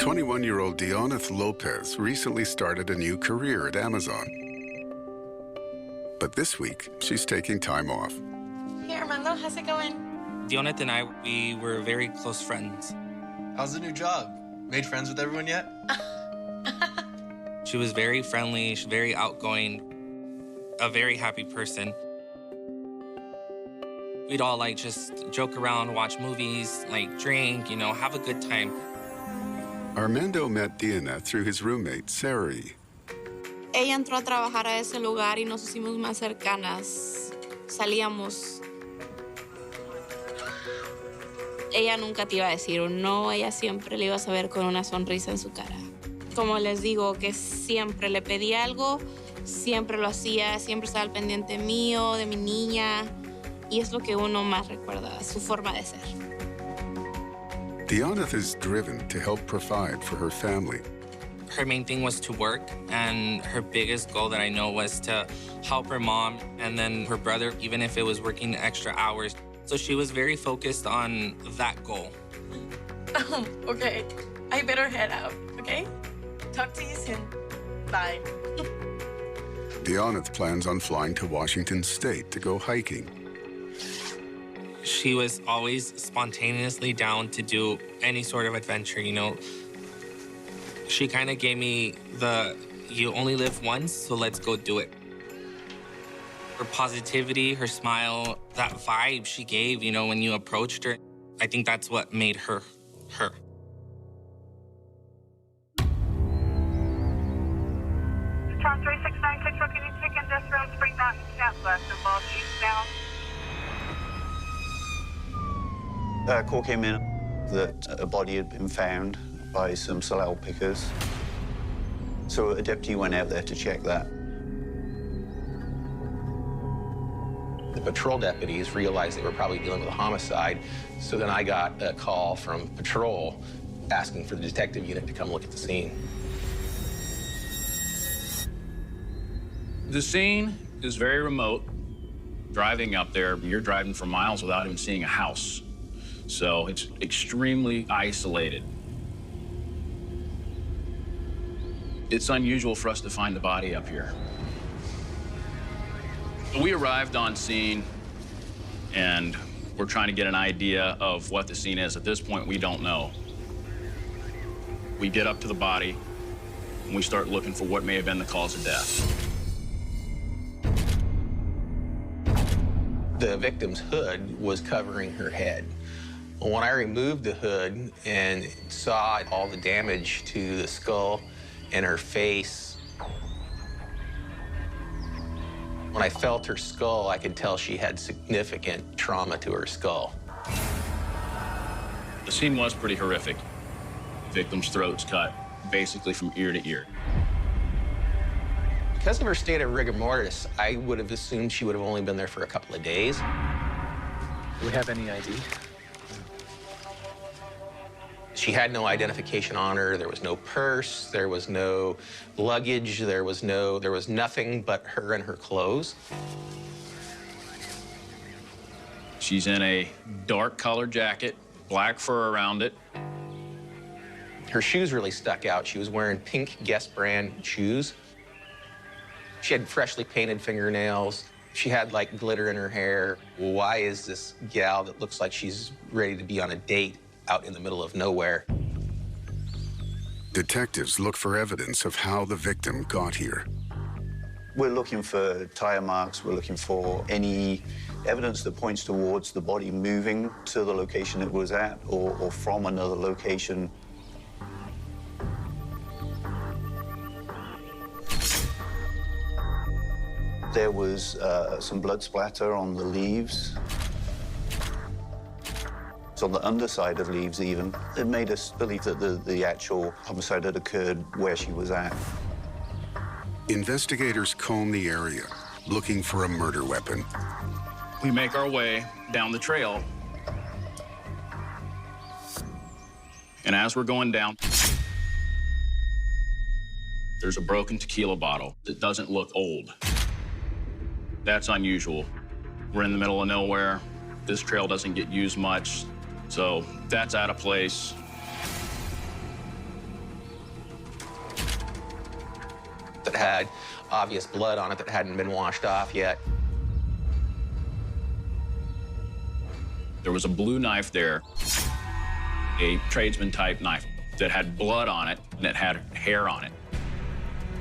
21-year-old Dionith Lopez recently started a new career at Amazon. But this week, she's taking time off. Hey, Armando, how's it going? Dionith and I, we were very close friends. How's the new job? Made friends with everyone yet? She was very friendly, she's very outgoing, a very happy person. We'd all just joke around, watch movies, drink, have a good time. Armando met Diana through his roommate, Sari. Ella entró a trabajar a ese lugar y nos hicimos más cercanas. Salíamos. Ella nunca te iba a decir un no, ella siempre le ibas a ver con una sonrisa en su cara. Como les digo, que siempre le pedí algo, siempre lo hacía, siempre estaba al pendiente mío, de mi niña. Y es lo que uno más recuerda, su forma de ser. Dionith is driven to help provide for her family. Her main thing was to work, and her biggest goal that I know was to help her mom and then her brother, even if it was working extra hours. So she was very focused on that goal. Okay. I better head out, okay? Talk to you soon. Bye. Dionith plans on flying to Washington State to go hiking. She was always spontaneously down to do any sort of adventure, She kind of gave me you only live once, so let's go do it. Her positivity, her smile, that vibe she gave, when you approached her, I think that's what made her, her. Tom 369 Control, can you take in this room, Spring Mountain, Southwest, involved eastbound? A call came in that a body had been found by some salal pickers. So a deputy went out there to check that. The patrol deputies realized they were probably dealing with a homicide, so then I got a call from patrol asking for the detective unit to come look at the scene. The scene is very remote. Driving up there, you're driving for miles without even seeing a house. So it's extremely isolated. It's unusual for us to find the body up here. We arrived on scene, and we're trying to get an idea of what the scene is. At this point, we don't know. We get up to the body, and we start looking for what may have been the cause of death. The victim's hood was covering her head. When I removed the hood and saw all the damage to the skull and her face, when I felt her skull, I could tell she had significant trauma to her skull. The scene was pretty horrific. The victim's throat's cut basically from ear to ear. Because of her state of rigor mortis, I would have assumed she would have only been there for a couple of days. Do we have any ID? She had no identification on her. There was no purse. There was no luggage. There was nothing but her and her clothes. She's in a dark colored jacket, black fur around it. Her shoes really stuck out. She was wearing pink Guess brand shoes. She had freshly painted fingernails. She had glitter in her hair. Why is this gal that looks like she's ready to be on a date out in the middle of nowhere? Detectives look for evidence of how the victim got here. We're looking for tire marks. We're looking for any evidence that points towards the body moving to the location it was at or from another location. There was some blood splatter on the leaves. It's on the underside of leaves, even. It made us believe that the actual homicide had occurred where she was at. Investigators comb the area, looking for a murder weapon. We make our way down the trail. And as we're going down, there's a broken tequila bottle that doesn't look old. That's unusual. We're in the middle of nowhere. This trail doesn't get used much, so that's out of place. that had obvious blood on it that hadn't been washed off yet. There was a blue knife there, a tradesman-type knife that had blood on it and it had hair on it.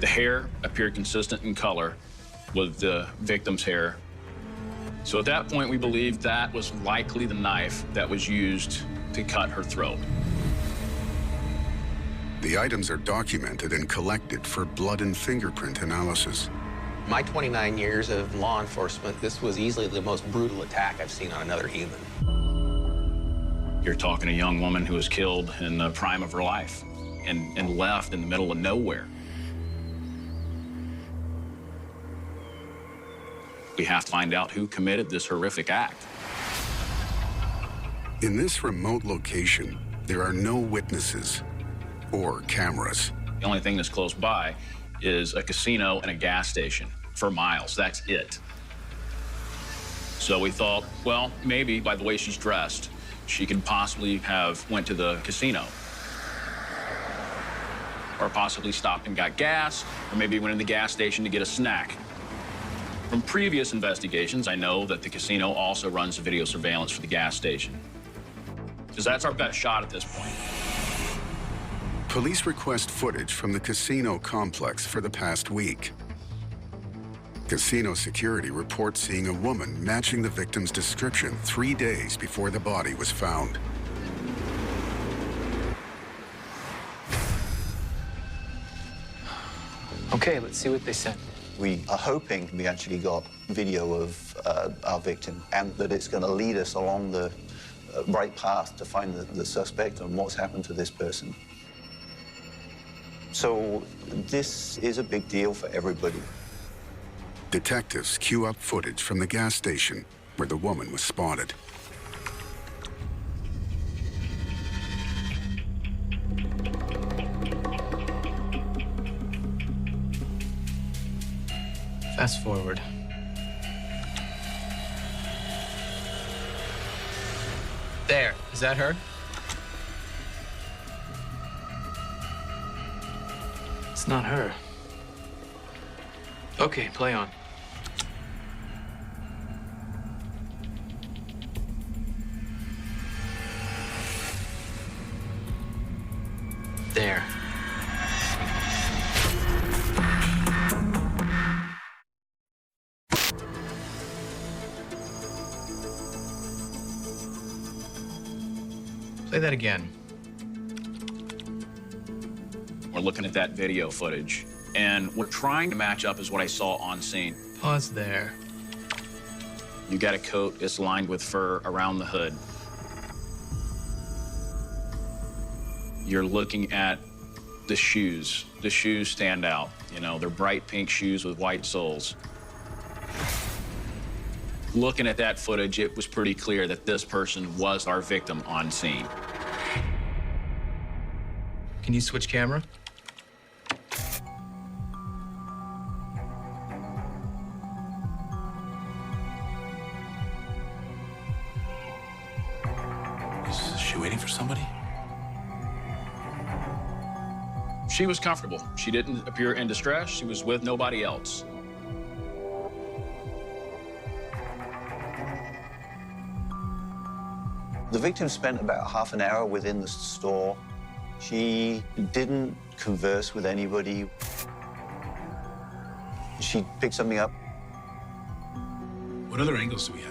The hair appeared consistent in color with the victim's hair. So at that point, we believed that was likely the knife that was used to cut her throat. The items are documented and collected for blood and fingerprint analysis. My 29 years of law enforcement, this was easily the most brutal attack I've seen on another human. You're talking a young woman who was killed in the prime of her life and left in the middle of nowhere. We have to find out who committed this horrific act. In this remote location, there are no witnesses or cameras. The only thing that's close by is a casino and a gas station for miles. That's it. So we thought, well, maybe by the way she's dressed, she could possibly have went to the casino. Or possibly stopped and got gas, or maybe went in the gas station to get a snack. From previous investigations, I know that the casino also runs video surveillance for the gas station. Because that's our best shot at this point. Police request footage from the casino complex for the past week. Casino security reports seeing a woman matching the victim's description 3 days before the body was found. Okay, let's see what they said. We are hoping we actually got video of our victim and that it's going to lead us along the right path to find the suspect and what's happened to this person. So this is a big deal for everybody. Detectives queue up footage from the gas station where the woman was spotted. Fast forward. There, is that her? It's not her. Okay, play on. There. Play that again. We're looking at that video footage, and we're trying to match up as what I saw on scene. Pause there. You got a coat that's lined with fur around the hood. You're looking at the shoes. The shoes stand out. You know, they're bright pink shoes with white soles. Looking at that footage, it was pretty clear that this person was our victim on scene. Can you switch camera? Is she waiting for somebody? She was comfortable. She didn't appear in distress. She was with nobody else. The victim spent about half an hour within the store. She didn't converse with anybody. She picked something up. What other angles do we have?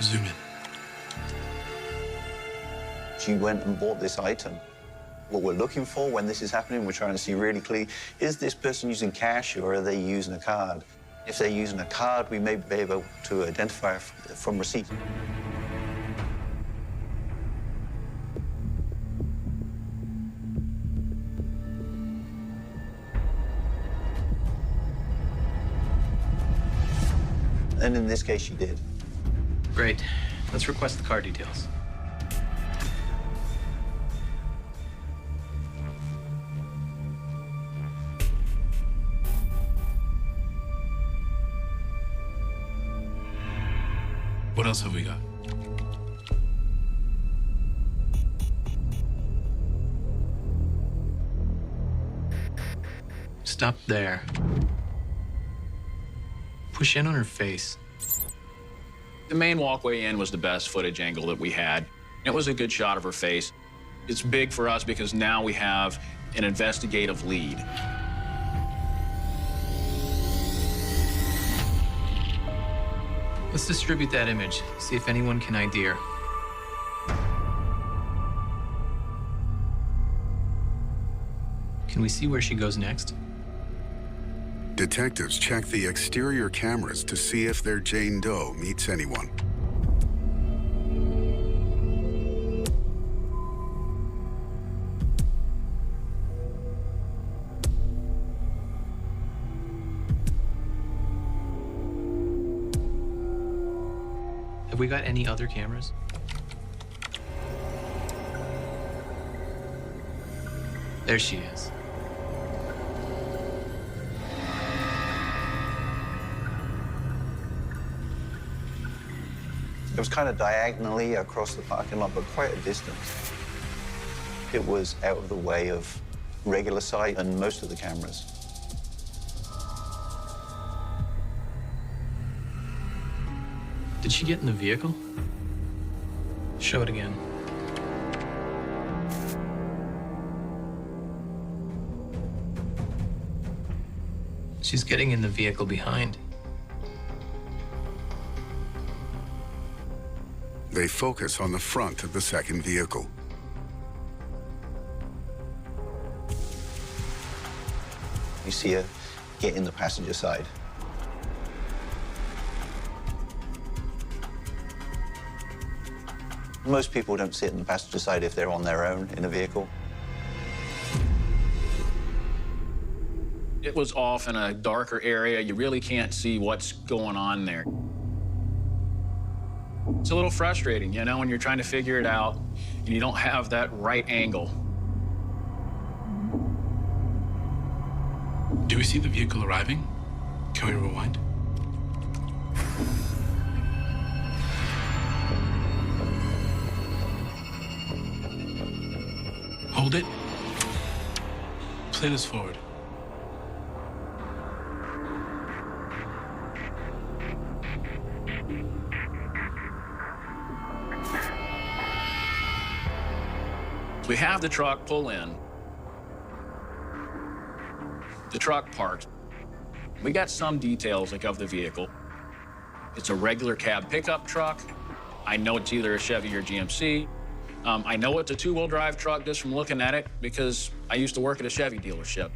Zoom in. She went and bought this item. What we're looking for when this is happening, we're trying to see really clearly, is this person using cash or are they using a card? If they're using a card, we may be able to identify from receipt. And in this case, she did. Great. Let's request the car details. What else have we got? Stop there. Push in on her face. The main walkway in was the best footage angle that we had. It was a good shot of her face. It's big for us because now we have an investigative lead. Let's distribute that image, see if anyone can ID her. Can we see where she goes next? Detectives check the exterior cameras to see if their Jane Doe meets anyone. Have we got any other cameras? There she is. It was kind of diagonally across the parking lot, but quite a distance. It was out of the way of regular sight and most of the cameras. Did she get in the vehicle? Show it again. She's getting in the vehicle behind. They focus on the front of the second vehicle. You see her get in the passenger side. Most people don't sit in the passenger side if they're on their own in a vehicle. It was off in a darker area. You really can't see what's going on there. It's a little frustrating, you know, when you're trying to figure it out and you don't have that right angle. Do we see the vehicle arriving? Can we rewind? Hold it. Play this forward. We have the truck pull in. The truck parked. We got some details like of the vehicle. It's a regular cab pickup truck. I know it's either a Chevy or GMC. I know it's a two-wheel drive truck just from looking at it because I used to work at a Chevy dealership.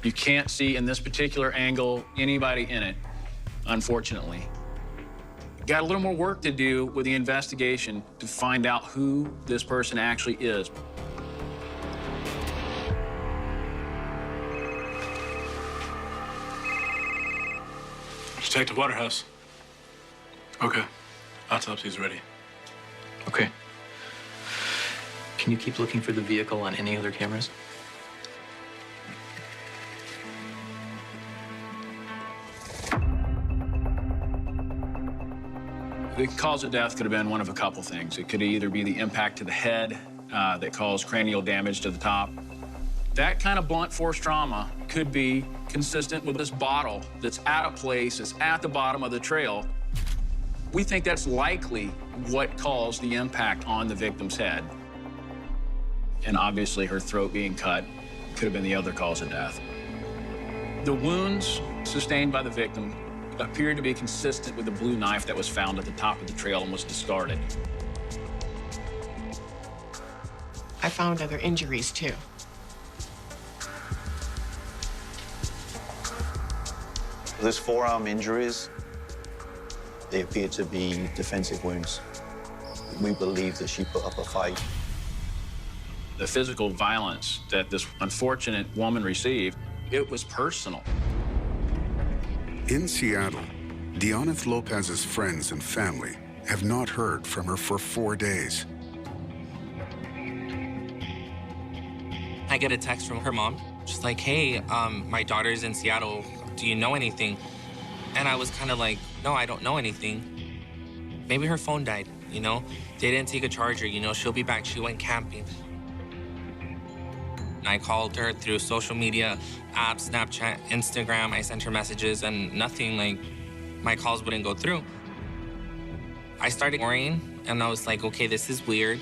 You can't see in this particular angle anybody in it, unfortunately. Got a little more work to do with the investigation to find out who this person actually is. Detective Waterhouse. Okay. Autopsy's ready. Okay. Can you keep looking for the vehicle on any other cameras? The cause of death could have been one of a couple things. It could either be the impact to the head that caused cranial damage to the top. That kind of blunt force trauma could be consistent with this bottle that's at a place, it's at the bottom of the trail. We think that's likely what caused the impact on the victim's head. And obviously her throat being cut could have been the other cause of death. The wounds sustained by the victim appeared to be consistent with the blue knife that was found at the top of the trail and was discarded. I found other injuries, too. There's forearm injuries. They appear to be defensive wounds. We believe that she put up a fight. The physical violence that this unfortunate woman received, it was personal. In Seattle, Deoneth Lopez's friends and family have not heard from her for 4 days. I get a text from her mom, just like, hey, my daughter's in Seattle. Do you know anything? And I was kind of like, no, I don't know anything. Maybe her phone died, you know? They didn't take a charger, you know? She'll be back. She went camping. I called her through social media apps, Snapchat, Instagram. I sent her messages and nothing, like, my calls wouldn't go through. I started worrying and I was like, okay, this is weird.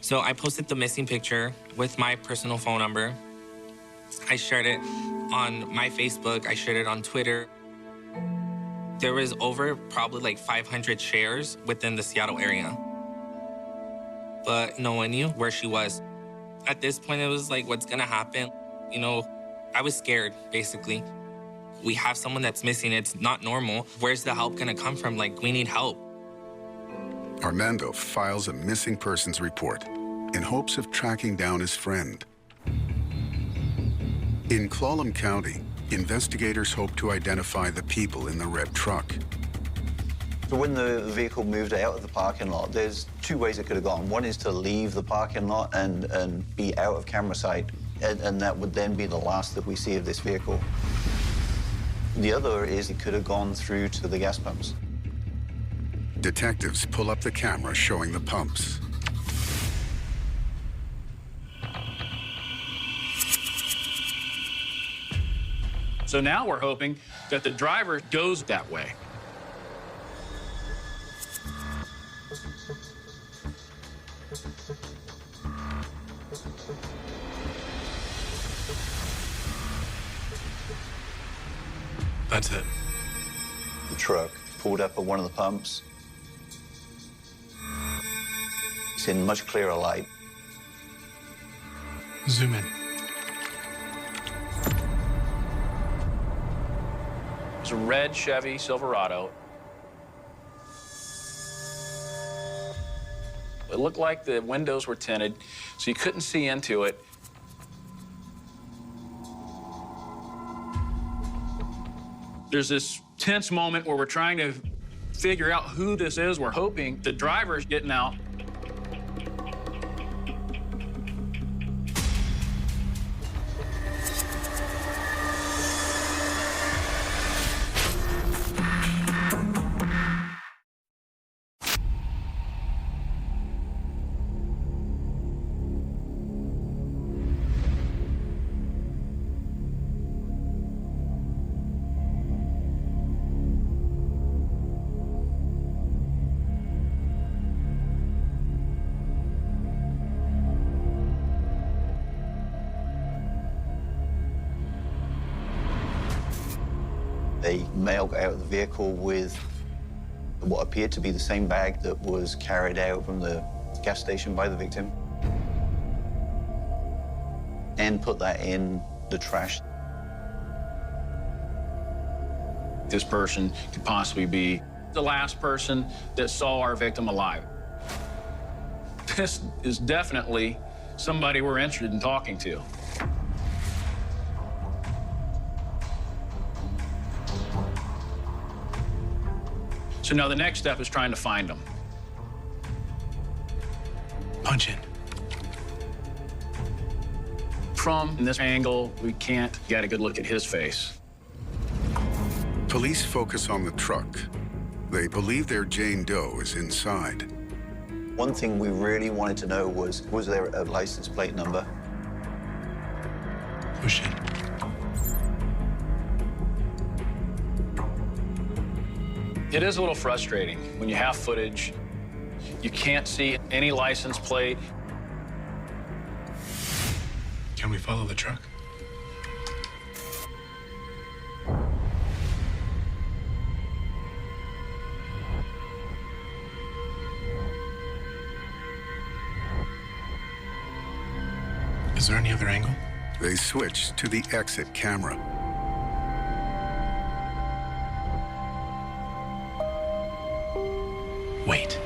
So I posted the missing picture with my personal phone number. I shared it on my Facebook. I shared it on Twitter. There was over probably like 500 shares within the Seattle area. But no one knew where she was. At this point, it was like, what's gonna happen? You know, I was scared, basically. We have someone that's missing. It's not normal. Where's the help gonna come from? Like, we need help. Armando files a missing persons report in hopes of tracking down his friend. In Clallam County, investigators hope to identify the people in the red truck. So when the vehicle moved out of the parking lot, there's two ways it could have gone. One is to leave the parking lot and be out of camera sight, and that would then be the last that we see of this vehicle. The other is it could have gone through to the gas pumps. Detectives pull up the camera showing the pumps. So now we're hoping that the driver goes that way. That's it. The truck pulled up at one of the pumps. It's in much clearer light. Zoom in. It's a red Chevy Silverado. It looked like the windows were tinted, so you couldn't see into it. There's this tense moment where we're trying to figure out who this is. We're hoping the driver's getting out. A male got out of the vehicle with what appeared to be the same bag that was carried out from the gas station by the victim and put that in the trash. This person could possibly be the last person that saw our victim alive. This is definitely somebody we're interested in talking to. So now the next step is trying to find them. Punch in. From this angle, we can't get a good look at his face. Police focus on the truck. They believe their Jane Doe is inside. One thing we really wanted to know was there a license plate number? Push in. It is a little frustrating when you have footage, you can't see any license plate. Can we follow the truck? Is there any other angle? They switch to the exit camera. Wait.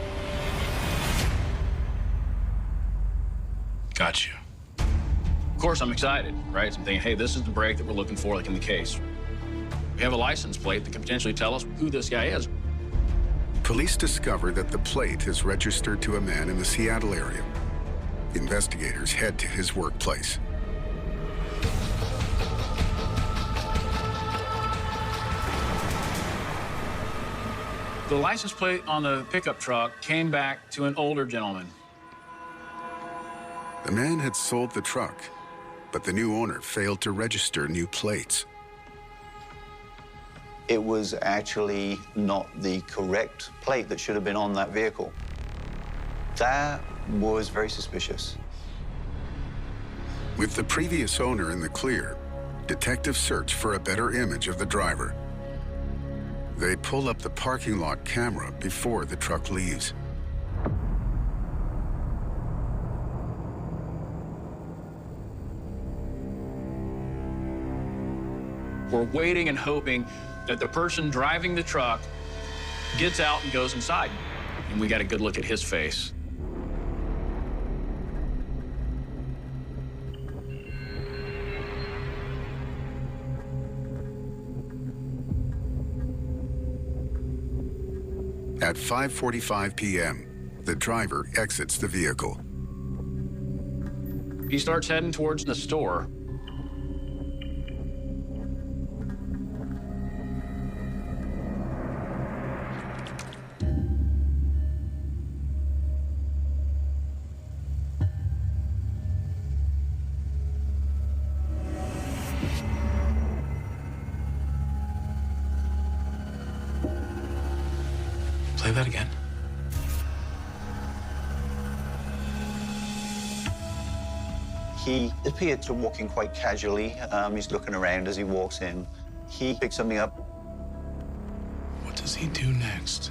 Got you. Of course, I'm excited, right? I'm thinking, hey, this is the break that we're looking for, like in the case. We have a license plate that can potentially tell us who this guy is. Police discover that the plate is registered to a man in the Seattle area. Investigators head to his workplace. The license plate on the pickup truck came back to an older gentleman. The man had sold the truck, but the new owner failed to register new plates. It was actually not the correct plate that should have been on that vehicle. That was very suspicious. With the previous owner in the clear, detectives search for a better image of the driver. They pull up the parking lot camera before the truck leaves. We're waiting and hoping that the person driving the truck gets out and goes inside. And we got a good look at his face. At 5:45 p.m., the driver exits the vehicle. He starts heading towards the store. Play that again. He appeared to walk in quite casually. He's looking around as he walks in. He picks something up. What does he do next?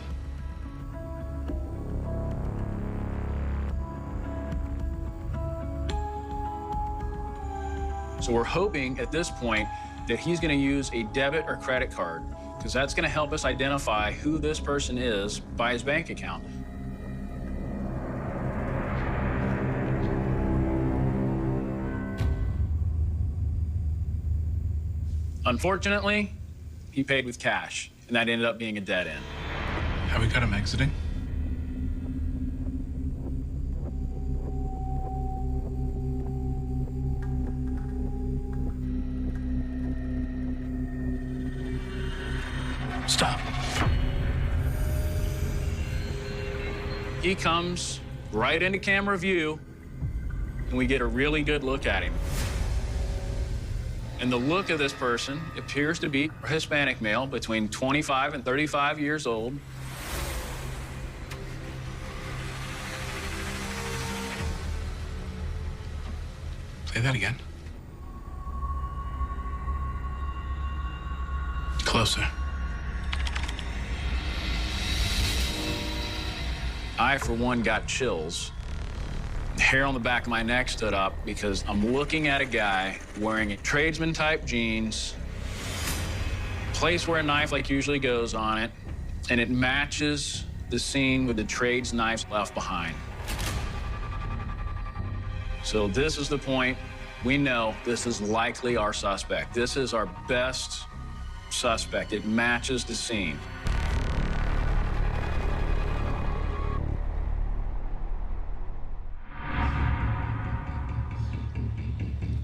So we're hoping at this point that he's going to use a debit or credit card, because that's going to help us identify who this person is by his bank account. Unfortunately, he paid with cash, and that ended up being a dead end. Have we got him exiting? Stop. He comes right into camera view, and we get a really good look at him. And the look of this person appears to be a Hispanic male between 25 and 35 years old. Play that again. Closer. I, for one, got chills. The hair on the back of my neck stood up because I'm looking at a guy wearing tradesman-type jeans, place where a knife like usually goes on it, and it matches the scene with the trades knives left behind. So this is the point. We know this is likely our suspect. This is our best suspect. It matches the scene.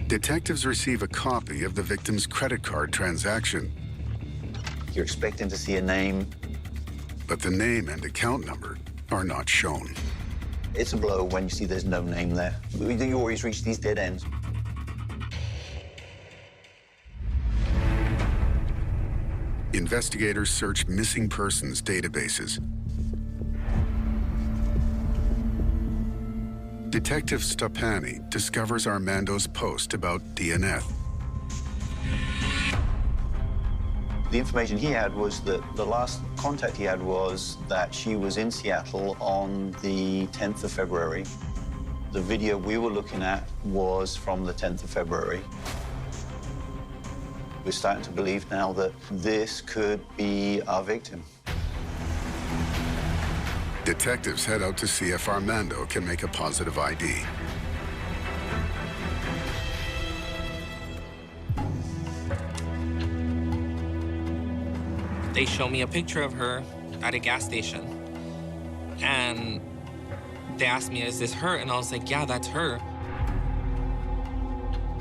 Detectives receive a copy of the victim's credit card transaction. You're expecting to see a name. But the name and account number are not shown. It's a blow when you see there's no name there. You always reach these dead ends. Investigators search missing persons databases. Detective Stopani discovers Armando's post about DNF. The information he had was that the last contact he had was that she was in Seattle on the 10th of February. The video we were looking at was from the 10th of February. We're starting to believe now that this could be our victim. Detectives head out to see if Armando can make a positive ID. They show me a picture of her at a gas station. And they asked me, is this her? And I was like, yeah, that's her.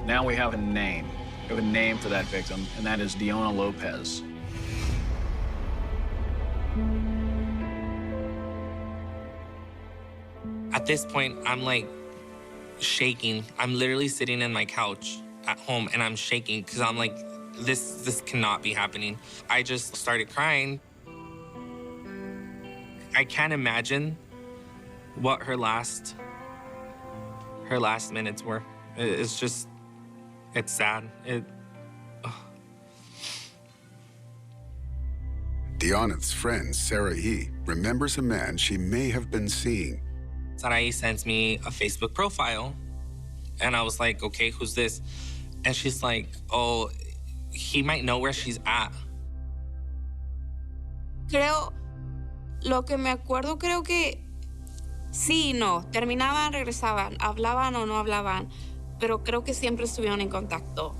Now we have a name. We have a name for that victim, and that is Diona Lopez. At this point, I'm like shaking. I'm literally sitting in my couch at home and I'm shaking because I'm like, this cannot be happening. I just started crying. I can't imagine what her last minutes were. It's just, it's sad. Deoneth's friend, Sarah E., remembers a man she may have been seeing. Sarai sends me a Facebook profile, and I was like, okay, who's this? And she's like, oh, he might know where she's at. Lo que me acuerdo, creo que sí y no. Terminaban, regresaban, hablaban o no hablaban, pero creo que siempre estuvieron en contacto.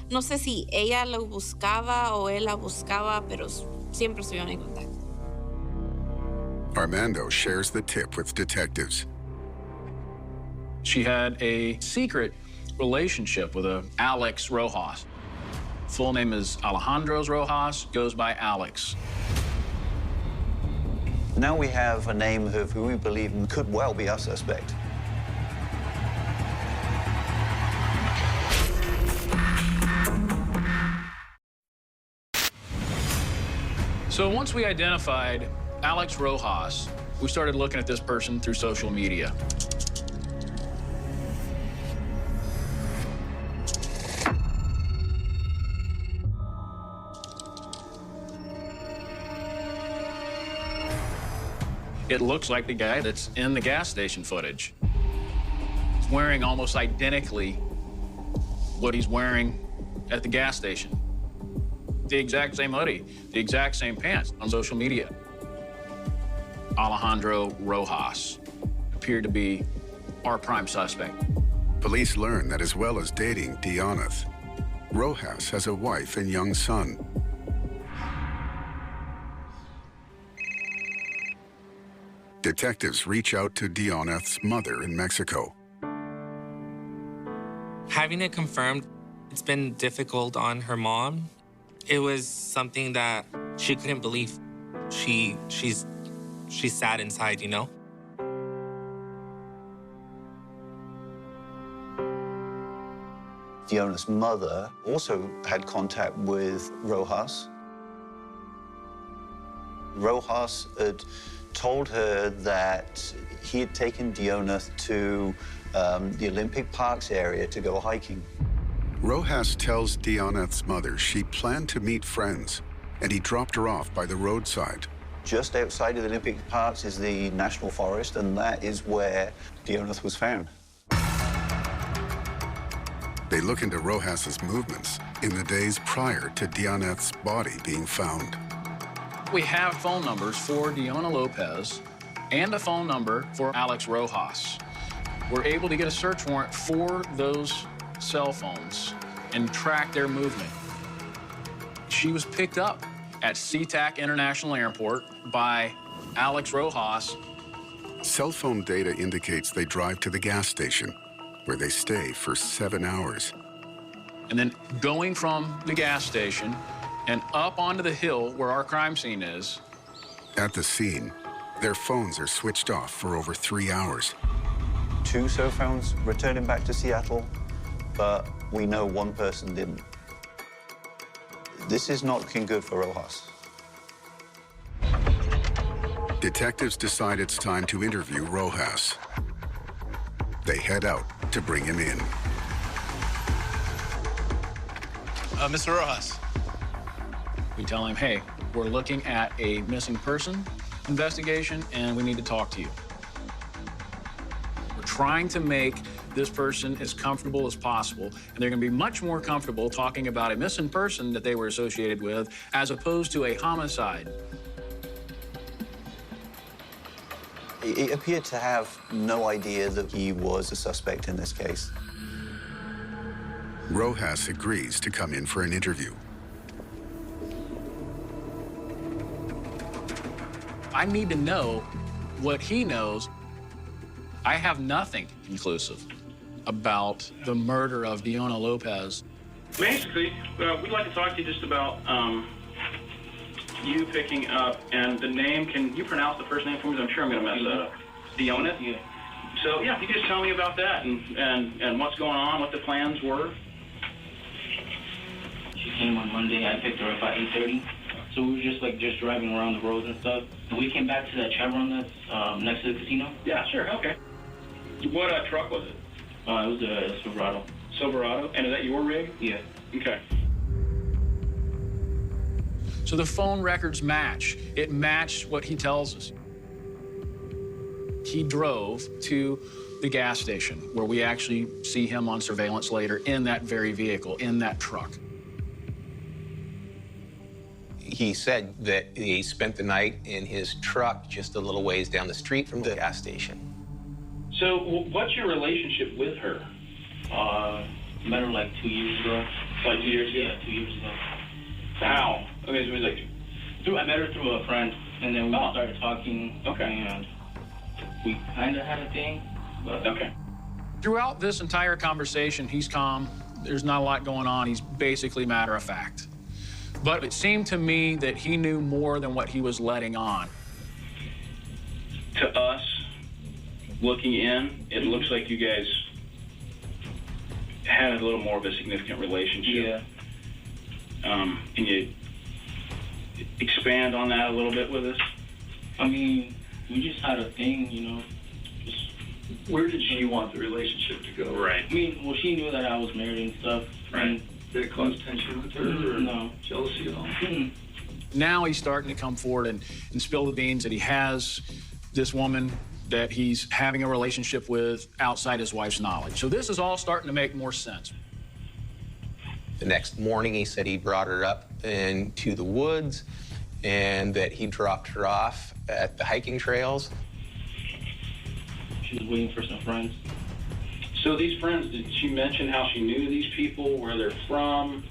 No sé si ella lo buscaba o él la buscaba, pero siempre estuvieron en contacto. Armando shares the tip with detectives. She had a secret relationship with a Alex Rojas. Full name is Alejandro Rojas, goes by Alex. Now we have a name of who we believe could well be our suspect. So once we identified Alex Rojas, we started looking at this person through social media. It looks like the guy that's in the gas station footage. He's wearing almost identically what he's wearing at the gas station. The exact same hoodie, the exact same pants on social media. Alejandro Rojas appeared to be our prime suspect. Police learn that as well as dating Deoneth, Rojas has a wife and young son. Detectives reach out to Deoneth's mother in Mexico. Having it confirmed, it's been difficult on her mom. It was something that she couldn't believe. She's sad inside, you know? Deoneth's mother also had contact with Rojas. Rojas had told her that he had taken Deoneth to the Olympic Parks area to go hiking. Rojas tells Deoneth's mother she planned to meet friends, and he dropped her off by the roadside. Just outside of the Olympic Parks is the National Forest, and that is where Deoneth was found. They look into Rojas's movements in the days prior to Deoneth's body being found. We have phone numbers for Deonna Lopez and a phone number for Alex Rojas. We're able to get a search warrant for those cell phones and track their movement. She was picked up at SeaTac International Airport by Alex Rojas. Cell phone data indicates they drive to the gas station, where they stay for 7 hours. And then going from the gas station and up onto the hill where our crime scene is. At the scene, their phones are switched off for over 3 hours. 2 cell phones returning back to Seattle, but we know one person didn't. This is not looking good for Rojas. Detectives decide it's time to interview Rojas. They head out to bring him in. Mr. Rojas. We tell him, hey, we're looking at a missing person investigation and we need to talk to you. We're trying to make this person as comfortable as possible, and they're gonna be much more comfortable talking about a missing person that they were associated with as opposed to a homicide. He appeared to have no idea that he was a suspect in this case. Rojas agrees to come in for an interview. I need to know what he knows. I have nothing conclusive about the murder of Deonna Lopez. Basically, we'd like to talk to you just about you picking up and the name. Can you pronounce the first name for me? I'm sure I'm going to mess that up. The own it? Yeah. So, yeah, you just tell me about that and what's going on, what the plans were. She came on Monday. I picked her up at 8:30. So we were just driving around the roads and stuff. And we came back to that Chevron that's next to the casino. Yeah, sure, okay. What truck was it? It was a Silverado. Silverado? And is that your rig? Yeah. Okay. So the phone records match. It matched what he tells us. He drove to the gas station where we actually see him on surveillance later in that very vehicle, in that truck. He said that he spent the night in his truck just a little ways down the street from the gas station. So what's your relationship with her? Met her like 2 years ago. Like 2 years ago? Yeah, 2 years ago. How? Okay, so it was like... I met her through a friend, and then we started talking. Okay. And we kind of had a thing, but... Okay. Throughout this entire conversation, he's calm. There's not a lot going on. He's basically matter of fact. But it seemed to me that he knew more than what he was letting on. To us, looking in, it looks like you guys had a little more of a significant relationship. Yeah. Can you expand on that a little bit with us? I mean, we just had a thing, you know. Just where did she want the relationship to go? Right. I mean, well, she knew that I was married and stuff. Right. Did it cause tension with her or no jealousy at all? Now he's starting to come forward and spill the beans that he has this woman that he's having a relationship with outside his wife's knowledge. So this is all starting to make more sense. The next morning, he said he brought her up into the woods and that he dropped her off at the hiking trails. She was waiting for some friends. So these friends, did she mention how she knew these people, where they're from,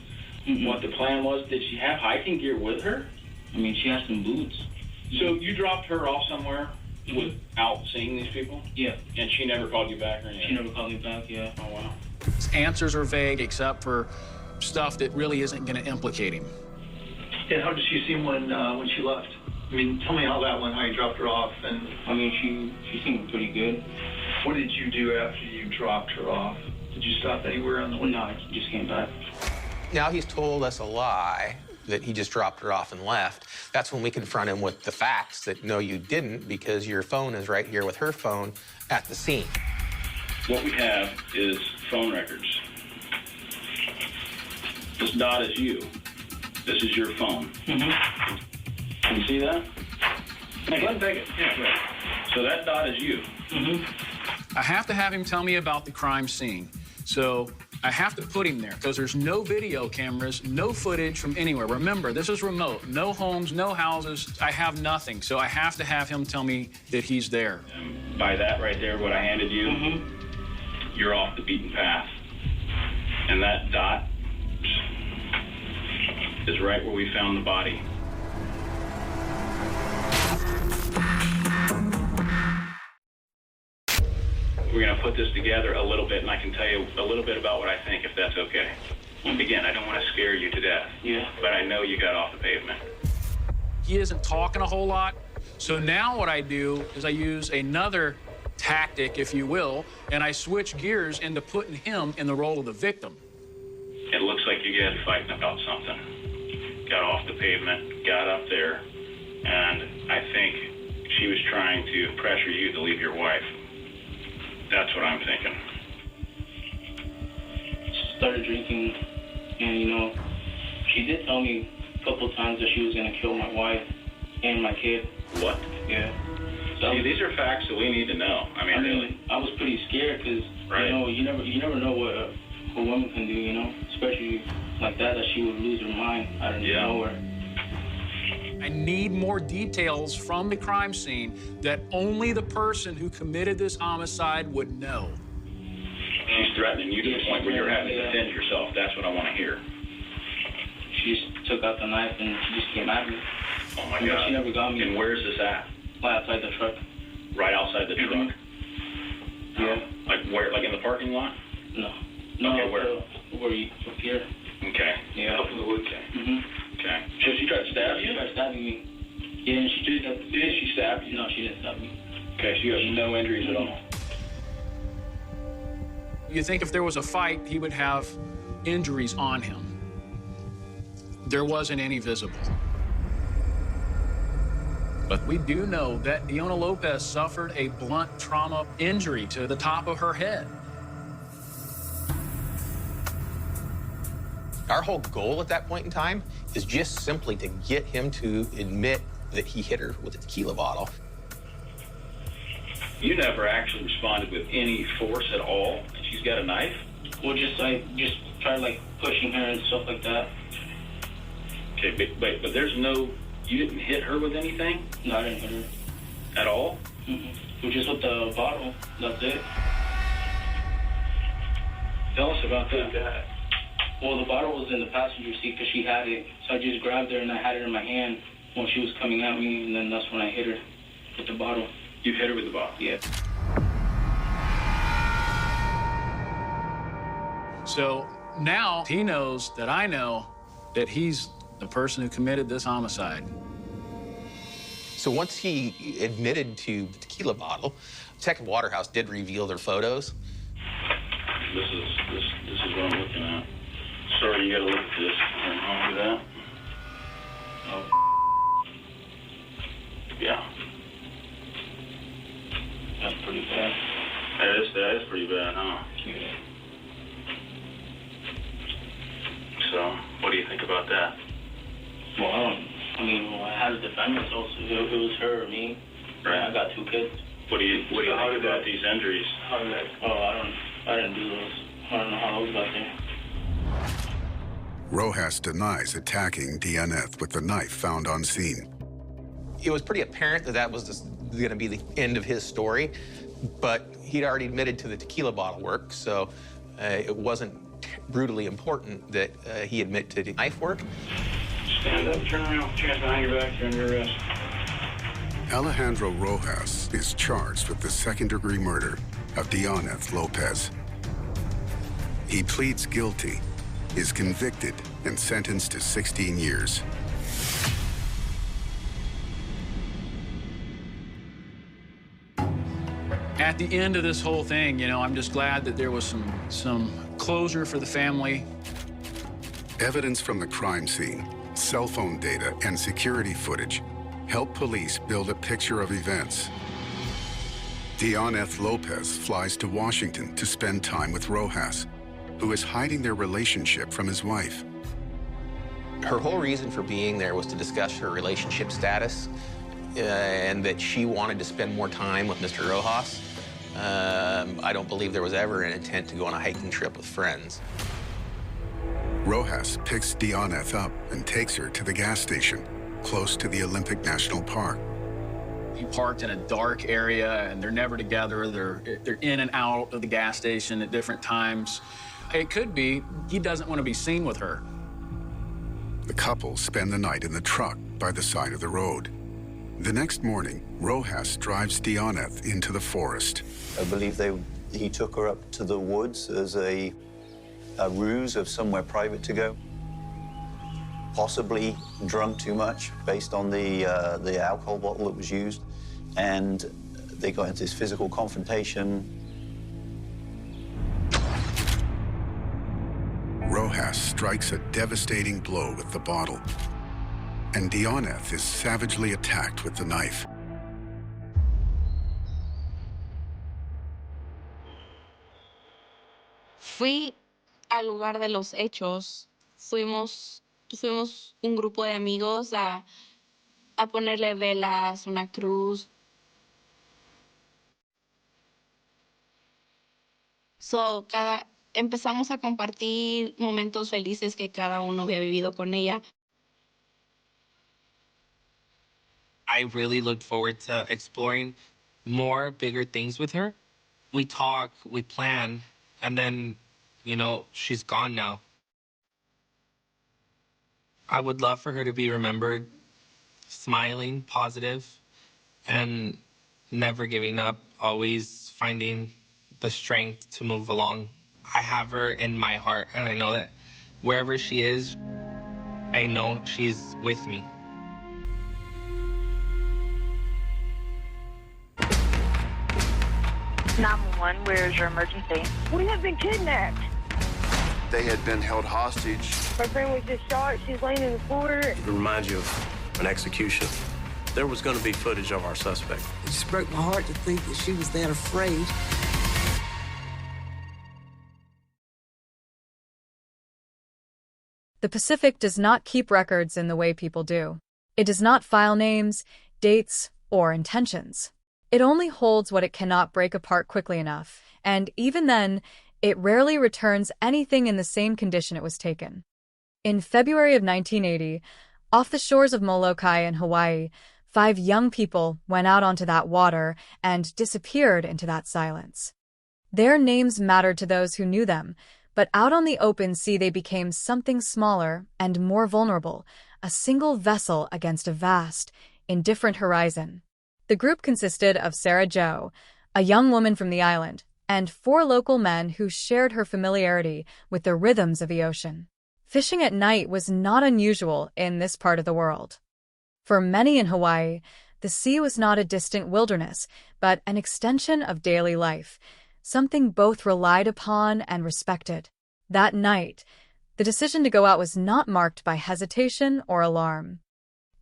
what the plan was? Did she have hiking gear with her? I mean, she had some boots. So you dropped her off somewhere without seeing these people? Yeah. And she never called you back or anything? She never called me back, yeah. Oh, wow. His answers are vague except for stuff that really isn't going to implicate him. And how did she seem when she left? I mean, tell me how that went, how you dropped her off. And I mean, she seemed pretty good. What did you do after you dropped her off? Did you stop anywhere on the way? No, I just came back. Now he's told us a lie, that he just dropped her off and left. That's when we confront him with the facts that, no, you didn't, because your phone is right here with her phone at the scene. What we have is phone records. This dot is you. This is your phone. Mm-hmm. Can you see that? Hey, let him take it. Yeah, right. So that dot is you. Mm-hmm. I have to have him tell me about the crime scene. So I have to put him there because there's no video cameras, no footage from anywhere. Remember, this is remote. No homes, no houses. I have nothing. So I have to have him tell me that he's there. And by that right there, what I handed you, you're off the beaten path. And that dot is right where we found the body. We're going to put this together a little bit, and I can tell you a little bit about what I think, if that's okay. Again, I don't want to scare you to death, but I know you got off the pavement. He isn't talking a whole lot. So now what I do is I use another tactic, if you will, and I switch gears into putting him in the role of the victim. It looks like you guys are fighting about something. Got off the pavement, got up there, and I think she was trying to pressure you to leave your wife. That's what I'm thinking. She started drinking, and, you know, she did tell me a couple times that she was going to kill my wife and my kid. What? Yeah. So see, these are facts that we need to know. I mean, really. I was pretty scared because, you know, you never know what a woman can do, you know, especially like that she would lose her mind out of nowhere. I need more details from the crime scene that only the person who committed this homicide would know. She's threatening you to the point where you're having to defend yourself. That's what I want to hear. She just took out the knife and she just came at me. Oh, my God. She never got me. And where's this at? Right outside the truck. Right outside the truck? Yeah. Like where? Like in the parking lot? No. Okay, where? Up here. Okay. Yeah. Up in the woods. Okay. So she tried to stab you? She tried stabbing me. Yeah, and did she stab you? No, she didn't stab me. Okay, she You have no injuries at all. You think if there was a fight, he would have injuries on him. There wasn't any visible. But we do know that Deonna Lopez suffered a blunt trauma injury to the top of her head. Our whole goal at that point in time is just simply to get him to admit that he hit her with a tequila bottle. You never actually responded with any force at all, and she's got a knife? Well, just try like pushing her and stuff like that. Okay, but there's no, you didn't hit her with anything? No, I didn't hit her. At all? Well, just with the bottle, that's it. Tell us about that. Well, the bottle was in the passenger seat because she had it. So I just grabbed her and I had it in my hand when she was coming at me, and then that's when I hit her with the bottle. You hit her with the bottle? Yeah. So now he knows that I know that he's the person who committed this homicide. So once he admitted to the tequila bottle, Detective Waterhouse did reveal their photos. This is what I'm looking at. Sorry, you gotta look at this. Anything wrong with that? Oh. Yeah. That's pretty bad. That is pretty bad, huh? Yeah. So, what do you think about that? Well, I had to defend myself. So it was her or me. Right. I got 2 kids. What do you think about these injuries? I didn't do those. I don't know how those got there. Rojas denies attacking Deonna with the knife found on scene. It was pretty apparent that that was going to be the end of his story, but he'd already admitted to the tequila bottle work, so it wasn't brutally important that he admit to the knife work. Stand up, turn around, hands behind your back, you're under arrest. Alejandro Rojas is charged with the second-degree murder of Deonna Lopez. He pleads guilty, is convicted, and sentenced to 16 years. At the end of this whole thing, I'm just glad that there was some closure for the family. Evidence from the crime scene, cell phone data, and security footage help police build a picture of events. Deonna Lopez flies to Washington to spend time with Rojas, who is hiding their relationship from his wife. Her whole reason for being there was to discuss her relationship status and that she wanted to spend more time with Mr. Rojas. I don't believe there was ever an intent to go on a hiking trip with friends. Rojas picks Deonna up and takes her to the gas station, close to the Olympic National Park. He parked in a dark area, and they're never together. They're in and out of the gas station at different times. It could be he doesn't want to be seen with her. The couple spend the night in the truck by the side of the road. The next morning, Rojas drives Deonna into the forest. I believe he took her up to the woods as a ruse of somewhere private to go. Possibly drunk too much based on the alcohol bottle that was used. And they got into this physical confrontation. Rojas strikes a devastating blow with the bottle, and Deonna is savagely attacked with the knife. Fui al lugar de los hechos. Fuimos un grupo de amigos a ponerle velas, una cruz. Empezamos a compartir momentos felices que cada uno había vivido con ella. I really looked forward to exploring more bigger things with her. We talk, we plan, and then, she's gone now. I would love for her to be remembered smiling, positive, and never giving up, always finding the strength to move along. I have her in my heart, and I know that wherever she is, I know she's with me. 911, where is your emergency? We have been kidnapped. They had been held hostage. My friend was just shot. She's laying in the floor. It reminds you of an execution. There was going to be footage of our suspect. It just broke my heart to think that she was that afraid. The Pacific does not keep records in the way people do. It does not file names, dates, or intentions. It only holds what it cannot break apart quickly enough, and even then, it rarely returns anything in the same condition it was taken. In February of 1980, off the shores of Molokai in Hawaii, 5 young people went out onto that water and disappeared into that silence. Their names mattered to those who knew them, but out on the open sea they became something smaller and more vulnerable, a single vessel against a vast, indifferent horizon. The group consisted of Sarah Jo, a young woman from the island, and 4 local men who shared her familiarity with the rhythms of the ocean. Fishing at night was not unusual in this part of the world. For many in Hawaii, the sea was not a distant wilderness, but an extension of daily life, something both relied upon and respected. That night, the decision to go out was not marked by hesitation or alarm.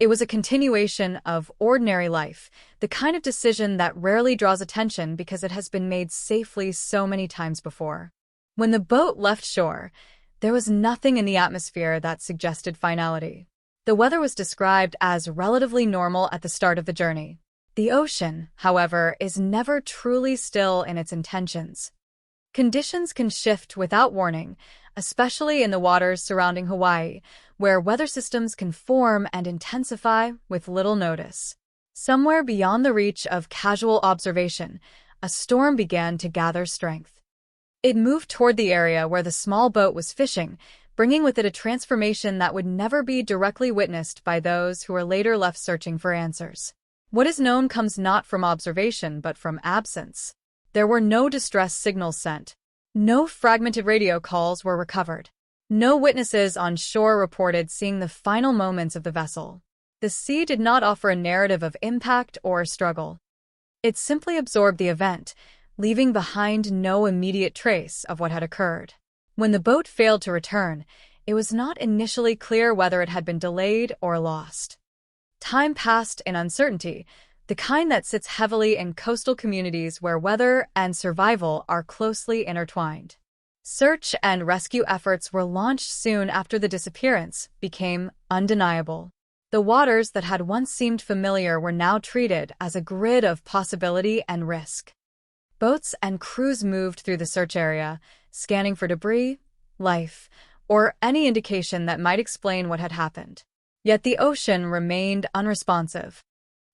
It was a continuation of ordinary life, the kind of decision that rarely draws attention because it has been made safely so many times before. When the boat left shore, there was nothing in the atmosphere that suggested finality. The weather was described as relatively normal at the start of the journey. The ocean, however, is never truly still in its intentions. Conditions can shift without warning, especially in the waters surrounding Hawaii, where weather systems can form and intensify with little notice. Somewhere beyond the reach of casual observation, a storm began to gather strength. It moved toward the area where the small boat was fishing, bringing with it a transformation that would never be directly witnessed by those who were later left searching for answers. What is known comes not from observation but from absence. There were no distress signals sent. No fragmented radio calls were recovered. No witnesses on shore reported seeing the final moments of the vessel. The sea did not offer a narrative of impact or struggle. It simply absorbed the event, leaving behind no immediate trace of what had occurred. When the boat failed to return, it was not initially clear whether it had been delayed or lost. Time passed in uncertainty, the kind that sits heavily in coastal communities where weather and survival are closely intertwined. Search and rescue efforts were launched soon after the disappearance became undeniable. The waters that had once seemed familiar were now treated as a grid of possibility and risk. Boats and crews moved through the search area, scanning for debris, life, or any indication that might explain what had happened. Yet the ocean remained unresponsive.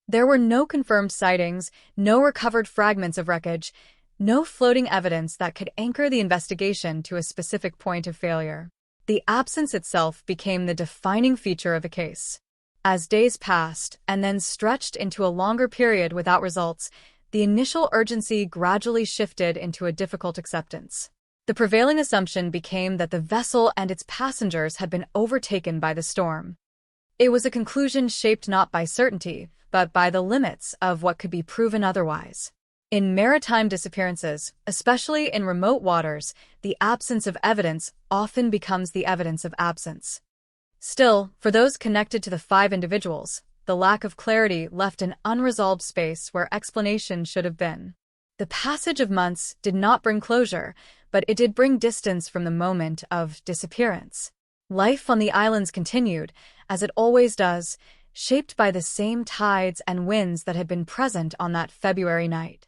There were no confirmed sightings, no recovered fragments of wreckage, no floating evidence that could anchor the investigation to a specific point of failure. The absence itself became the defining feature of the case. As days passed and then stretched into a longer period without results, the initial urgency gradually shifted into a difficult acceptance. The prevailing assumption became that the vessel and its passengers had been overtaken by the storm. It was a conclusion shaped not by certainty, but by the limits of what could be proven otherwise. In maritime disappearances, especially in remote waters, the absence of evidence often becomes the evidence of absence. Still, for those connected to the 5 individuals, the lack of clarity left an unresolved space where explanation should have been. The passage of months did not bring closure, but it did bring distance from the moment of disappearance. Life on the islands continued, as it always does, shaped by the same tides and winds that had been present on that February night.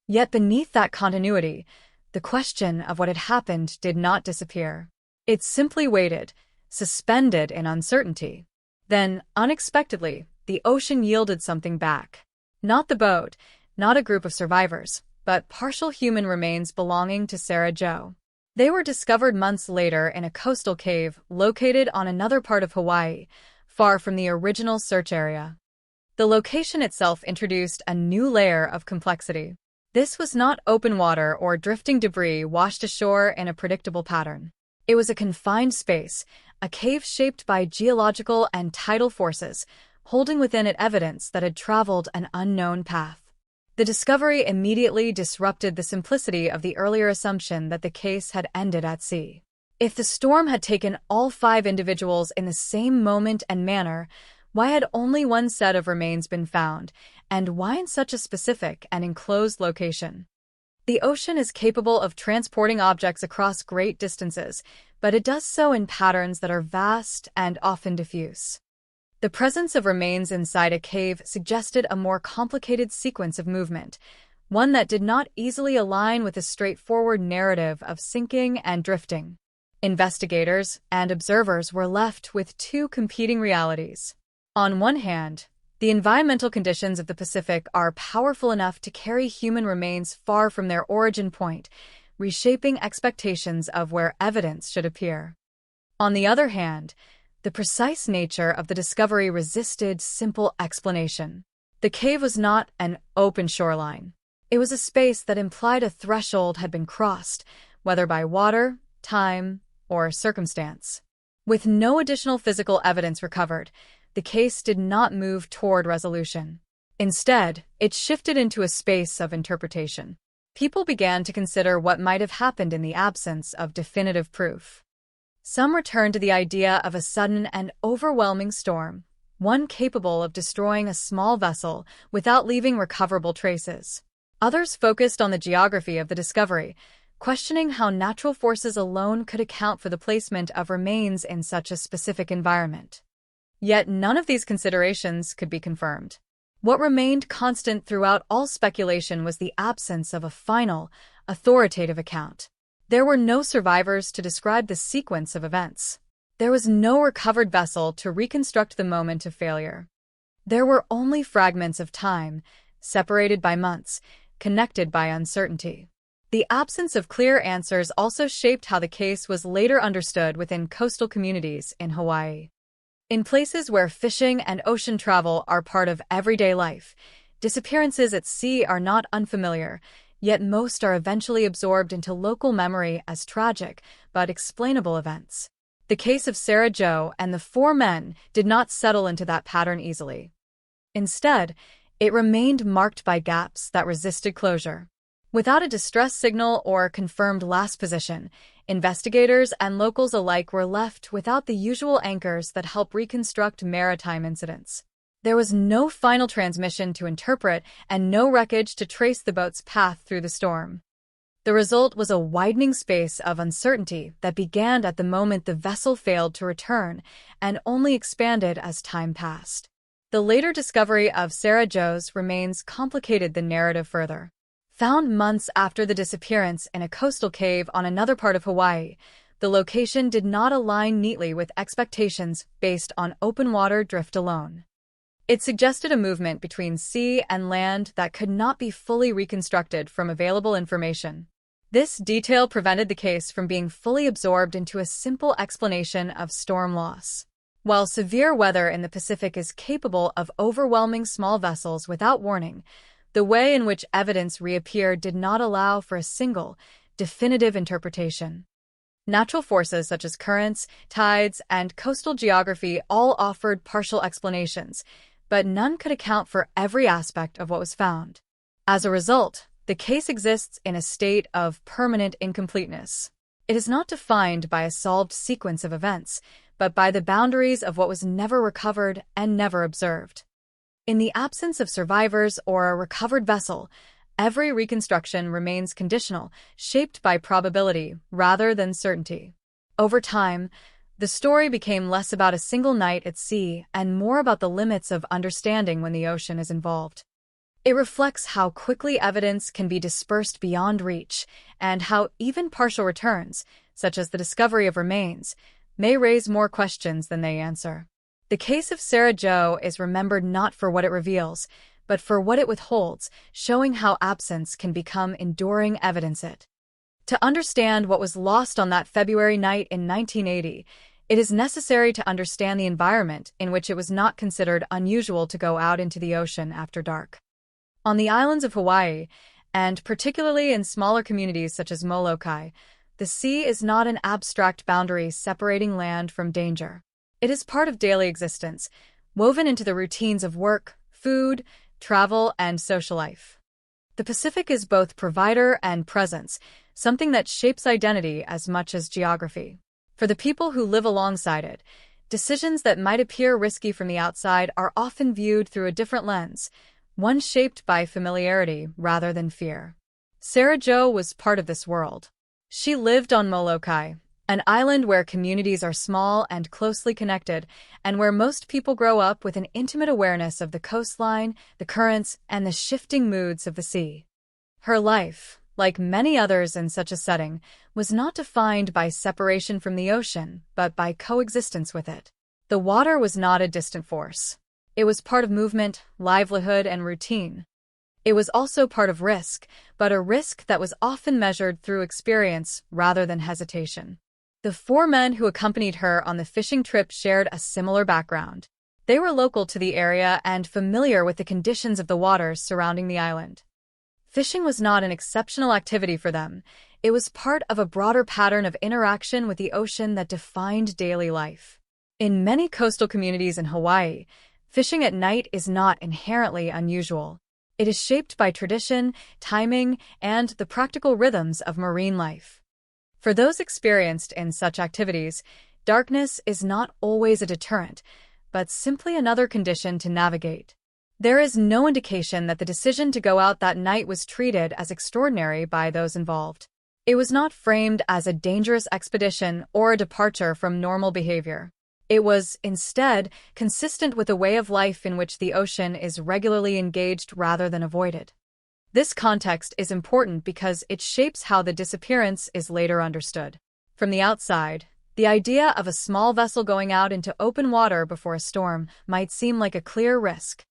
Yet beneath that continuity, the question of what had happened did not disappear. It simply waited, suspended in uncertainty. Then, unexpectedly, the ocean yielded something back. Not the boat, not a group of survivors, but partial human remains belonging to Sarah Jo. They were discovered months later in a coastal cave located on another part of Hawaii, far from the original search area. The location itself introduced a new layer of complexity. This was not open water or drifting debris washed ashore in a predictable pattern. It was a confined space, a cave shaped by geological and tidal forces, holding within it evidence that had traveled an unknown path. The discovery immediately disrupted the simplicity of the earlier assumption that the case had ended at sea. If the storm had taken all 5 individuals in the same moment and manner, why had only one set of remains been found, and why in such a specific and enclosed location? The ocean is capable of transporting objects across great distances, but it does so in patterns that are vast and often diffuse. The presence of remains inside a cave suggested a more complicated sequence of movement, one that did not easily align with the straightforward narrative of sinking and drifting. Investigators and observers were left with 2 competing realities. On one hand, the environmental conditions of the Pacific are powerful enough to carry human remains far from their origin point, reshaping expectations of where evidence should appear. On the other hand, the precise nature of the discovery resisted simple explanation. The cave was not an open shoreline. It was a space that implied a threshold had been crossed, whether by water, time, or circumstance. With no additional physical evidence recovered, the case did not move toward resolution. Instead, it shifted into a space of interpretation. People began to consider what might have happened in the absence of definitive proof. Some returned to the idea of a sudden and overwhelming storm, one capable of destroying a small vessel without leaving recoverable traces. Others focused on the geography of the discovery, questioning how natural forces alone could account for the placement of remains in such a specific environment. Yet none of these considerations could be confirmed. What remained constant throughout all speculation was the absence of a final, authoritative account. There were no survivors to describe the sequence of events. There was no recovered vessel to reconstruct the moment of failure. There were only fragments of time, separated by months, connected by uncertainty. The absence of clear answers also shaped how the case was later understood within coastal communities in Hawaii. In places where fishing and ocean travel are part of everyday life, disappearances at sea are not unfamiliar, yet most are eventually absorbed into local memory as tragic but explainable events. The case of Sarah Jo and the 4 men did not settle into that pattern easily. Instead, it remained marked by gaps that resisted closure. Without a distress signal or confirmed last position, investigators and locals alike were left without the usual anchors that help reconstruct maritime incidents. There was no final transmission to interpret and no wreckage to trace the boat's path through the storm. The result was a widening space of uncertainty that began at the moment the vessel failed to return and only expanded as time passed. The later discovery of Sarah Jo's remains complicated the narrative further. Found months after the disappearance in a coastal cave on another part of Hawaii, the location did not align neatly with expectations based on open water drift alone. It suggested a movement between sea and land that could not be fully reconstructed from available information. This detail prevented the case from being fully absorbed into a simple explanation of storm loss. While severe weather in the Pacific is capable of overwhelming small vessels without warning, the way in which evidence reappeared did not allow for a single, definitive interpretation. Natural forces such as currents, tides, and coastal geography all offered partial explanations, but none could account for every aspect of what was found. As a result, the case exists in a state of permanent incompleteness. It is not defined by a solved sequence of events, but by the boundaries of what was never recovered and never observed. In the absence of survivors or a recovered vessel, every reconstruction remains conditional, shaped by probability rather than certainty. Over time, the story became less about a single night at sea and more about the limits of understanding when the ocean is involved. It reflects how quickly evidence can be dispersed beyond reach and how even partial returns, such as the discovery of remains, may raise more questions than they answer. The case of Sarah Jo is remembered not for what it reveals, but for what it withholds, showing how absence can become enduring evidence. To understand what was lost on that February night in 1980, it is necessary to understand the environment in which it was not considered unusual to go out into the ocean after dark. On the islands of Hawaii, and particularly in smaller communities such as Molokai, the sea is not an abstract boundary separating land from danger. It is part of daily existence, woven into the routines of work, food, travel, and social life. The Pacific is both provider and presence, something that shapes identity as much as geography. For the people who live alongside it, decisions that might appear risky from the outside are often viewed through a different lens, one shaped by familiarity rather than fear. Sarah Jo was part of this world. She lived on Molokai, an island where communities are small and closely connected, and where most people grow up with an intimate awareness of the coastline, the currents, and the shifting moods of the sea. Her life, like many others in such a setting, was not defined by separation from the ocean, but by coexistence with it. The water was not a distant force. It was part of movement, livelihood, and routine. It was also part of risk, but a risk that was often measured through experience rather than hesitation. The 4 men who accompanied her on the fishing trip shared a similar background. They were local to the area and familiar with the conditions of the waters surrounding the island. Fishing was not an exceptional activity for them. It was part of a broader pattern of interaction with the ocean that defined daily life. In many coastal communities in Hawaii, fishing at night is not inherently unusual. It is shaped by tradition, timing, and the practical rhythms of marine life. For those experienced in such activities, darkness is not always a deterrent, but simply another condition to navigate. There is no indication that the decision to go out that night was treated as extraordinary by those involved. It was not framed as a dangerous expedition or a departure from normal behavior. It was, instead, consistent with a way of life in which the ocean is regularly engaged rather than avoided. This context is important because it shapes how the disappearance is later understood. From the outside, the idea of a small vessel going out into open water before a storm might seem like a clear risk.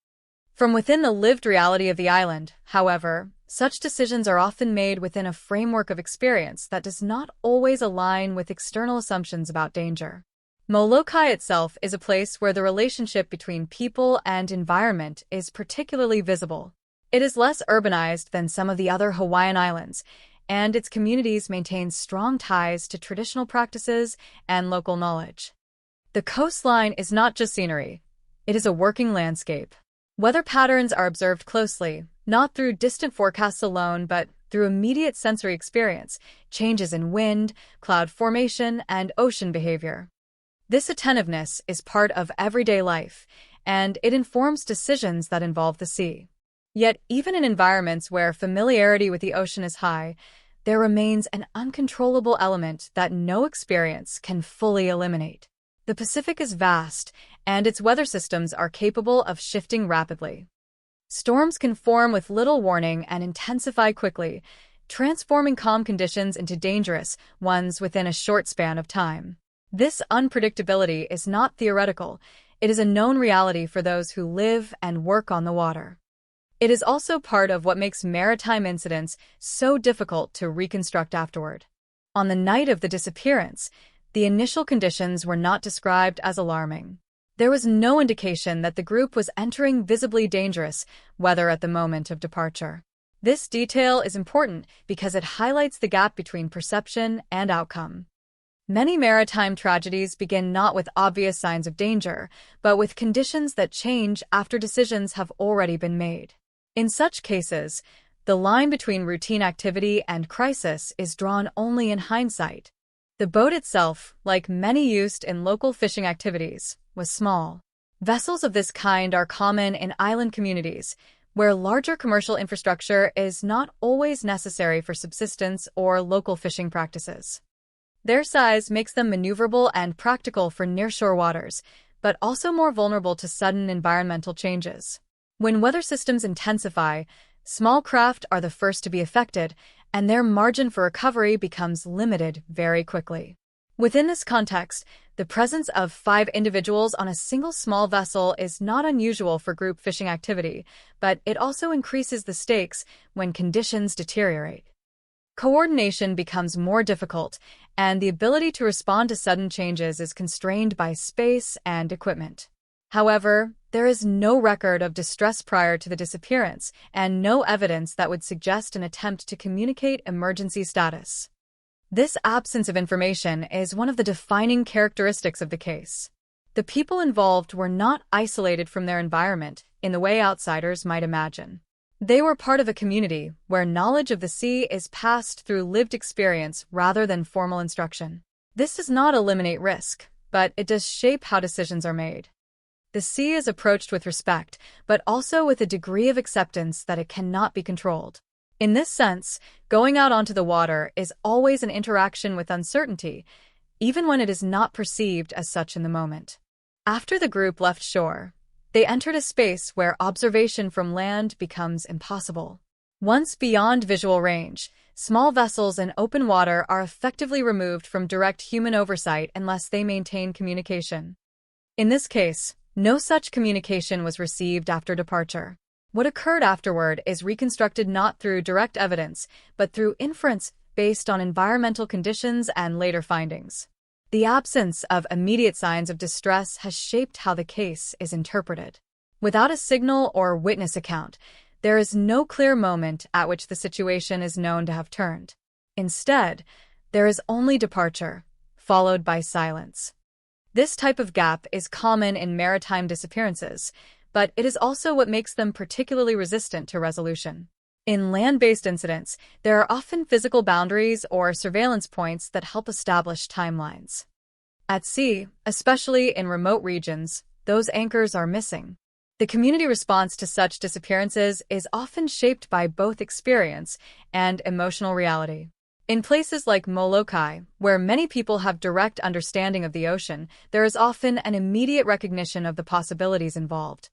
From within the lived reality of the island, however, such decisions are often made within a framework of experience that does not always align with external assumptions about danger. Molokai itself is a place where the relationship between people and environment is particularly visible. It is less urbanized than some of the other Hawaiian islands, and its communities maintain strong ties to traditional practices and local knowledge. The coastline is not just scenery, it is a working landscape. Weather patterns are observed closely, not through distant forecasts alone, but through immediate sensory experience, changes in wind, cloud formation, and ocean behavior. This attentiveness is part of everyday life, and it informs decisions that involve the sea. Yet, even in environments where familiarity with the ocean is high, there remains an uncontrollable element that no experience can fully eliminate. The Pacific is vast, and its weather systems are capable of shifting rapidly. Storms can form with little warning and intensify quickly, transforming calm conditions into dangerous ones within a short span of time. This unpredictability is not theoretical, it is a known reality for those who live and work on the water. It is also part of what makes maritime incidents so difficult to reconstruct afterward. On the night of the disappearance, the initial conditions were not described as alarming. There was no indication that the group was entering visibly dangerous weather at the moment of departure. This detail is important because it highlights the gap between perception and outcome. Many maritime tragedies begin not with obvious signs of danger, but with conditions that change after decisions have already been made. In such cases, the line between routine activity and crisis is drawn only in hindsight. The boat itself, like many used in local fishing activities, was small. Vessels of this kind are common in island communities, where larger commercial infrastructure is not always necessary for subsistence or local fishing practices. Their size makes them maneuverable and practical for nearshore waters, but also more vulnerable to sudden environmental changes. When weather systems intensify, small craft are the first to be affected, and their margin for recovery becomes limited very quickly. Within this context, the presence of 5 individuals on a single small vessel is not unusual for group fishing activity, but it also increases the stakes when conditions deteriorate. Coordination becomes more difficult, and the ability to respond to sudden changes is constrained by space and equipment. However, there is no record of distress prior to the disappearance, and no evidence that would suggest an attempt to communicate emergency status. This absence of information is one of the defining characteristics of the case. The people involved were not isolated from their environment in the way outsiders might imagine. They were part of a community where knowledge of the sea is passed through lived experience rather than formal instruction. This does not eliminate risk, but it does shape how decisions are made. The sea is approached with respect, but also with a degree of acceptance that it cannot be controlled. In this sense, going out onto the water is always an interaction with uncertainty, even when it is not perceived as such in the moment. After the group left shore, they entered a space where observation from land becomes impossible. Once beyond visual range, small vessels in open water are effectively removed from direct human oversight unless they maintain communication. In this case, no such communication was received after departure. What occurred afterward is reconstructed not through direct evidence, but through inference based on environmental conditions and later findings. The absence of immediate signs of distress has shaped how the case is interpreted. Without a signal or witness account, there is no clear moment at which the situation is known to have turned. Instead, there is only departure, followed by silence. This type of gap is common in maritime disappearances, but it is also what makes them particularly resistant to resolution. In land-based incidents, there are often physical boundaries or surveillance points that help establish timelines. At sea, especially in remote regions, those anchors are missing. The community response to such disappearances is often shaped by both experience and emotional reality. In places like Molokai, where many people have direct understanding of the ocean, there is often an immediate recognition of the possibilities involved.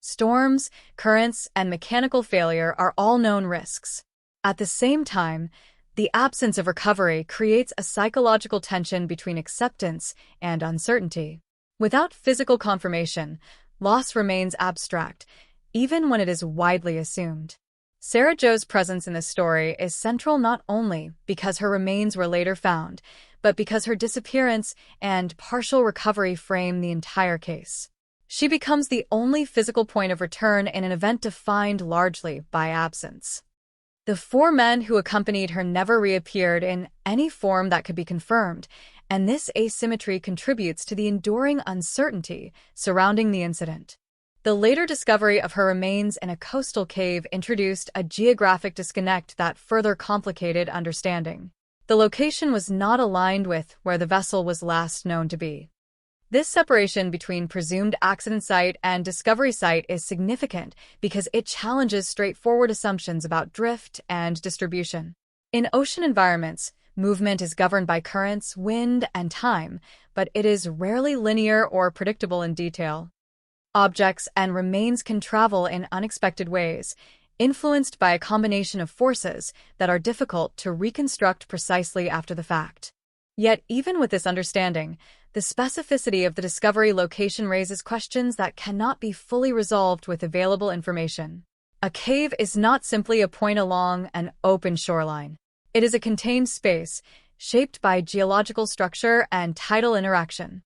Storms, currents, and mechanical failure are all known risks. At the same time, the absence of recovery creates a psychological tension between acceptance and uncertainty. Without physical confirmation, loss remains abstract, even when it is widely assumed. Sarah Jo's presence in this story is central not only because her remains were later found, but because her disappearance and partial recovery frame the entire case. She becomes the only physical point of return in an event defined largely by absence. The 4 men who accompanied her never reappeared in any form that could be confirmed, and this asymmetry contributes to the enduring uncertainty surrounding the incident. The later discovery of her remains in a coastal cave introduced a geographic disconnect that further complicated understanding. The location was not aligned with where the vessel was last known to be. This separation between presumed accident site and discovery site is significant because it challenges straightforward assumptions about drift and distribution. In ocean environments, movement is governed by currents, wind, and time, but it is rarely linear or predictable in detail. Objects and remains can travel in unexpected ways, influenced by a combination of forces that are difficult to reconstruct precisely after the fact. Yet, even with this understanding, the specificity of the discovery location raises questions that cannot be fully resolved with available information. A cave is not simply a point along an open shoreline. It is a contained space, shaped by geological structure and tidal interaction.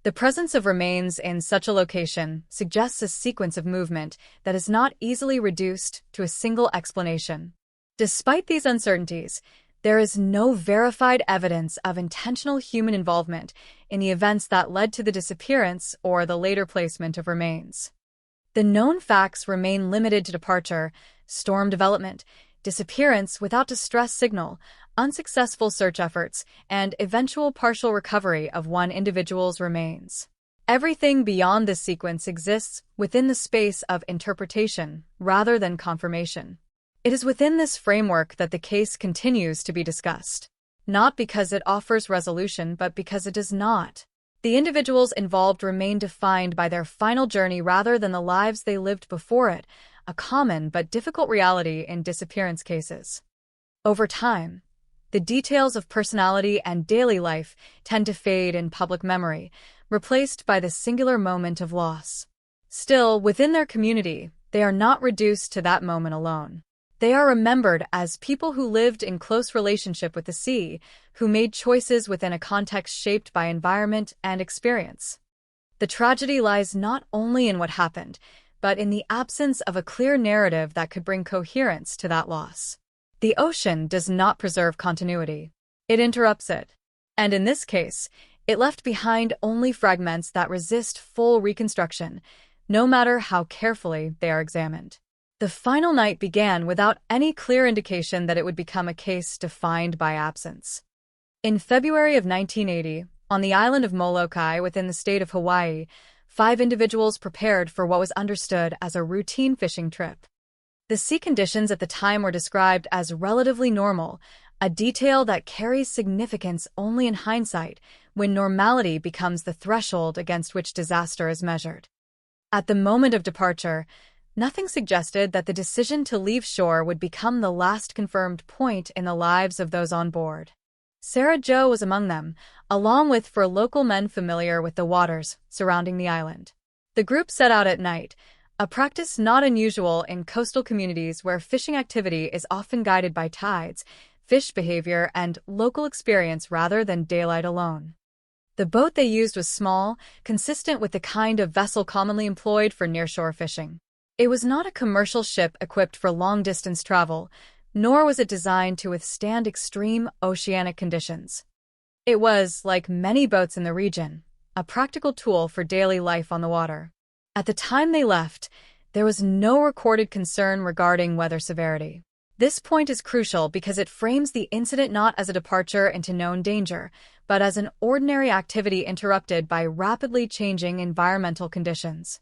The presence of remains in such a location suggests a sequence of movement that is not easily reduced to a single explanation. Despite these uncertainties, there is no verified evidence of intentional human involvement in the events that led to the disappearance or the later placement of remains. The known facts remain limited to departure, storm development, disappearance without distress signal, unsuccessful search efforts, and eventual partial recovery of one individual's remains. Everything beyond this sequence exists within the space of interpretation rather than confirmation. It is within this framework that the case continues to be discussed, not because it offers resolution, but because it does not. The individuals involved remain defined by their final journey rather than the lives they lived before it, a common but difficult reality in disappearance cases. Over time, the details of personality and daily life tend to fade in public memory, replaced by the singular moment of loss. Still, within their community, they are not reduced to that moment alone. They are remembered as people who lived in close relationship with the sea, who made choices within a context shaped by environment and experience. The tragedy lies not only in what happened, but in the absence of a clear narrative that could bring coherence to that loss. The ocean does not preserve continuity. It interrupts it. And in this case, it left behind only fragments that resist full reconstruction, no matter how carefully they are examined. The final night began without any clear indication that it would become a case defined by absence. In February of 1980, on the island of Molokai within the state of Hawaii, 5 individuals prepared for what was understood as a routine fishing trip. The sea conditions at the time were described as relatively normal, a detail that carries significance only in hindsight when normality becomes the threshold against which disaster is measured. At the moment of departure, nothing suggested that the decision to leave shore would become the last confirmed point in the lives of those on board. Sarah Jo was among them, along with 4 local men familiar with the waters surrounding the island. The group set out at night, a practice not unusual in coastal communities where fishing activity is often guided by tides, fish behavior, and local experience rather than daylight alone. The boat they used was small, consistent with the kind of vessel commonly employed for nearshore fishing. It was not a commercial ship equipped for long-distance travel, nor was it designed to withstand extreme oceanic conditions. It was, like many boats in the region, a practical tool for daily life on the water. At the time they left, there was no recorded concern regarding weather severity. This point is crucial because it frames the incident not as a departure into known danger, but as an ordinary activity interrupted by rapidly changing environmental conditions.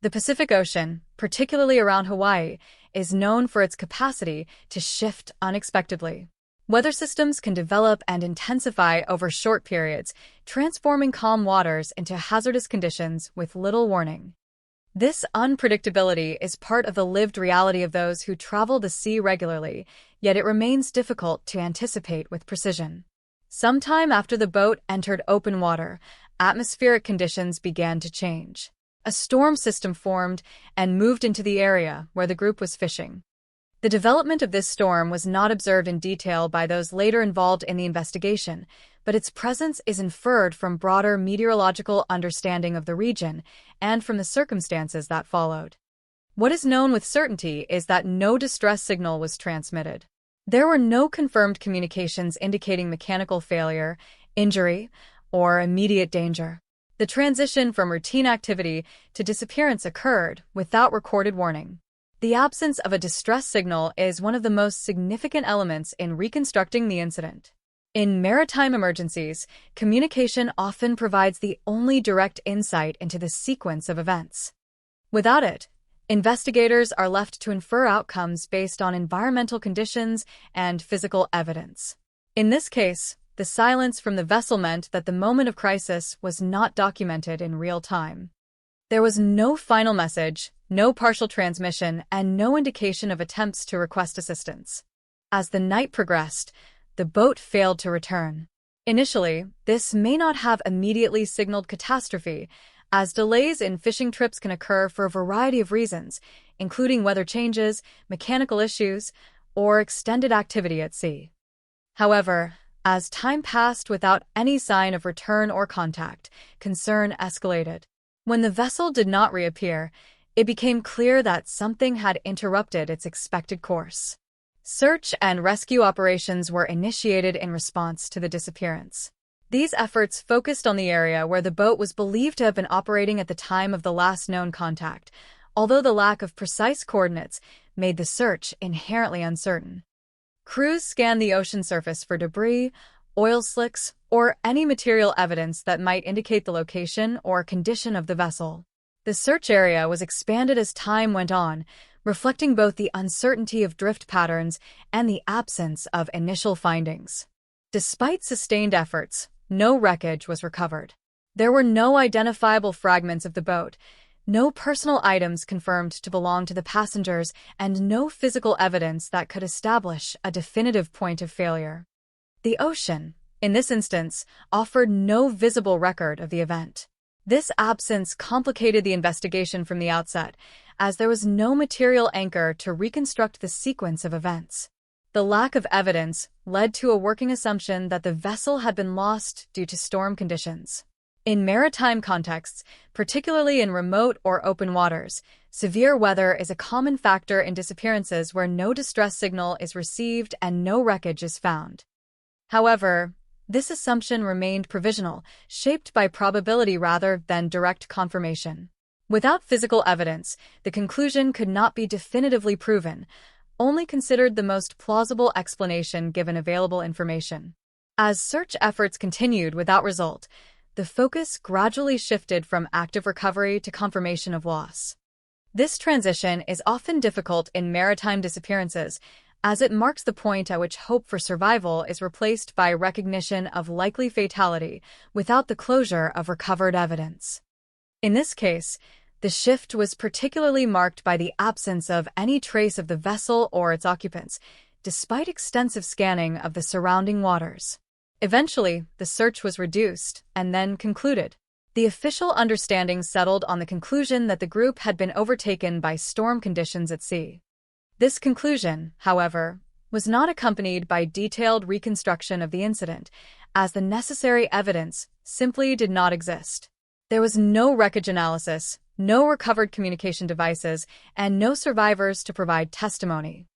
The Pacific Ocean, particularly around Hawaii, is known for its capacity to shift unexpectedly. Weather systems can develop and intensify over short periods, transforming calm waters into hazardous conditions with little warning. This unpredictability is part of the lived reality of those who travel the sea regularly, yet it remains difficult to anticipate with precision. Sometime after the boat entered open water, atmospheric conditions began to change. A storm system formed and moved into the area where the group was fishing. The development of this storm was not observed in detail by those later involved in the investigation, but its presence is inferred from broader meteorological understanding of the region and from the circumstances that followed. What is known with certainty is that no distress signal was transmitted. There were no confirmed communications indicating mechanical failure, injury, or immediate danger. The transition from routine activity to disappearance occurred without recorded warning. The absence of a distress signal is one of the most significant elements in reconstructing the incident. In maritime emergencies, communication often provides the only direct insight into the sequence of events. Without it, investigators are left to infer outcomes based on environmental conditions and physical evidence. In this case, the silence from the vessel meant that the moment of crisis was not documented in real time. There was no final message, no partial transmission, and no indication of attempts to request assistance. As the night progressed, the boat failed to return. Initially, this may not have immediately signaled catastrophe, as delays in fishing trips can occur for a variety of reasons, including weather changes, mechanical issues, or extended activity at sea. However, as time passed without any sign of return or contact, concern escalated. When the vessel did not reappear, it became clear that something had interrupted its expected course. Search and rescue operations were initiated in response to the disappearance. These efforts focused on the area where the boat was believed to have been operating at the time of the last known contact, although the lack of precise coordinates made the search inherently uncertain. Crews scanned the ocean surface for debris, oil slicks, or any material evidence that might indicate the location or condition of the vessel. The search area was expanded as time went on, reflecting both the uncertainty of drift patterns and the absence of initial findings. Despite sustained efforts, no wreckage was recovered. There were no identifiable fragments of the boat, no personal items confirmed to belong to the passengers, and no physical evidence that could establish a definitive point of failure. The ocean, in this instance, offered no visible record of the event. This absence complicated the investigation from the outset, as there was no material anchor to reconstruct the sequence of events. The lack of evidence led to a working assumption that the vessel had been lost due to storm conditions. In maritime contexts, particularly in remote or open waters, severe weather is a common factor in disappearances where no distress signal is received and no wreckage is found. However, this assumption remained provisional, shaped by probability rather than direct confirmation. Without physical evidence, the conclusion could not be definitively proven, only considered the most plausible explanation given available information. As search efforts continued without result, the focus gradually shifted from active recovery to confirmation of loss. This transition is often difficult in maritime disappearances, as it marks the point at which hope for survival is replaced by recognition of likely fatality without the closure of recovered evidence. In this case, the shift was particularly marked by the absence of any trace of the vessel or its occupants, despite extensive scanning of the surrounding waters. Eventually, the search was reduced and then concluded. The official understanding settled on the conclusion that the group had been overtaken by storm conditions at sea. This conclusion, however, was not accompanied by detailed reconstruction of the incident, as the necessary evidence simply did not exist. There was no wreckage analysis, no recovered communication devices, and no survivors to provide testimony.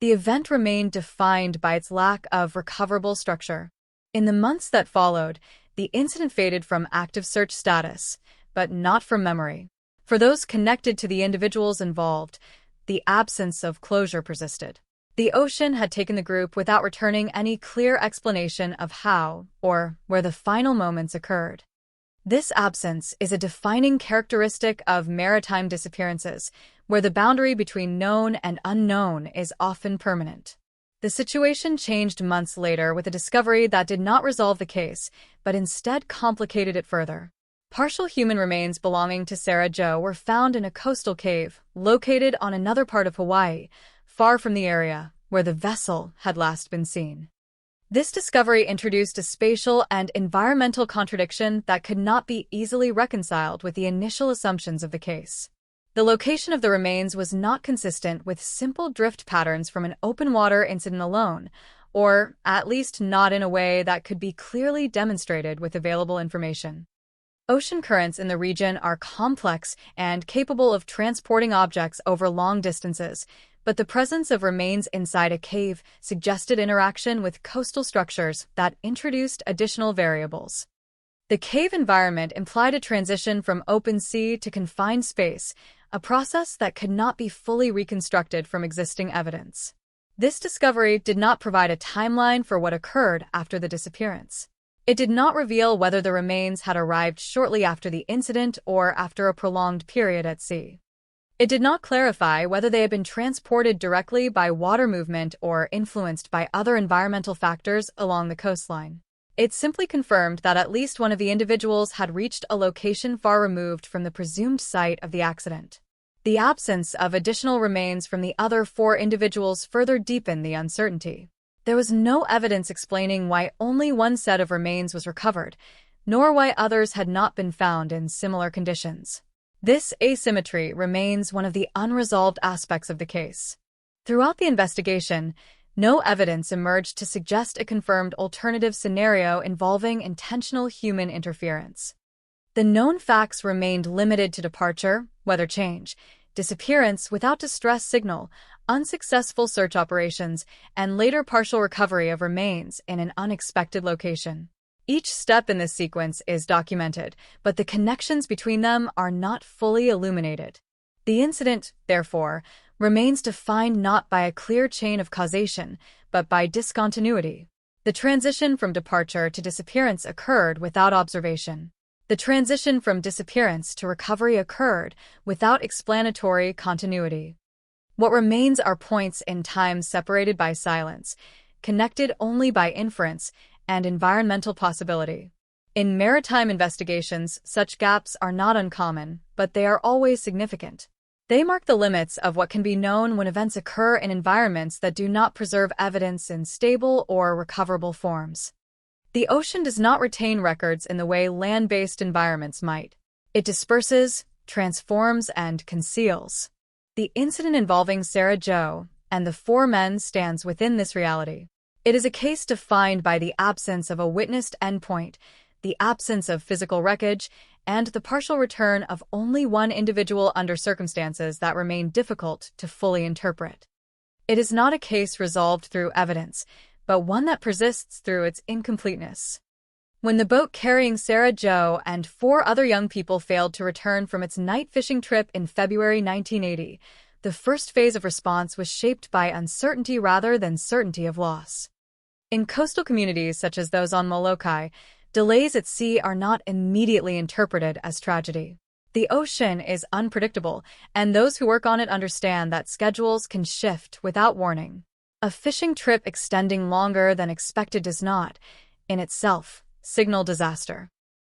The event remained defined by its lack of recoverable structure. In the months that followed, the incident faded from active search status, but not from memory. For those connected to the individuals involved, the absence of closure persisted. The ocean had taken the group without returning any clear explanation of how or where the final moments occurred. This absence is a defining characteristic of maritime disappearances, where the boundary between known and unknown is often permanent. The situation changed months later with a discovery that did not resolve the case, but instead complicated it further. Partial human remains belonging to Sarah Jo were found in a coastal cave located on another part of Hawaii, far from the area where the vessel had last been seen. This discovery introduced a spatial and environmental contradiction that could not be easily reconciled with the initial assumptions of the case. The location of the remains was not consistent with simple drift patterns from an open water incident alone, or at least not in a way that could be clearly demonstrated with available information. Ocean currents in the region are complex and capable of transporting objects over long distances, but the presence of remains inside a cave suggested interaction with coastal structures that introduced additional variables. The cave environment implied a transition from open sea to confined space, a process that could not be fully reconstructed from existing evidence. This discovery did not provide a timeline for what occurred after the disappearance. It did not reveal whether the remains had arrived shortly after the incident or after a prolonged period at sea. It did not clarify whether they had been transported directly by water movement or influenced by other environmental factors along the coastline. It simply confirmed that at least one of the individuals had reached a location far removed from the presumed site of the accident. The absence of additional remains from the other 4 individuals further deepened the uncertainty. There was no evidence explaining why only one set of remains was recovered, nor why others had not been found in similar conditions. This asymmetry remains one of the unresolved aspects of the case. Throughout the investigation, no evidence emerged to suggest a confirmed alternative scenario involving intentional human interference. The known facts remained limited to departure, weather change, disappearance without distress signal, unsuccessful search operations, and later partial recovery of remains in an unexpected location. Each step in this sequence is documented, but the connections between them are not fully illuminated. The incident, therefore, remains defined not by a clear chain of causation, but by discontinuity. The transition from departure to disappearance occurred without observation. The transition from disappearance to recovery occurred without explanatory continuity. What remains are points in time separated by silence, connected only by inference and environmental possibility. In maritime investigations, such gaps are not uncommon, but they are always significant. They mark the limits of what can be known when events occur in environments that do not preserve evidence in stable or recoverable forms. The ocean does not retain records in the way land-based environments might. It disperses, transforms, and conceals. The incident involving Sarah Jo and the 4 men stands within this reality. It is a case defined by the absence of a witnessed endpoint, the absence of physical wreckage, and the partial return of only one individual under circumstances that remain difficult to fully interpret. It is not a case resolved through evidence, but one that persists through its incompleteness. When the boat carrying Sarah Jo and 4 other young people failed to return from its night fishing trip in February 1980, the first phase of response was shaped by uncertainty rather than certainty of loss. In coastal communities such as those on Molokai, delays at sea are not immediately interpreted as tragedy. The ocean is unpredictable, and those who work on it understand that schedules can shift without warning. A fishing trip extending longer than expected does not, in itself, signal disaster.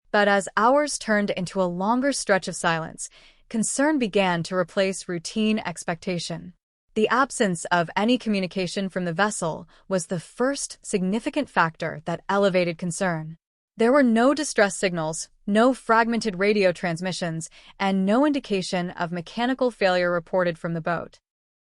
But as hours turned into a longer stretch of silence, concern began to replace routine expectation. The absence of any communication from the vessel was the first significant factor that elevated concern. There were no distress signals, no fragmented radio transmissions, and no indication of mechanical failure reported from the boat.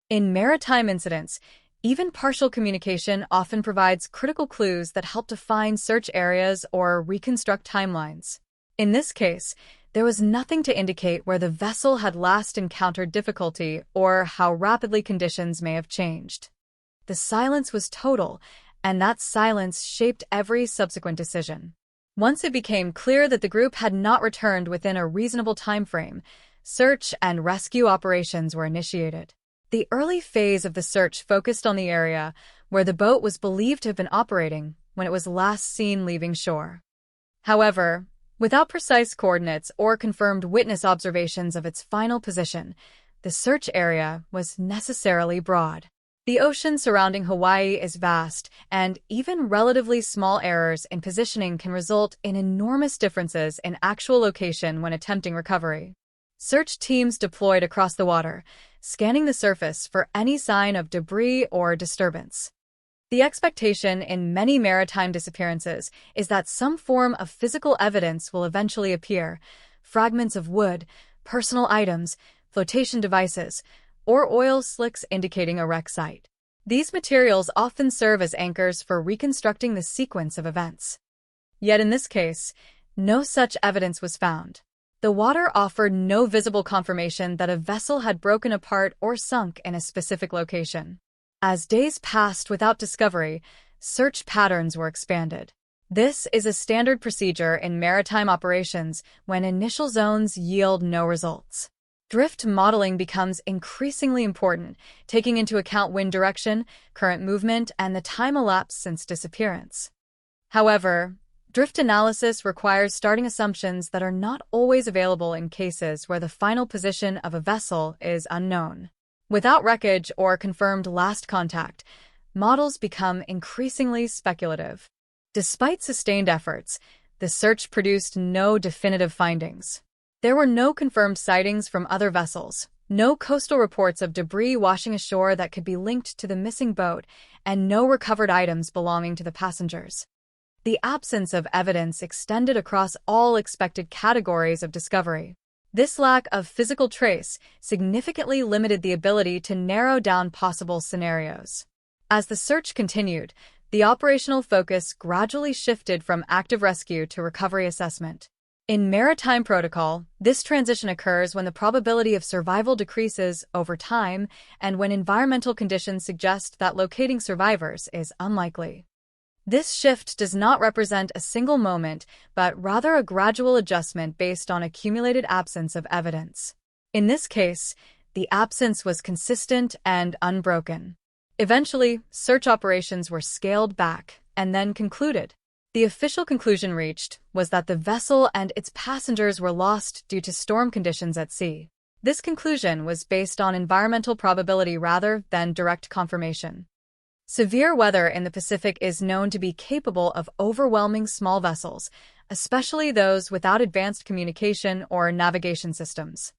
In maritime incidents, even partial communication often provides critical clues that help define search areas or reconstruct timelines. In this case, there was nothing to indicate where the vessel had last encountered difficulty or how rapidly conditions may have changed. The silence was total, and that silence shaped every subsequent decision. Once it became clear that the group had not returned within a reasonable time frame, search and rescue operations were initiated. The early phase of the search focused on the area where the boat was believed to have been operating when it was last seen leaving shore. However, without precise coordinates or confirmed witness observations of its final position, the search area was necessarily broad. The ocean surrounding Hawaii is vast, and even relatively small errors in positioning can result in enormous differences in actual location when attempting recovery. Search teams deployed across the water, scanning the surface for any sign of debris or disturbance. The expectation in many maritime disappearances is that some form of physical evidence will eventually appear: fragments of wood, personal items, flotation devices, or oil slicks indicating a wreck site. These materials often serve as anchors for reconstructing the sequence of events. Yet in this case, no such evidence was found. The water offered no visible confirmation that a vessel had broken apart or sunk in a specific location. As days passed without discovery, search patterns were expanded. This is a standard procedure in maritime operations when initial zones yield no results. Drift modeling becomes increasingly important, taking into account wind direction, current movement, and the time elapsed since disappearance. However, drift analysis requires starting assumptions that are not always available in cases where the final position of a vessel is unknown. Without wreckage or confirmed last contact, models become increasingly speculative. Despite sustained efforts, the search produced no definitive findings. There were no confirmed sightings from other vessels, no coastal reports of debris washing ashore that could be linked to the missing boat, and no recovered items belonging to the passengers. The absence of evidence extended across all expected categories of discovery. This lack of physical trace significantly limited the ability to narrow down possible scenarios. As the search continued, the operational focus gradually shifted from active rescue to recovery assessment. In maritime protocol, this transition occurs when the probability of survival decreases over time and when environmental conditions suggest that locating survivors is unlikely. This shift does not represent a single moment, but rather a gradual adjustment based on accumulated absence of evidence. In this case, the absence was consistent and unbroken. Eventually, search operations were scaled back and then concluded. The official conclusion reached was that the vessel and its passengers were lost due to storm conditions at sea. This conclusion was based on environmental probability rather than direct confirmation. Severe weather in the Pacific is known to be capable of overwhelming small vessels, especially those without advanced communication or navigation systems.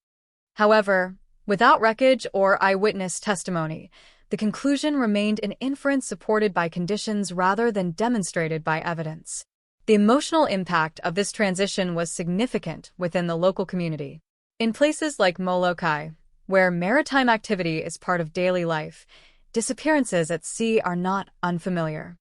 However, without wreckage or eyewitness testimony, the conclusion remained an inference supported by conditions rather than demonstrated by evidence. The emotional impact of this transition was significant within the local community. In places like Molokai, where maritime activity is part of daily life, disappearances at sea are not unfamiliar.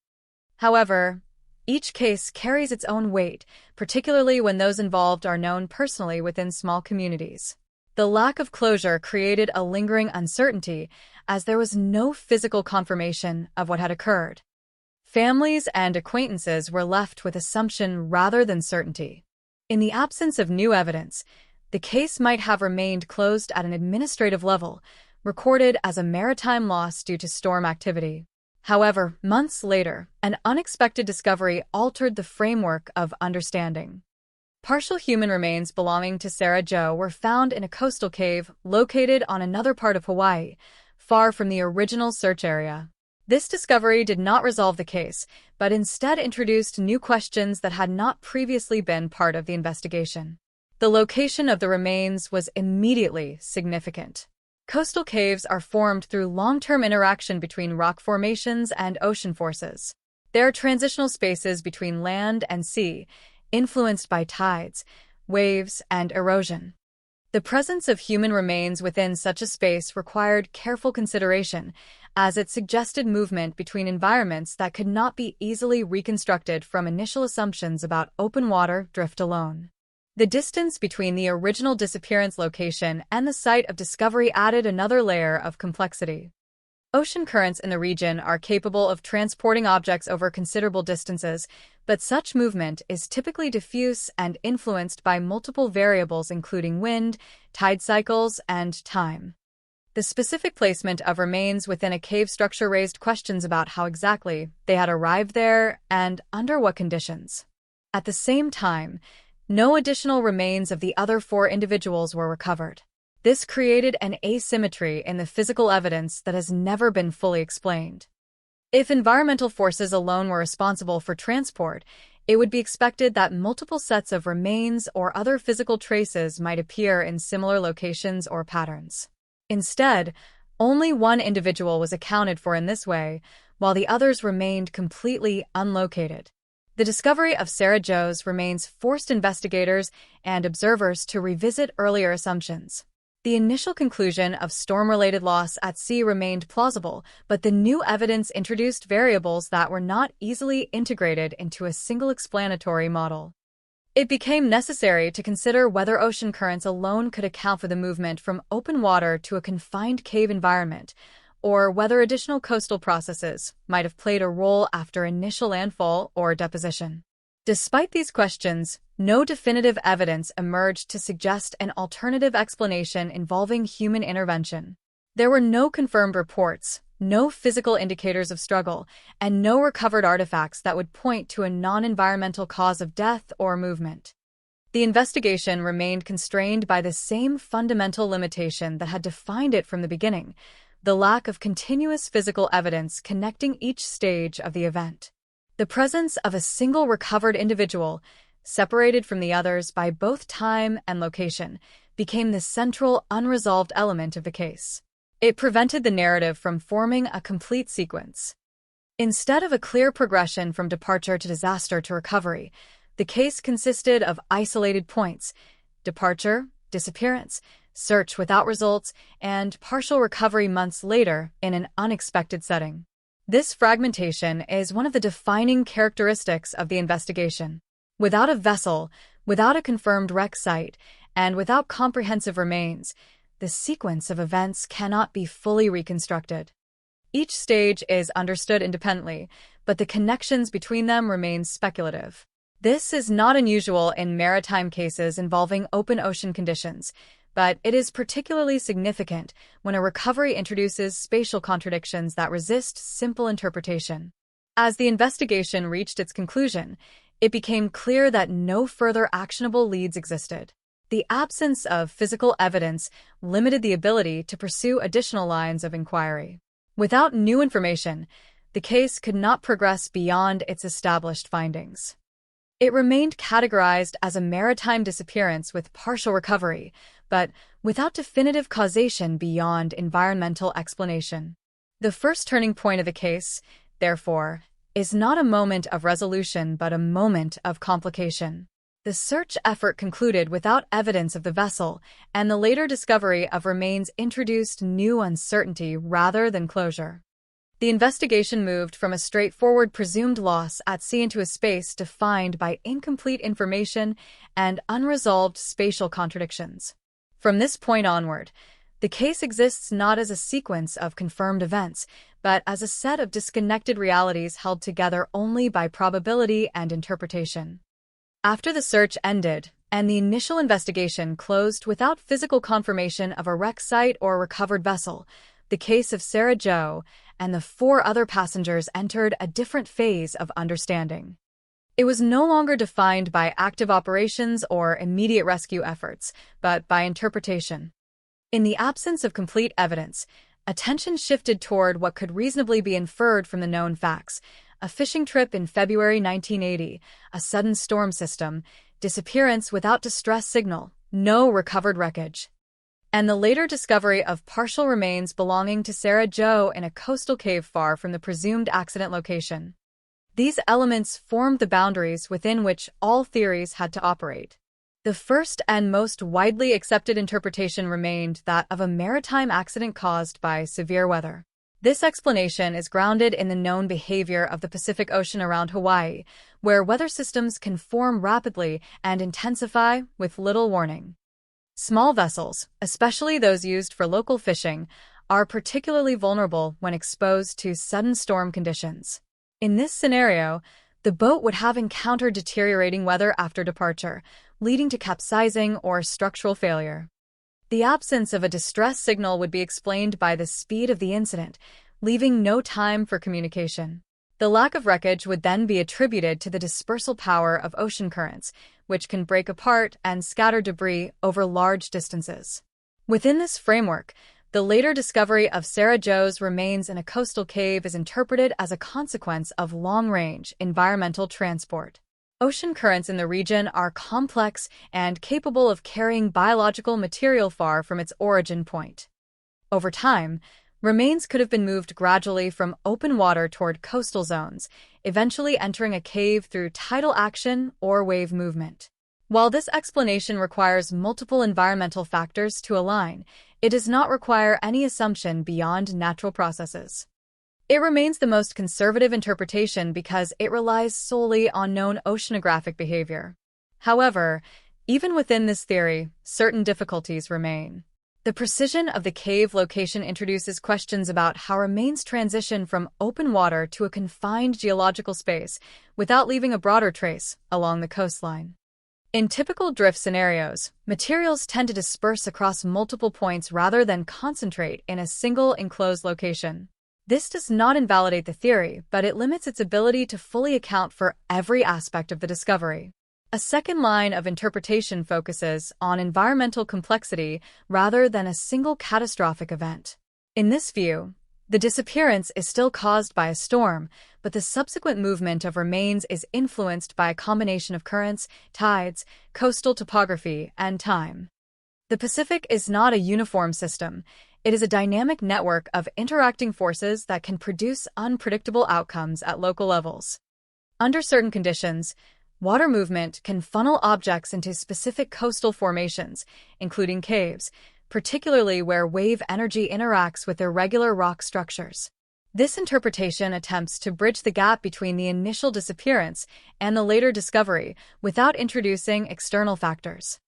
However, each case carries its own weight, particularly when those involved are known personally within small communities. The lack of closure created a lingering uncertainty, as there was no physical confirmation of what had occurred. Families and acquaintances were left with assumption rather than certainty. In the absence of new evidence, the case might have remained closed at an administrative level, recorded as a maritime loss due to storm activity. However, months later, an unexpected discovery altered the framework of understanding. Partial human remains belonging to Sarah Jo were found in a coastal cave located on another part of Hawaii, far from the original search area. This discovery did not resolve the case, but instead introduced new questions that had not previously been part of the investigation. The location of the remains was immediately significant. Coastal caves are formed through long-term interaction between rock formations and ocean forces. They are transitional spaces between land and sea, influenced by tides, waves, and erosion. The presence of human remains within such a space required careful consideration, as it suggested movement between environments that could not be easily reconstructed from initial assumptions about open water drift alone. The distance between the original disappearance location and the site of discovery added another layer of complexity. Ocean currents in the region are capable of transporting objects over considerable distances, but such movement is typically diffuse and influenced by multiple variables including wind, tide cycles, and time. The specific placement of remains within a cave structure raised questions about how exactly they had arrived there and under what conditions. At the same time, no additional remains of the other 4 individuals were recovered. This created an asymmetry in the physical evidence that has never been fully explained. If environmental forces alone were responsible for transport, it would be expected that multiple sets of remains or other physical traces might appear in similar locations or patterns. Instead, only one individual was accounted for in this way, while the others remained completely unlocated. The discovery of Sarah Jo's remains forced investigators and observers to revisit earlier assumptions. The initial conclusion of storm-related loss at sea remained plausible, but the new evidence introduced variables that were not easily integrated into a single explanatory model. It became necessary to consider whether ocean currents alone could account for the movement from open water to a confined cave environment, or whether additional coastal processes might have played a role after initial landfall or deposition. Despite these questions, no definitive evidence emerged to suggest an alternative explanation involving human intervention. There were no confirmed reports, no physical indicators of struggle, and no recovered artifacts that would point to a non-environmental cause of death or movement. The investigation remained constrained by the same fundamental limitation that had defined it from the beginning: the lack of continuous physical evidence connecting each stage of the event. The presence of a single recovered individual, separated from the others by both time and location, became the central unresolved element of the case. It prevented the narrative from forming a complete sequence. Instead of a clear progression from departure to disaster to recovery, the case consisted of isolated points: departure, disappearance, search without results, and partial recovery months later in an unexpected setting. This fragmentation is one of the defining characteristics of the investigation. Without a vessel, without a confirmed wreck site, and without comprehensive remains, the sequence of events cannot be fully reconstructed. Each stage is understood independently, but the connections between them remain speculative. This is not unusual in maritime cases involving open ocean conditions, but it is particularly significant when a recovery introduces spatial contradictions that resist simple interpretation. As the investigation reached its conclusion, it became clear that no further actionable leads existed. The absence of physical evidence limited the ability to pursue additional lines of inquiry. Without new information, the case could not progress beyond its established findings. It remained categorized as a maritime disappearance with partial recovery, but without definitive causation beyond environmental explanation. The first turning point of the case, therefore, is not a moment of resolution but a moment of complication. The search effort concluded without evidence of the vessel, and the later discovery of remains introduced new uncertainty rather than closure. The investigation moved from a straightforward presumed loss at sea into a space defined by incomplete information and unresolved spatial contradictions. From this point onward, the case exists not as a sequence of confirmed events, but as a set of disconnected realities held together only by probability and interpretation. After the search ended, and the initial investigation closed without physical confirmation of a wreck site or recovered vessel, the case of Sarah Jo and the 4 other passengers entered a different phase of understanding. It was no longer defined by active operations or immediate rescue efforts, but by interpretation. In the absence of complete evidence, attention shifted toward what could reasonably be inferred from the known facts: a fishing trip in February 1980, a sudden storm system, disappearance without distress signal, no recovered wreckage, and the later discovery of partial remains belonging to Sarah Jo in a coastal cave far from the presumed accident location. These elements formed the boundaries within which all theories had to operate. The first and most widely accepted interpretation remained that of a maritime accident caused by severe weather. This explanation is grounded in the known behavior of the Pacific Ocean around Hawaii, where weather systems can form rapidly and intensify with little warning. Small vessels, especially those used for local fishing, are particularly vulnerable when exposed to sudden storm conditions. In this scenario, the boat would have encountered deteriorating weather after departure, leading to capsizing or structural failure. The absence of a distress signal would be explained by the speed of the incident, leaving no time for communication. The lack of wreckage would then be attributed to the dispersal power of ocean currents, which can break apart and scatter debris over large distances. Within this framework, the later discovery of Sarah Jo's remains in a coastal cave is interpreted as a consequence of long-range environmental transport. Ocean currents in the region are complex and capable of carrying biological material far from its origin point. Over time, remains could have been moved gradually from open water toward coastal zones, eventually entering a cave through tidal action or wave movement. While this explanation requires multiple environmental factors to align, it does not require any assumption beyond natural processes. It remains the most conservative interpretation because it relies solely on known oceanographic behavior. However, even within this theory, certain difficulties remain. The precision of the cave location introduces questions about how remains transition from open water to a confined geological space without leaving a broader trace along the coastline. In typical drift scenarios, materials tend to disperse across multiple points rather than concentrate in a single enclosed location. This does not invalidate the theory, but it limits its ability to fully account for every aspect of the discovery. A second line of interpretation focuses on environmental complexity rather than a single catastrophic event. In this view, the disappearance is still caused by a storm, but the subsequent movement of remains is influenced by a combination of currents, tides, coastal topography, and time. The Pacific is not a uniform system. It is a dynamic network of interacting forces that can produce unpredictable outcomes at local levels. Under certain conditions, water movement can funnel objects into specific coastal formations, including caves, particularly where wave energy interacts with irregular rock structures. This interpretation attempts to bridge the gap between the initial disappearance and the later discovery without introducing external factors.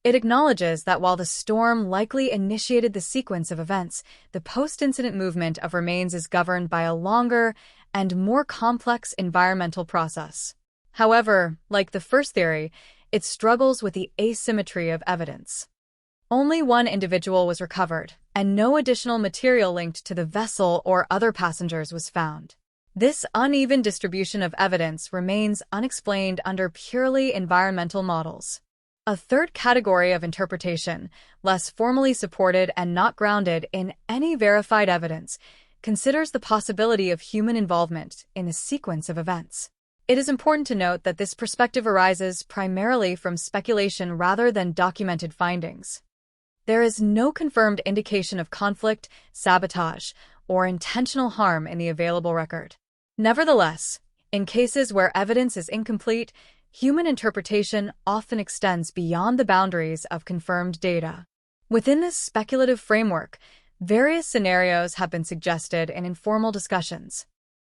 It acknowledges that while the storm likely initiated the sequence of events, the post-incident movement of remains is governed by a longer and more complex environmental process. However, like the first theory, it struggles with the asymmetry of evidence. Only one individual was recovered, and no additional material linked to the vessel or other passengers was found. This uneven distribution of evidence remains unexplained under purely environmental models. A third category of interpretation, less formally supported and not grounded in any verified evidence, considers the possibility of human involvement in a sequence of events. It is important to note that this perspective arises primarily from speculation rather than documented findings. There is no confirmed indication of conflict, sabotage, or intentional harm in the available record. Nevertheless, in cases where evidence is incomplete, human interpretation often extends beyond the boundaries of confirmed data. Within this speculative framework, various scenarios have been suggested in informal discussions.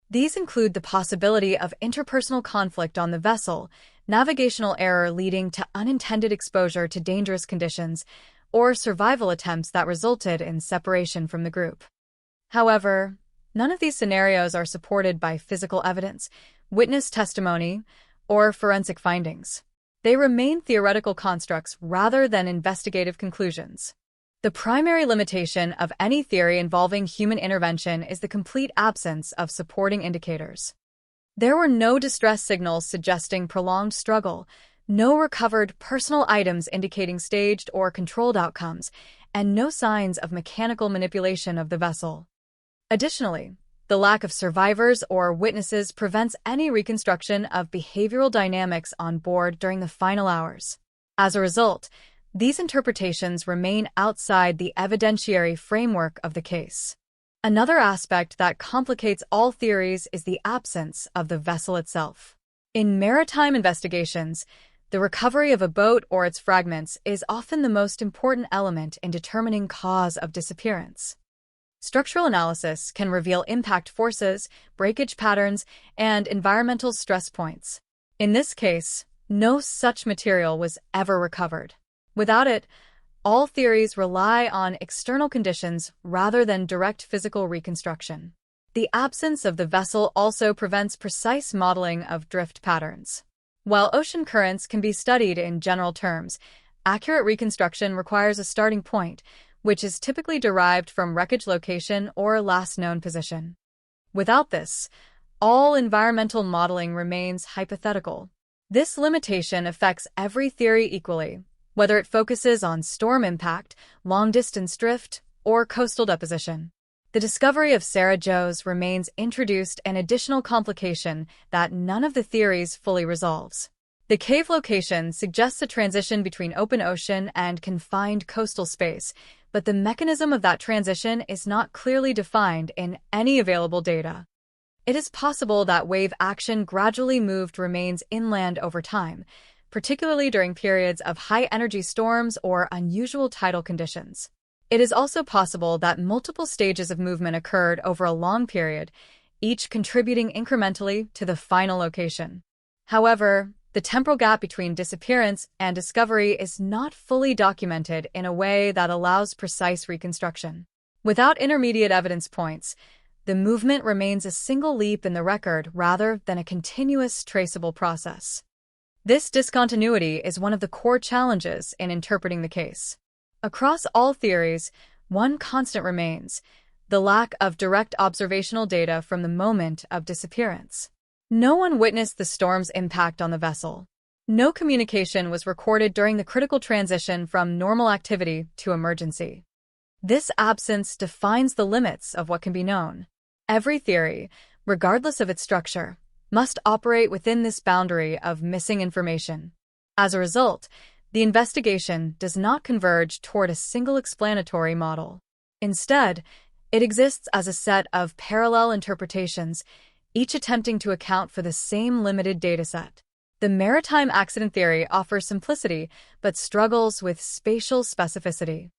These include the possibility of interpersonal conflict on the vessel, navigational error leading to unintended exposure to dangerous conditions, or survival attempts that resulted in separation from the group. However, None of these scenarios are supported by physical evidence, witness testimony, or forensic findings. They remain theoretical constructs rather than investigative conclusions. The primary limitation of any theory involving human intervention is the complete absence of supporting indicators. There were no distress signals suggesting prolonged struggle, no recovered personal items indicating staged or controlled outcomes, and no signs of mechanical manipulation of the vessel. Additionally, the lack of survivors or witnesses prevents any reconstruction of behavioral dynamics on board during the final hours. As a result, these interpretations remain outside the evidentiary framework of the case. Another aspect that complicates all theories is the absence of the vessel itself. In maritime investigations, the recovery of a boat or its fragments is often the most important element in determining cause of disappearance. Structural analysis can reveal impact forces, breakage patterns, and environmental stress points. In this case, no such material was ever recovered. Without it, all theories rely on external conditions rather than direct physical reconstruction. The absence of the vessel also prevents precise modeling of drift patterns. While ocean currents can be studied in general terms, accurate reconstruction requires a starting point, which is typically derived from wreckage location or last known position. Without this, all environmental modeling remains hypothetical. This limitation affects every theory equally, whether it focuses on storm impact, long-distance drift, or coastal deposition. The discovery of Sarah Joe's remains introduced an additional complication that none of the theories fully resolves. The cave location suggests a transition between open ocean and confined coastal space, but the mechanism of that transition is not clearly defined in any available data. It is possible that wave action gradually moved remains inland over time, particularly during periods of high-energy storms or unusual tidal conditions. It is also possible that multiple stages of movement occurred over a long period, each contributing incrementally to the final location. However, the temporal gap between disappearance and discovery is not fully documented in a way that allows precise reconstruction. Without intermediate evidence points, the movement remains a single leap in the record rather than a continuous traceable process. This discontinuity is one of the core challenges in interpreting the case. Across all theories, one constant remains: the lack of direct observational data from the moment of disappearance. No one witnessed the storm's impact on the vessel. No communication was recorded during the critical transition from normal activity to emergency. This absence defines the limits of what can be known. Every theory, regardless of its structure, must operate within this boundary of missing information. As a result, the investigation does not converge toward a single explanatory model. Instead, it exists as a set of parallel interpretations, each attempting to account for the same limited dataset. The maritime accident theory offers simplicity but struggles with spatial specificity.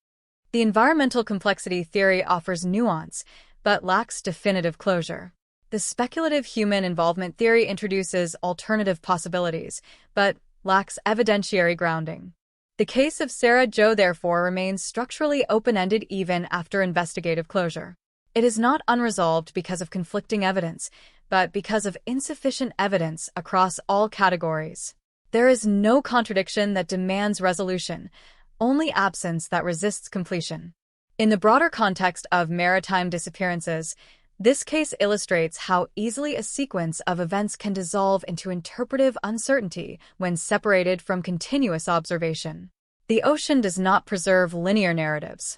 The environmental complexity theory offers nuance but lacks definitive closure. The speculative human involvement theory introduces alternative possibilities but lacks evidentiary grounding. The case of Sarah Joe therefore remains structurally open-ended even after investigative closure. It is not unresolved because of conflicting evidence, but because of insufficient evidence across all categories. There is no contradiction that demands resolution, only absence that resists completion. In the broader context of maritime disappearances, this case illustrates how easily a sequence of events can dissolve into interpretive uncertainty when separated from continuous observation. The ocean does not preserve linear narratives.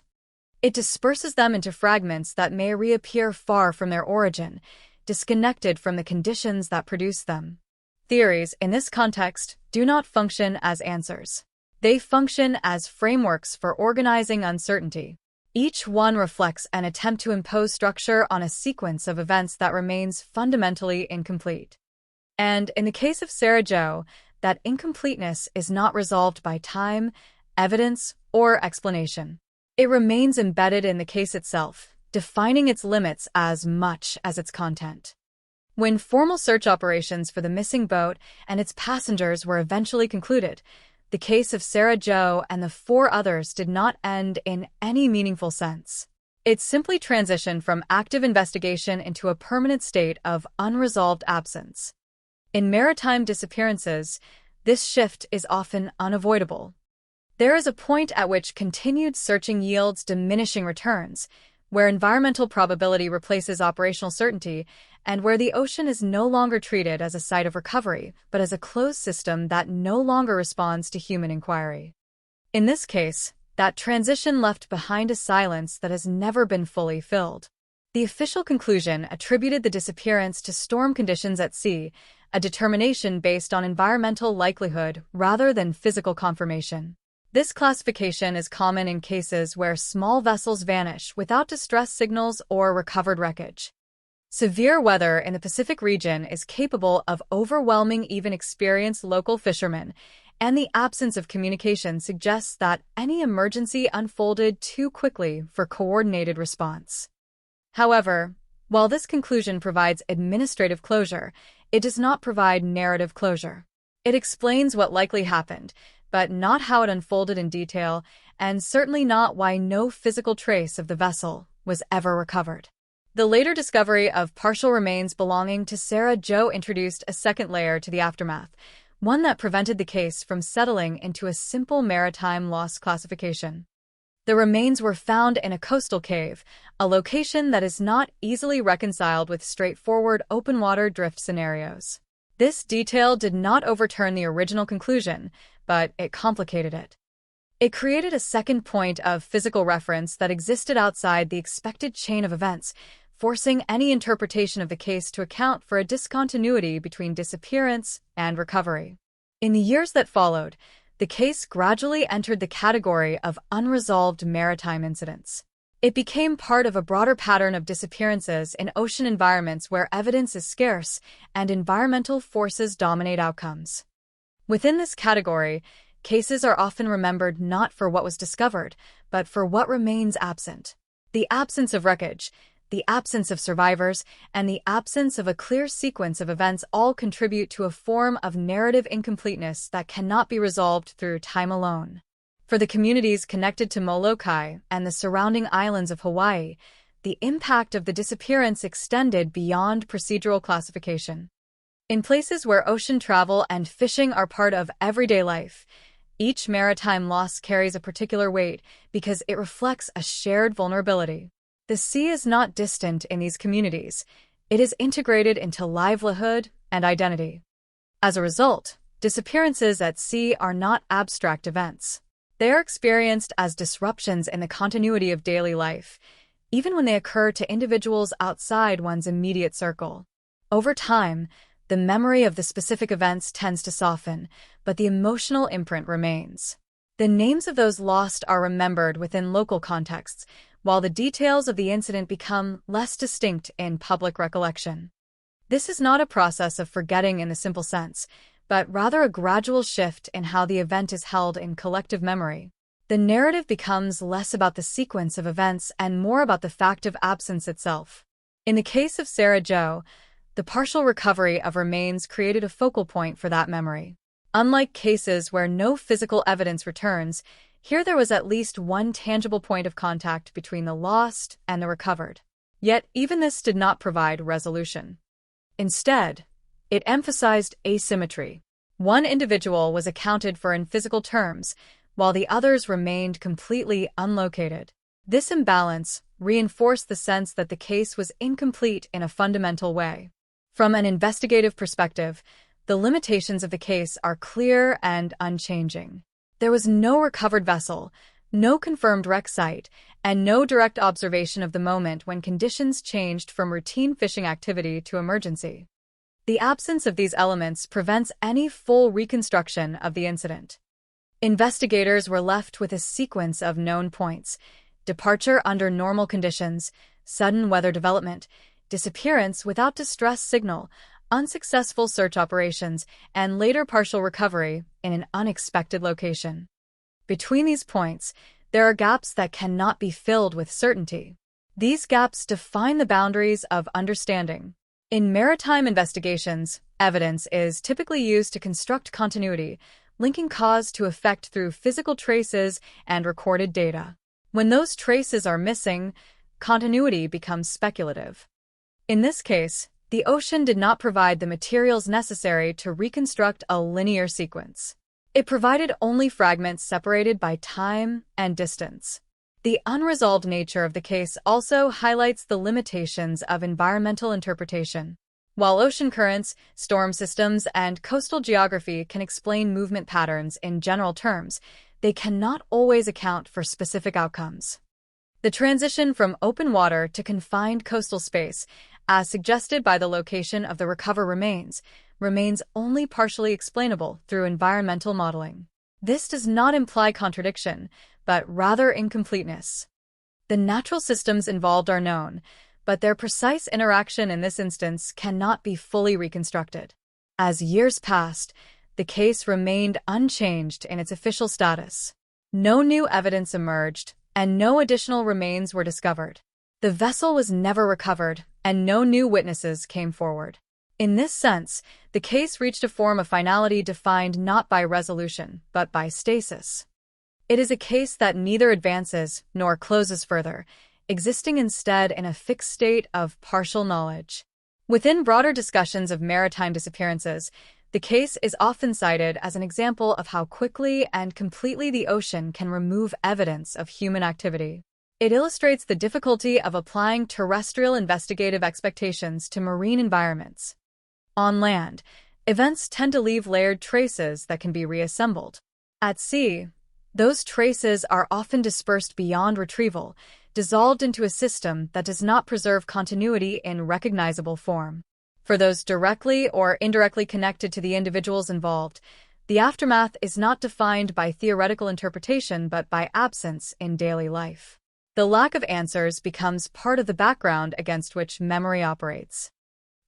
It disperses them into fragments that may reappear far from their origin, disconnected from the conditions that produce them. Theories, in this context, do not function as answers. They function as frameworks for organizing uncertainty. Each one reflects an attempt to impose structure on a sequence of events that remains fundamentally incomplete. And in the case of Sarah Joe, that incompleteness is not resolved by time, evidence, or explanation. It remains embedded in the case itself, defining its limits as much as its content. When formal search operations for the missing boat and its passengers were eventually concluded, the case of Sarah Joe and the 4 others did not end in any meaningful sense. It simply transitioned from active investigation into a permanent state of unresolved absence. In maritime disappearances, this shift is often unavoidable. There is a point at which continued searching yields diminishing returns, where environmental probability replaces operational certainty, and where the ocean is no longer treated as a site of recovery, but as a closed system that no longer responds to human inquiry. In this case, that transition left behind a silence that has never been fully filled. The official conclusion attributed the disappearance to storm conditions at sea, a determination based on environmental likelihood rather than physical confirmation. This classification is common in cases where small vessels vanish without distress signals or recovered wreckage. Severe weather in the Pacific region is capable of overwhelming even experienced local fishermen, and the absence of communication suggests that any emergency unfolded too quickly for coordinated response. However, while this conclusion provides administrative closure, it does not provide narrative closure. It explains what likely happened, but not how it unfolded in detail, and certainly not why no physical trace of the vessel was ever recovered. The later discovery of partial remains belonging to Sarah Jo introduced a second layer to the aftermath, one that prevented the case from settling into a simple maritime loss classification. The remains were found in a coastal cave, a location that is not easily reconciled with straightforward open-water drift scenarios. This detail did not overturn the original conclusion, but it complicated it. It created a second point of physical reference that existed outside the expected chain of events, forcing any interpretation of the case to account for a discontinuity between disappearance and recovery. In the years that followed, the case gradually entered the category of unresolved maritime incidents. It became part of a broader pattern of disappearances in ocean environments where evidence is scarce and environmental forces dominate outcomes. Within this category, cases are often remembered not for what was discovered, but for what remains absent. The absence of wreckage, the absence of survivors, and the absence of a clear sequence of events all contribute to a form of narrative incompleteness that cannot be resolved through time alone. For the communities connected to Molokai and the surrounding islands of Hawaii, the impact of the disappearance extended beyond procedural classification. In places where ocean travel and fishing are part of everyday life, each maritime loss carries a particular weight because it reflects a shared vulnerability. The sea is not distant in these communities. It is integrated into livelihood and identity. As a result, disappearances at sea are not abstract events. They are experienced as disruptions in the continuity of daily life, even when they occur to individuals outside one's immediate circle. Over time, the memory of the specific events tends to soften, but the emotional imprint remains. The names of those lost are remembered within local contexts, while the details of the incident become less distinct in public recollection. This is not a process of forgetting in the simple sense, but rather a gradual shift in how the event is held in collective memory. The narrative becomes less about the sequence of events and more about the fact of absence itself. In the case of Sarah Jo, the partial recovery of remains created a focal point for that memory. Unlike cases where no physical evidence returns, here there was at least one tangible point of contact between the lost and the recovered. Yet even this did not provide resolution. Instead, it emphasized asymmetry. One individual was accounted for in physical terms, while the others remained completely unlocated. This imbalance reinforced the sense that the case was incomplete in a fundamental way. From an investigative perspective, the limitations of the case are clear and unchanging. There was no recovered vessel, no confirmed wreck site, and no direct observation of the moment when conditions changed from routine fishing activity to emergency. The absence of these elements prevents any full reconstruction of the incident. Investigators were left with a sequence of known points: departure under normal conditions, sudden weather development, disappearance without distress signal, unsuccessful search operations, and later partial recovery in an unexpected location. Between these points, there are gaps that cannot be filled with certainty. These gaps define the boundaries of understanding. In maritime investigations, evidence is typically used to construct continuity, linking cause to effect through physical traces and recorded data. When those traces are missing, continuity becomes speculative. In this case, the ocean did not provide the materials necessary to reconstruct a linear sequence. It provided only fragments separated by time and distance. The unresolved nature of the case also highlights the limitations of environmental interpretation. While ocean currents, storm systems, and coastal geography can explain movement patterns in general terms, they cannot always account for specific outcomes. The transition from open water to confined coastal space, as suggested by the location of the recovered remains, remains only partially explainable through environmental modeling. This does not imply contradiction, but rather incompleteness. The natural systems involved are known, but their precise interaction in this instance cannot be fully reconstructed. As years passed, the case remained unchanged in its official status. No new evidence emerged, and no additional remains were discovered. The vessel was never recovered, and no new witnesses came forward. In this sense, the case reached a form of finality defined not by resolution, but by stasis. It is a case that neither advances nor closes further, existing instead in a fixed state of partial knowledge. Within broader discussions of maritime disappearances, the case is often cited as an example of how quickly and completely the ocean can remove evidence of human activity. It illustrates the difficulty of applying terrestrial investigative expectations to marine environments. On land, events tend to leave layered traces that can be reassembled. At sea, those traces are often dispersed beyond retrieval, dissolved into a system that does not preserve continuity in recognizable form. For those directly or indirectly connected to the individuals involved, the aftermath is not defined by theoretical interpretation but by absence in daily life. The lack of answers becomes part of the background against which memory operates.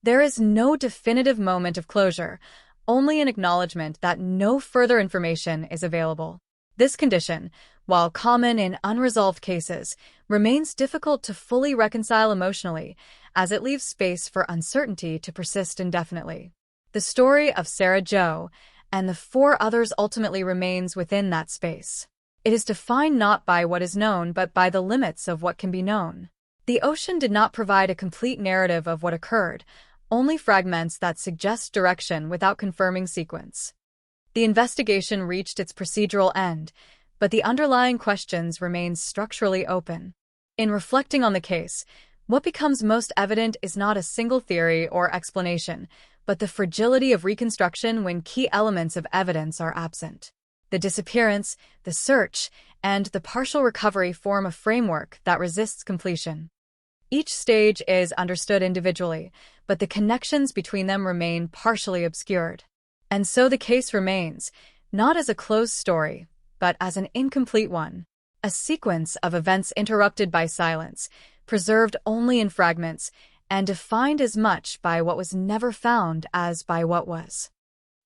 There is no definitive moment of closure, only an acknowledgement that no further information is available. This condition, while common in unresolved cases, remains difficult to fully reconcile emotionally, as it leaves space for uncertainty to persist indefinitely. The story of Sarah Jo and the 4 others ultimately remains within that space. It is defined not by what is known but by the limits of what can be known. The ocean did not provide a complete narrative of what occurred, only fragments that suggest direction without confirming sequence. The investigation reached its procedural end, but the underlying questions remain structurally open. In reflecting on the case, what becomes most evident is not a single theory or explanation, but the fragility of reconstruction when key elements of evidence are absent. The disappearance, the search, and the partial recovery form a framework that resists completion. Each stage is understood individually, but the connections between them remain partially obscured. And so the case remains, not as a closed story, but as an incomplete one, a sequence of events interrupted by silence, preserved only in fragments, and defined as much by what was never found as by what was.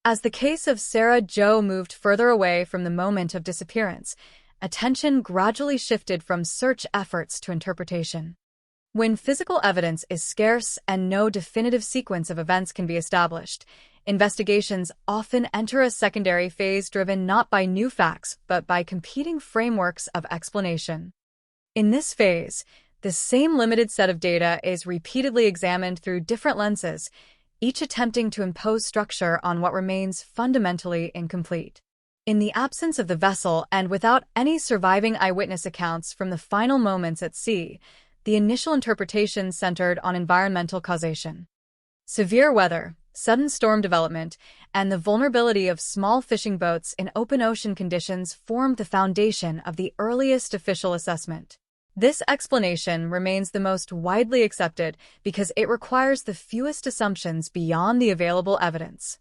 As the case of Sarah Jo moved further away from the moment of disappearance, attention gradually shifted from search efforts to interpretation. When physical evidence is scarce and no definitive sequence of events can be established, investigations often enter a secondary phase driven not by new facts but by competing frameworks of explanation. In this phase, the same limited set of data is repeatedly examined through different lenses, each attempting to impose structure on what remains fundamentally incomplete. In the absence of the vessel and without any surviving eyewitness accounts from the final moments at sea, the initial interpretation centered on environmental causation. Severe weather, sudden storm development, and the vulnerability of small fishing boats in open ocean conditions formed the foundation of the earliest official assessment. This explanation remains the most widely accepted because it requires the fewest assumptions beyond the available evidence.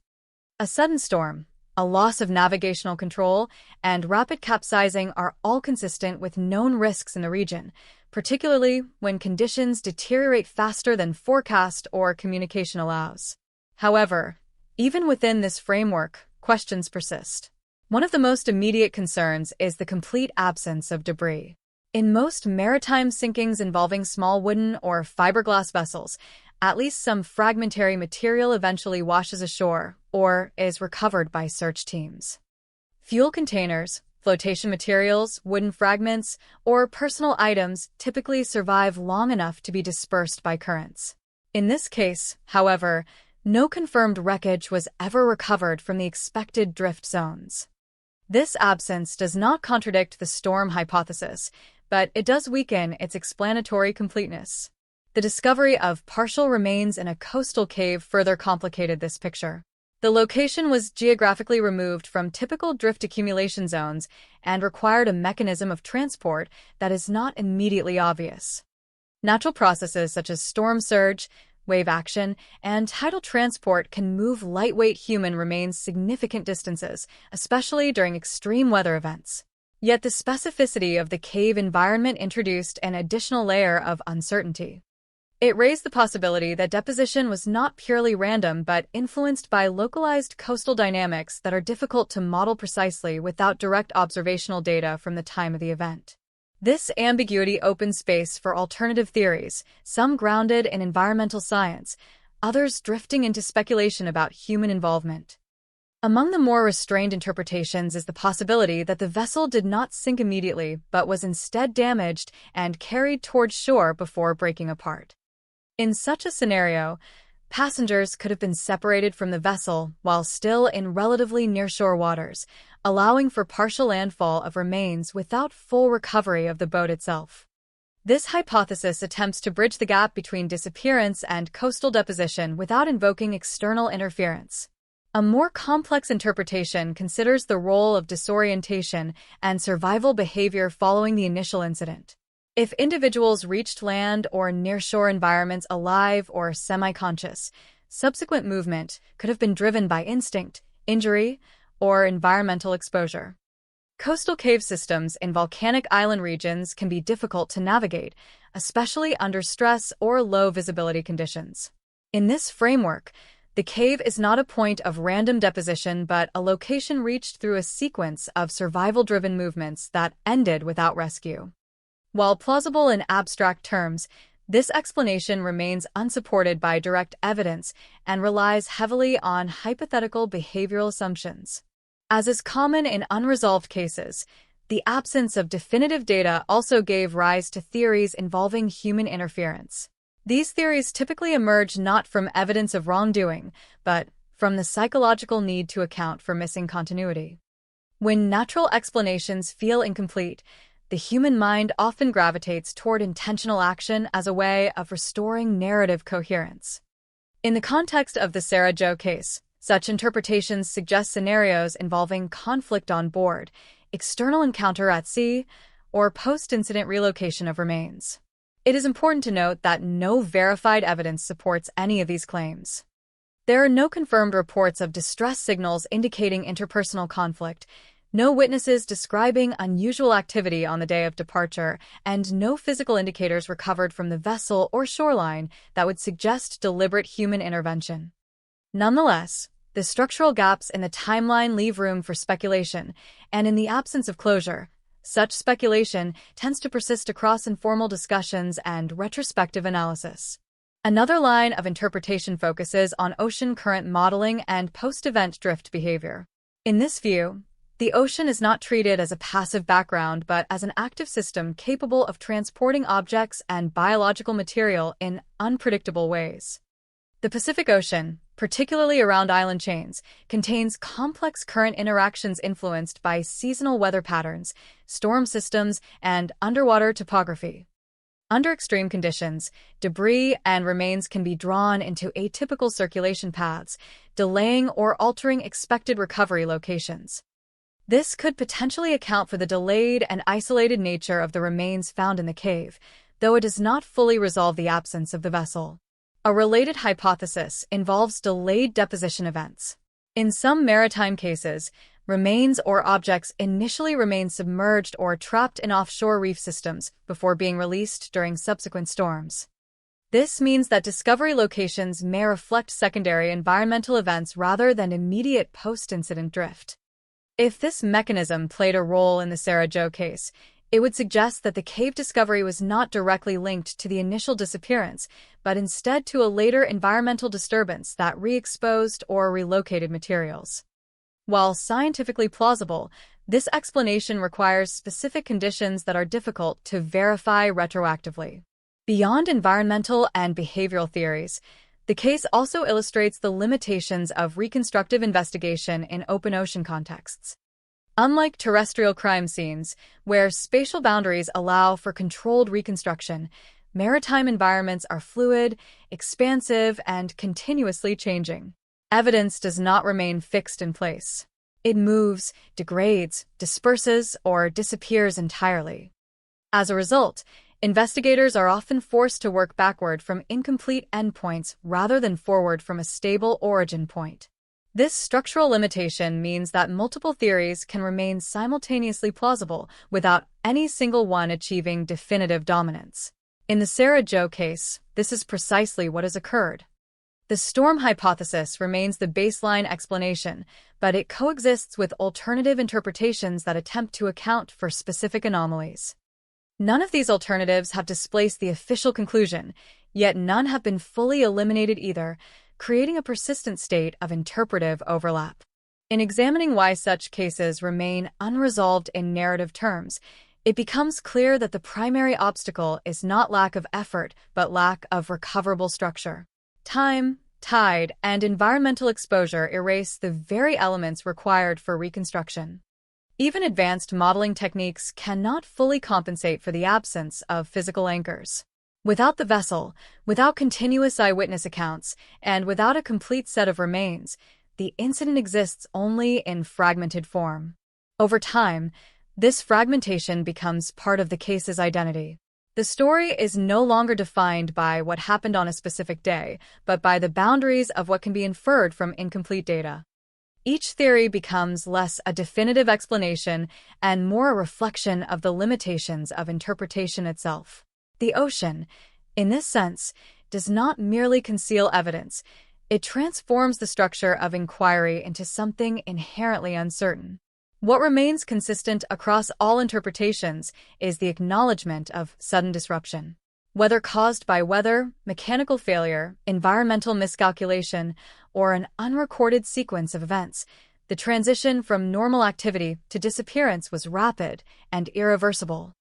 A sudden storm, a loss of navigational control, and rapid capsizing are all consistent with known risks in the region, particularly when conditions deteriorate faster than forecast or communication allows. However, even within this framework, questions persist. One of the most immediate concerns is the complete absence of debris. In most maritime sinkings involving small wooden or fiberglass vessels, at least some fragmentary material eventually washes ashore or is recovered by search teams. Fuel containers, Flotation materials, wooden fragments, or personal items typically survive long enough to be dispersed by currents. In this case, however, no confirmed wreckage was ever recovered from the expected drift zones. This absence does not contradict the storm hypothesis, but it does weaken its explanatory completeness. The discovery of partial remains in a coastal cave further complicated this picture. The location was geographically removed from typical drift accumulation zones and required a mechanism of transport that is not immediately obvious. Natural processes such as storm surge, wave action, and tidal transport can move lightweight human remains significant distances, especially during extreme weather events. Yet the specificity of the cave environment introduced an additional layer of uncertainty. It raised the possibility that deposition was not purely random but influenced by localized coastal dynamics that are difficult to model precisely without direct observational data from the time of the event. This ambiguity opens space for alternative theories, some grounded in environmental science, others drifting into speculation about human involvement. Among the more restrained interpretations is the possibility that the vessel did not sink immediately but was instead damaged and carried toward shore before breaking apart. In such a scenario, passengers could have been separated from the vessel while still in relatively nearshore waters, allowing for partial landfall of remains without full recovery of the boat itself. This hypothesis attempts to bridge the gap between disappearance and coastal deposition without invoking external interference. A more complex interpretation considers the role of disorientation and survival behavior following the initial incident. If individuals reached land or nearshore environments alive or semi-conscious, subsequent movement could have been driven by instinct, injury, or environmental exposure. Coastal cave systems in volcanic island regions can be difficult to navigate, especially under stress or low visibility conditions. In this framework, the cave is not a point of random deposition but a location reached through a sequence of survival-driven movements that ended without rescue. While plausible in abstract terms, this explanation remains unsupported by direct evidence and relies heavily on hypothetical behavioral assumptions. As is common in unresolved cases, the absence of definitive data also gave rise to theories involving human interference. These theories typically emerge not from evidence of wrongdoing, but from the psychological need to account for missing continuity. When natural explanations feel incomplete, the human mind often gravitates toward intentional action as a way of restoring narrative coherence. In the context of the Sarah Jo case, such interpretations suggest scenarios involving conflict on board, external encounter at sea, or post-incident relocation of remains. It is important to note that no verified evidence supports any of these claims. There are no confirmed reports of distress signals indicating interpersonal conflict, no witnesses describing unusual activity on the day of departure, and no physical indicators recovered from the vessel or shoreline that would suggest deliberate human intervention. Nonetheless, the structural gaps in the timeline leave room for speculation, and in the absence of closure, such speculation tends to persist across informal discussions and retrospective analysis. Another line of interpretation focuses on ocean current modeling and post-event drift behavior. In this view, the ocean is not treated as a passive background but as an active system capable of transporting objects and biological material in unpredictable ways. The Pacific Ocean, particularly around island chains, contains complex current interactions influenced by seasonal weather patterns, storm systems, and underwater topography. Under extreme conditions, debris and remains can be drawn into atypical circulation paths, delaying or altering expected recovery locations. This could potentially account for the delayed and isolated nature of the remains found in the cave, though it does not fully resolve the absence of the vessel. A related hypothesis involves delayed deposition events. In some maritime cases, remains or objects initially remain submerged or trapped in offshore reef systems before being released during subsequent storms. This means that discovery locations may reflect secondary environmental events rather than immediate post-incident drift. If this mechanism played a role in the Sarah Jo case, it would suggest that the cave discovery was not directly linked to the initial disappearance, but instead to a later environmental disturbance that re-exposed or relocated materials. While scientifically plausible, This explanation requires specific conditions that are difficult to verify retroactively. Beyond environmental and behavioral theories, the case also illustrates the limitations of reconstructive investigation in open ocean contexts. Unlike terrestrial crime scenes, where spatial boundaries allow for controlled reconstruction, maritime environments are fluid, expansive, and continuously changing. Evidence does not remain fixed in place. It moves, degrades, disperses, or disappears entirely. As a result, investigators are often forced to work backward from incomplete endpoints rather than forward from a stable origin point. This structural limitation means that multiple theories can remain simultaneously plausible without any single one achieving definitive dominance. In the Sarah Jo case, this is precisely what has occurred. The storm hypothesis remains the baseline explanation, but it coexists with alternative interpretations that attempt to account for specific anomalies. None of these alternatives have displaced the official conclusion, yet none have been fully eliminated either, creating a persistent state of interpretive overlap. In examining why such cases remain unresolved in narrative terms, it becomes clear that the primary obstacle is not lack of effort, but lack of recoverable structure. Time, tide, and environmental exposure erase the very elements required for reconstruction. Even advanced modeling techniques cannot fully compensate for the absence of physical anchors. Without the vessel, without continuous eyewitness accounts, and without a complete set of remains, the incident exists only in fragmented form. Over time, this fragmentation becomes part of the case's identity. The story is no longer defined by what happened on a specific day, but by the boundaries of what can be inferred from incomplete data. Each theory becomes less a definitive explanation and more a reflection of the limitations of interpretation itself. The ocean, in this sense, does not merely conceal evidence. It transforms the structure of inquiry into something inherently uncertain. What remains consistent across all interpretations is the acknowledgement of sudden disruption. Whether caused by weather, mechanical failure, environmental miscalculation, or an unrecorded sequence of events, the transition from normal activity to disappearance was rapid and irreversible.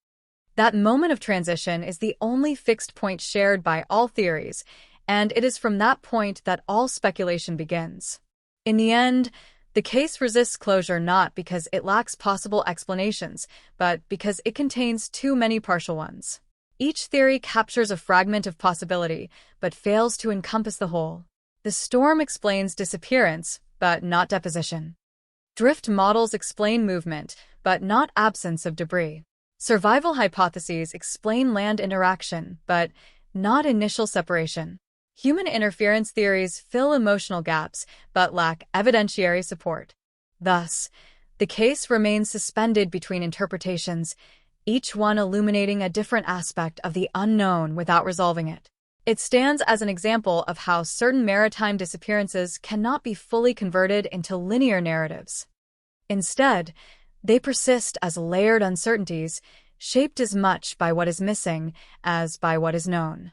That moment of transition is the only fixed point shared by all theories, and it is from that point that all speculation begins. In the end, the case resists closure not because it lacks possible explanations, but because it contains too many partial ones. Each theory captures a fragment of possibility, but fails to encompass the whole. The storm explains disappearance, but not deposition. Drift models explain movement, but not absence of debris. Survival hypotheses explain land interaction, but not initial separation. Human interference theories fill emotional gaps, but lack evidentiary support. Thus, the case remains suspended between interpretations, each one illuminating a different aspect of the unknown without resolving it. It stands as an example of how certain maritime disappearances cannot be fully converted into linear narratives. Instead, they persist as layered uncertainties, shaped as much by what is missing as by what is known.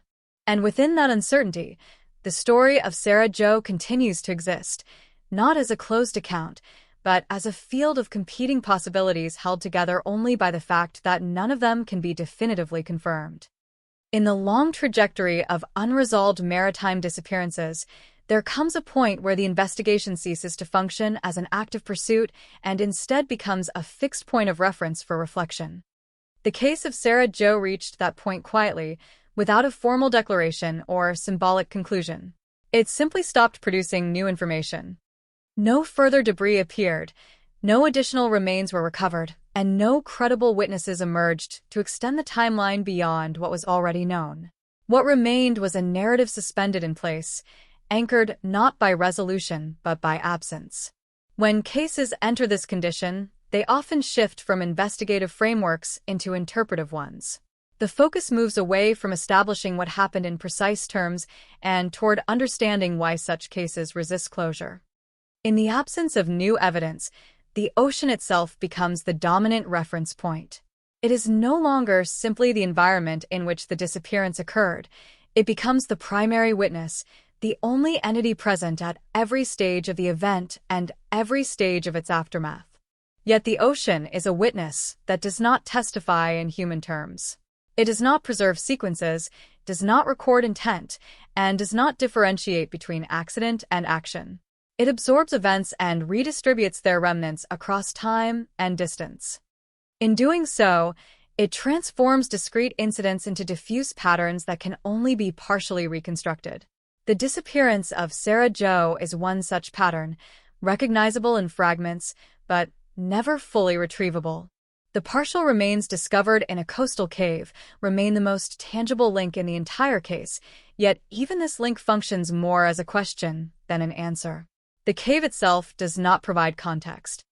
And within that uncertainty, the story of Sarah Jo continues to exist, not as a closed account, but as a field of competing possibilities held together only by the fact that none of them can be definitively confirmed. In the long trajectory of unresolved maritime disappearances, there comes a point where the investigation ceases to function as an active pursuit and instead becomes a fixed point of reference for reflection. The case of Sarah Jo reached that point quietly, without a formal declaration or symbolic conclusion. It simply stopped producing new information. No further debris appeared, no additional remains were recovered, and no credible witnesses emerged to extend the timeline beyond what was already known. What remained was a narrative suspended in place, anchored not by resolution but by absence. When cases enter this condition, they often shift from investigative frameworks into interpretive ones. The focus moves away from establishing what happened in precise terms and toward understanding why such cases resist closure. In the absence of new evidence, the ocean itself becomes the dominant reference point. It is no longer simply the environment in which the disappearance occurred. It becomes the primary witness, the only entity present at every stage of the event and every stage of its aftermath. Yet the ocean is a witness that does not testify in human terms. It does not preserve sequences, does not record intent, and does not differentiate between accident and action. It absorbs events and redistributes their remnants across time and distance. In doing so, it transforms discrete incidents into diffuse patterns that can only be partially reconstructed. The disappearance of Sarah Jo is one such pattern, recognizable in fragments, but never fully retrievable. The partial remains discovered in a coastal cave remain the most tangible link in the entire case, yet even this link functions more as a question than an answer. The cave itself does not provide context.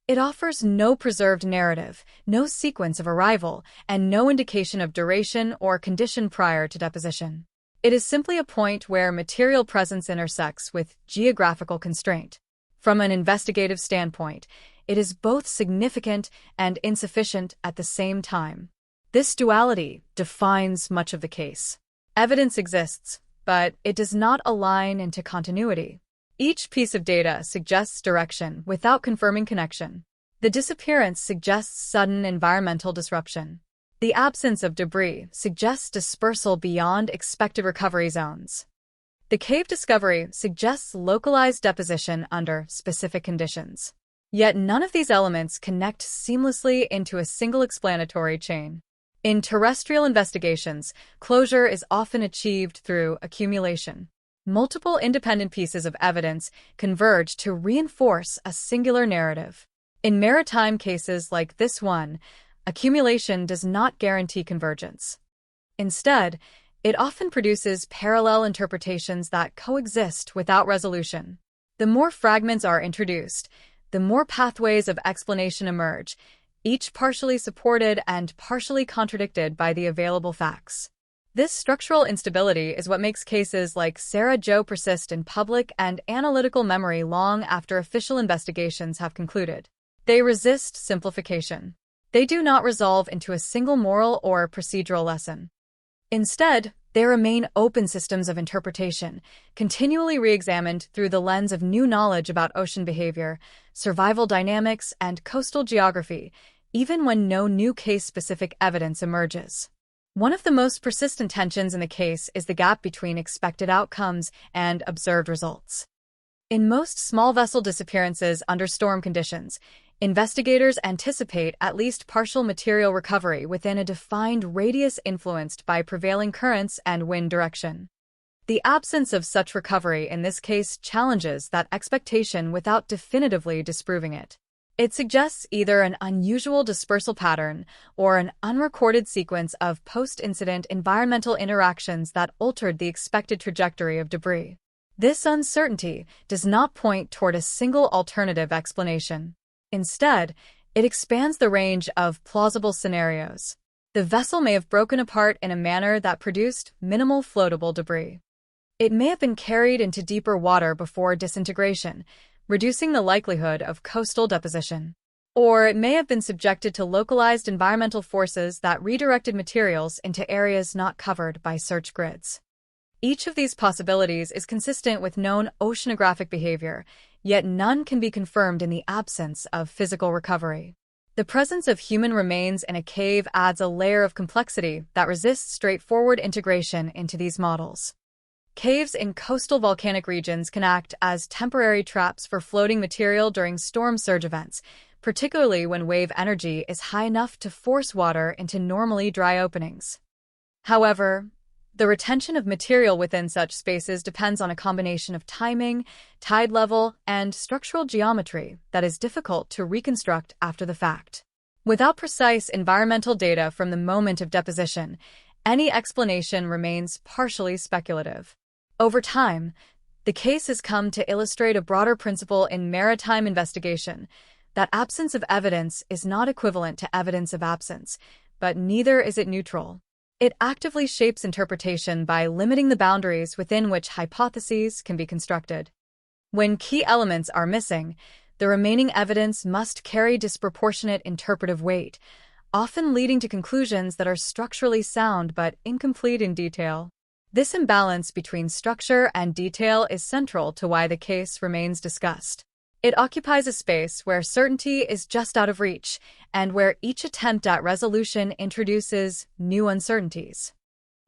It offers no preserved narrative, no sequence of arrival, and no indication of duration or condition prior to deposition. It is simply a point where material presence intersects with geographical constraint. From an investigative standpoint, it is both significant and insufficient at the same time. This duality defines much of the case. Evidence exists, but it does not align into continuity. Each piece of data suggests direction without confirming connection. The disappearance suggests sudden environmental disruption. The absence of debris suggests dispersal beyond expected recovery zones. The cave discovery suggests localized deposition under specific conditions. Yet none of these elements connect seamlessly into a single explanatory chain. In terrestrial investigations, closure is often achieved through accumulation. Multiple independent pieces of evidence converge to reinforce a singular narrative. In maritime cases like this one, accumulation does not guarantee convergence. Instead, it often produces parallel interpretations that coexist without resolution. The more fragments are introduced, the more pathways of explanation emerge, each partially supported and partially contradicted by the available facts. This structural instability is what makes cases like Sarah Jo persist in public and analytical memory long after official investigations have concluded. They resist simplification. They do not resolve into a single moral or procedural lesson. Instead, they remain open systems of interpretation, continually re-examined through the lens of new knowledge about ocean behavior, survival dynamics, and coastal geography, even when no new case-specific evidence emerges. One of the most persistent tensions in the case is the gap between expected outcomes and observed results. In most small vessel disappearances under storm conditions, investigators anticipate at least partial material recovery within a defined radius influenced by prevailing currents and wind direction. The absence of such recovery in this case challenges that expectation without definitively disproving it. It suggests either an unusual dispersal pattern or an unrecorded sequence of post-incident environmental interactions that altered the expected trajectory of debris. This uncertainty does not point toward a single alternative explanation. Instead, it expands the range of plausible scenarios. The vessel may have broken apart in a manner that produced minimal floatable debris. It may have been carried into deeper water before disintegration, reducing the likelihood of coastal deposition. Or it may have been subjected to localized environmental forces that redirected materials into areas not covered by search grids. Each of these possibilities is consistent with known oceanographic behavior, yet none can be confirmed in the absence of physical recovery. The presence of human remains in a cave adds a layer of complexity that resists straightforward integration into these models. Caves in coastal volcanic regions can act as temporary traps for floating material during storm surge events, particularly when wave energy is high enough to force water into normally dry openings. However, the retention of material within such spaces depends on a combination of timing, tide level, and structural geometry that is difficult to reconstruct after the fact. Without precise environmental data from the moment of deposition, any explanation remains partially speculative. Over time, the case has come to illustrate a broader principle in maritime investigation, that absence of evidence is not equivalent to evidence of absence, but neither is it neutral. It actively shapes interpretation by limiting the boundaries within which hypotheses can be constructed. When key elements are missing, the remaining evidence must carry disproportionate interpretive weight, often leading to conclusions that are structurally sound but incomplete in detail. This imbalance between structure and detail is central to why the case remains discussed. It occupies a space where certainty is just out of reach, and where each attempt at resolution introduces new uncertainties.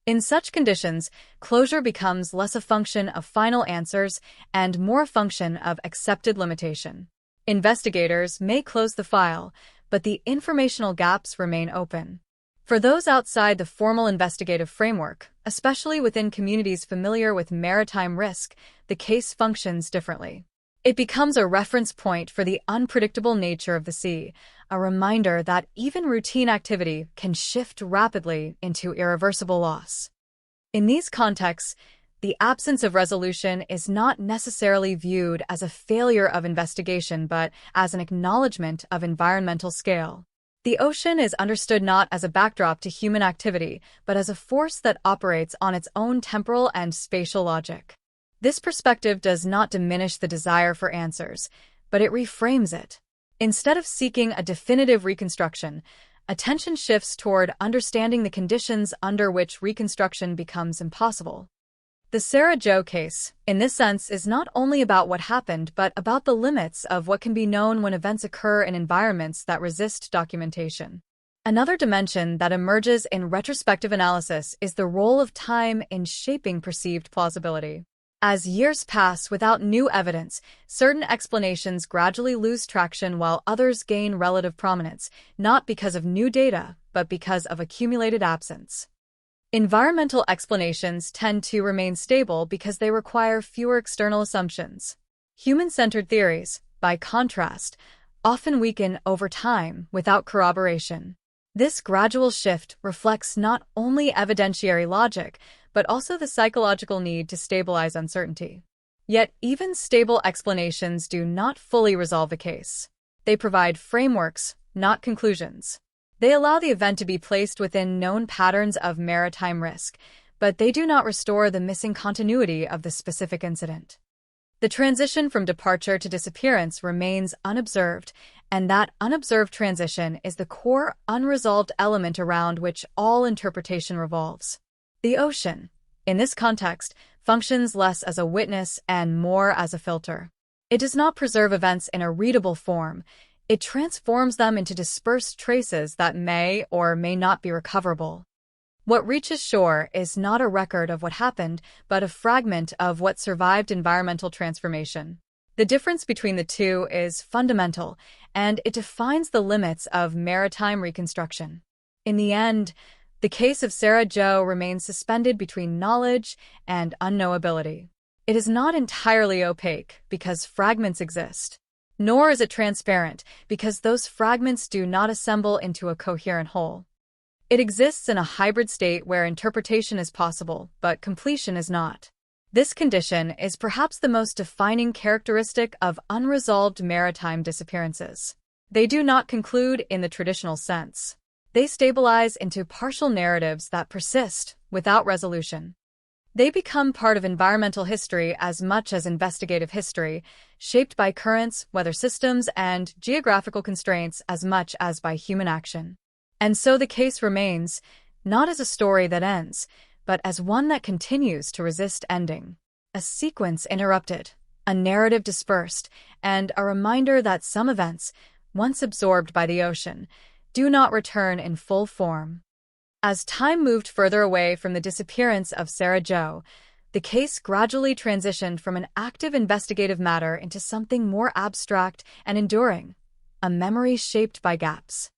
In such conditions, closure becomes less a function of final answers and more a function of accepted limitation. Investigators may close the file, but the informational gaps remain open. For those outside the formal investigative framework, especially within communities familiar with maritime risk, the case functions differently. It becomes a reference point for the unpredictable nature of the sea, a reminder that even routine activity can shift rapidly into irreversible loss. In these contexts, the absence of resolution is not necessarily viewed as a failure of investigation, but as an acknowledgement of environmental scale. The ocean is understood not as a backdrop to human activity, but as a force that operates on its own temporal and spatial logic. This perspective does not diminish the desire for answers, but it reframes it. Instead of seeking a definitive reconstruction, attention shifts toward understanding the conditions under which reconstruction becomes impossible. The Sarah Jo case, in this sense, is not only about what happened, but about the limits of what can be known when events occur in environments that resist documentation. Another dimension that emerges in retrospective analysis is the role of time in shaping perceived plausibility. As years pass without new evidence, certain explanations gradually lose traction while others gain relative prominence, not because of new data, but because of accumulated absence. Environmental explanations tend to remain stable because they require fewer external assumptions. Human-centered theories, by contrast, often weaken over time without corroboration. This gradual shift reflects not only evidentiary logic, but also the psychological need to stabilize uncertainty. Yet even stable explanations do not fully resolve the case. They provide frameworks, not conclusions. They allow the event to be placed within known patterns of maritime risk, but they do not restore the missing continuity of the specific incident. The transition from departure to disappearance remains unobserved, and that unobserved transition is the core unresolved element around which all interpretation revolves. The ocean, in this context, functions less as a witness and more as a filter. It does not preserve events in a readable form. It transforms them into dispersed traces that may or may not be recoverable. What reaches shore is not a record of what happened, but a fragment of what survived environmental transformation. The difference between the two is fundamental, and it defines the limits of maritime reconstruction. In the end, the case of Sarah Jo remains suspended between knowledge and unknowability. It is not entirely opaque because fragments exist, nor is it transparent because those fragments do not assemble into a coherent whole. It exists in a hybrid state where interpretation is possible, but completion is not. This condition is perhaps the most defining characteristic of unresolved maritime disappearances. They do not conclude in the traditional sense. They stabilize into partial narratives that persist without resolution. They become part of environmental history as much as investigative history, shaped by currents, weather systems, and geographical constraints as much as by human action. And so the case remains, not as a story that ends, but as one that continues to resist ending. A sequence interrupted, a narrative dispersed, and a reminder that some events, once absorbed by the ocean, do not return in full form. As time moved further away from the disappearance of Sarah Jo, the case gradually transitioned from an active investigative matter into something more abstract and enduring, a memory shaped by gaps.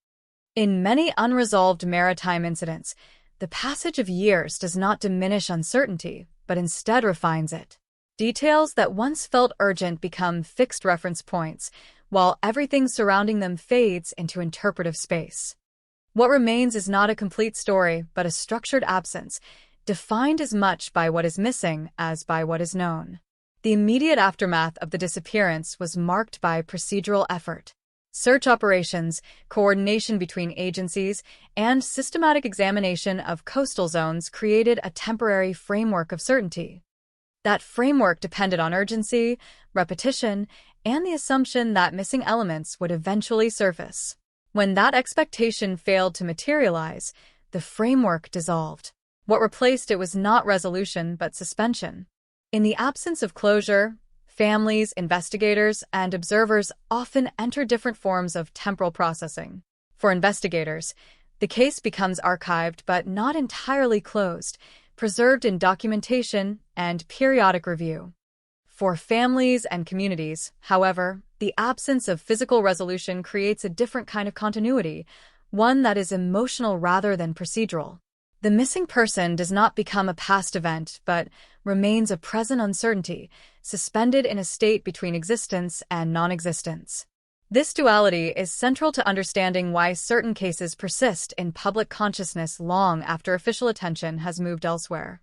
In many unresolved maritime incidents, the passage of years does not diminish uncertainty, but instead refines it. Details that once felt urgent become fixed reference points, while everything surrounding them fades into interpretive space. What remains is not a complete story, but a structured absence, defined as much by what is missing as by what is known. The immediate aftermath of the disappearance was marked by procedural effort. Search operations, coordination between agencies, and systematic examination of coastal zones created a temporary framework of certainty. That framework depended on urgency, repetition, and the assumption that missing elements would eventually surface. When that expectation failed to materialize, the framework dissolved. What replaced it was not resolution but suspension. In the absence of closure, Families, investigators, and observers often enter different forms of temporal processing. For investigators, the case becomes archived but not entirely closed, preserved in documentation and periodic review. For families and communities, however, the absence of physical resolution creates a different kind of continuity, one that is emotional rather than procedural. The missing person does not become a past event, but remains a present uncertainty, suspended in a state between existence and non-existence. This duality is central to understanding why certain cases persist in public consciousness long after official attention has moved elsewhere.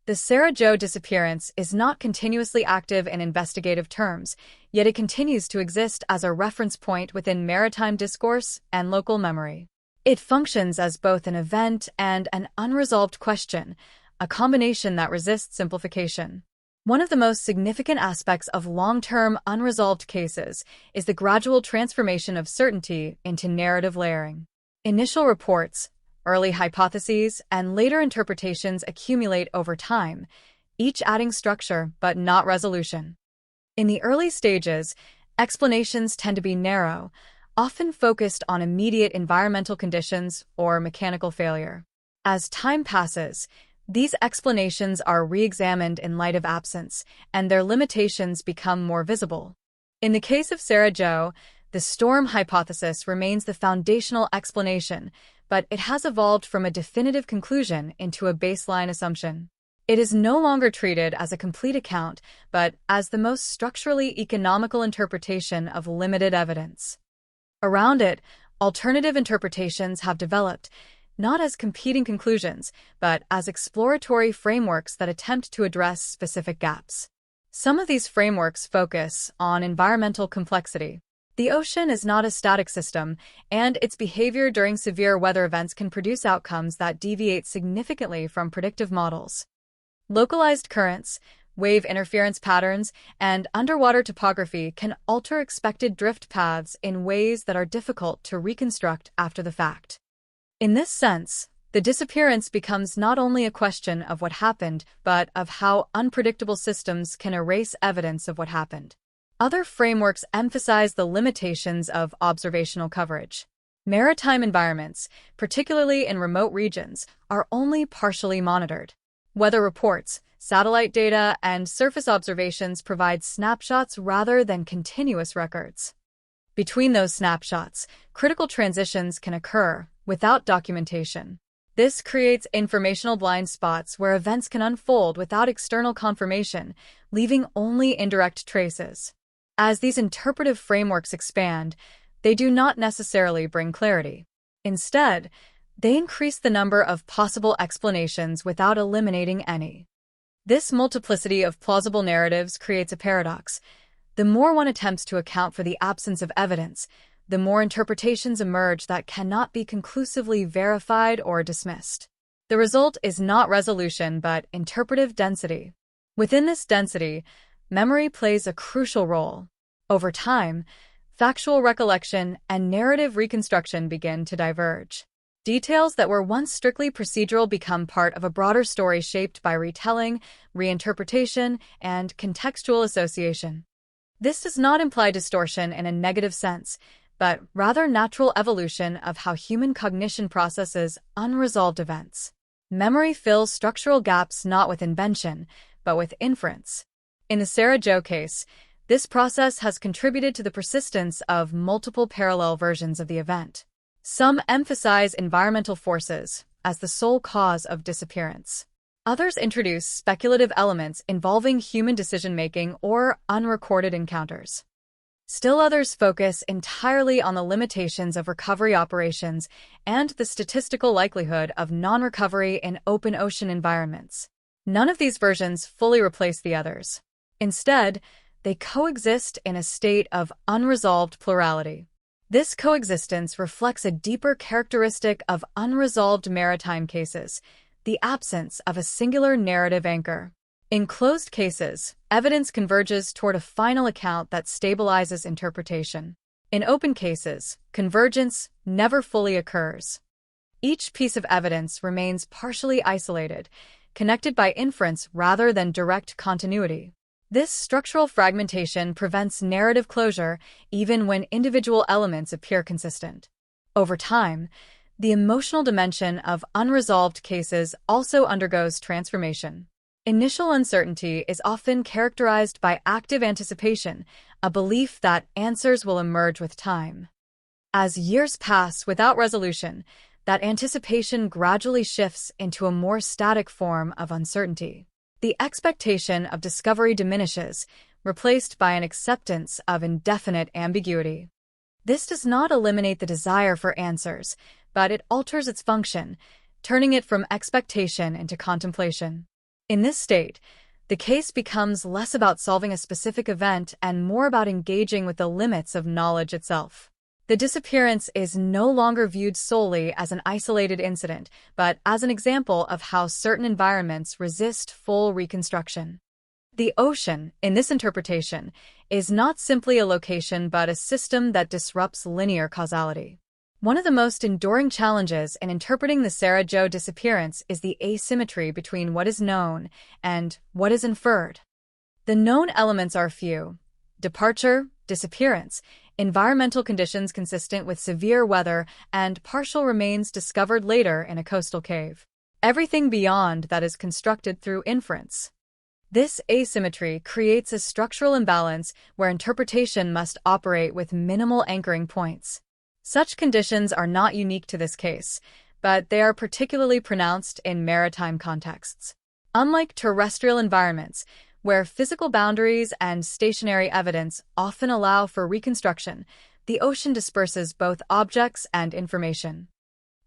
The Sarah Jo disappearance is not continuously active in investigative terms, yet it continues to exist as a reference point within maritime discourse and local memory. It functions as both an event and an unresolved question, a combination that resists simplification. One of the most significant aspects of long-term unresolved cases is the gradual transformation of certainty into narrative layering. Initial reports, early hypotheses, and later interpretations accumulate over time, each adding structure but not resolution. In the early stages, explanations tend to be narrow, often focused on immediate environmental conditions or mechanical failure. As time passes, these explanations are re-examined in light of absence, and their limitations become more visible. In the case of Sarah Jo, the storm hypothesis remains the foundational explanation, but it has evolved from a definitive conclusion into a baseline assumption. It is no longer treated as a complete account, but as the most structurally economical interpretation of limited evidence. Around it, alternative interpretations have developed, not as competing conclusions, but as exploratory frameworks that attempt to address specific gaps. Some of these frameworks focus on environmental complexity. The ocean is not a static system, and its behavior during severe weather events can produce outcomes that deviate significantly from predictive models. Localized currents, wave interference patterns, and underwater topography can alter expected drift paths in ways that are difficult to reconstruct after the fact. In this sense, the disappearance becomes not only a question of what happened, but of how unpredictable systems can erase evidence of what happened. Other frameworks emphasize the limitations of observational coverage. Maritime environments, particularly in remote regions, are only partially monitored. Weather reports, satellite data, and surface observations provide snapshots rather than continuous records. Between those snapshots, critical transitions can occur without documentation. This creates informational blind spots where events can unfold without external confirmation, leaving only indirect traces. As these interpretive frameworks expand, they do not necessarily bring clarity. Instead, they increase the number of possible explanations without eliminating any. This multiplicity of plausible narratives creates a paradox. The more one attempts to account for the absence of evidence, the more interpretations emerge that cannot be conclusively verified or dismissed. The result is not resolution but interpretive density. Within this density, memory plays a crucial role. Over time, factual recollection and narrative reconstruction begin to diverge. Details that were once strictly procedural become part of a broader story shaped by retelling, reinterpretation, and contextual association. This does not imply distortion in a negative sense, but rather natural evolution of how human cognition processes unresolved events. Memory fills structural gaps not with invention, but with inference. In the Sarah Jo case, this process has contributed to the persistence of multiple parallel versions of the event. Some emphasize environmental forces as the sole cause of disappearance. Others introduce speculative elements involving human decision-making or unrecorded encounters. Still others focus entirely on the limitations of recovery operations and the statistical likelihood of non-recovery in open ocean environments. None of these versions fully replace the others. Instead, they coexist in a state of unresolved plurality. This coexistence reflects a deeper characteristic of unresolved maritime cases, the absence of a singular narrative anchor. In closed cases, evidence converges toward a final account that stabilizes interpretation. In open cases, convergence never fully occurs. Each piece of evidence remains partially isolated, connected by inference rather than direct continuity. This structural fragmentation prevents narrative closure even when individual elements appear consistent. Over time, the emotional dimension of unresolved cases also undergoes transformation. Initial uncertainty is often characterized by active anticipation, a belief that answers will emerge with time. As years pass without resolution, that anticipation gradually shifts into a more static form of uncertainty. The expectation of discovery diminishes, replaced by an acceptance of indefinite ambiguity. This does not eliminate the desire for answers, but it alters its function, turning it from expectation into contemplation. In this state, the case becomes less about solving a specific event and more about engaging with the limits of knowledge itself. The disappearance is no longer viewed solely as an isolated incident, but as an example of how certain environments resist full reconstruction. The ocean, in this interpretation, is not simply a location but a system that disrupts linear causality. One of the most enduring challenges in interpreting the Sarah Jo disappearance is the asymmetry between what is known and what is inferred. The known elements are few: departure, disappearance, environmental conditions consistent with severe weather, and partial remains discovered later in a coastal cave. Everything beyond that is constructed through inference. This asymmetry creates a structural imbalance where interpretation must operate with minimal anchoring points. Such conditions are not unique to this case, but they are particularly pronounced in maritime contexts. Unlike terrestrial environments, where physical boundaries and stationary evidence often allow for reconstruction, the ocean disperses both objects and information.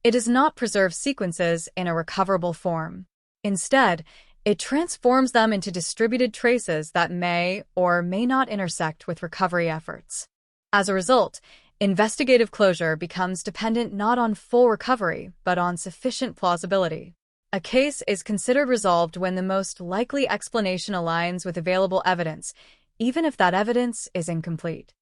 It does not preserve sequences in a recoverable form. Instead, it transforms them into distributed traces that may or may not intersect with recovery efforts. As a result, investigative closure becomes dependent not on full recovery, but on sufficient plausibility. A case is considered resolved when the most likely explanation aligns with available evidence, even if that evidence is incomplete.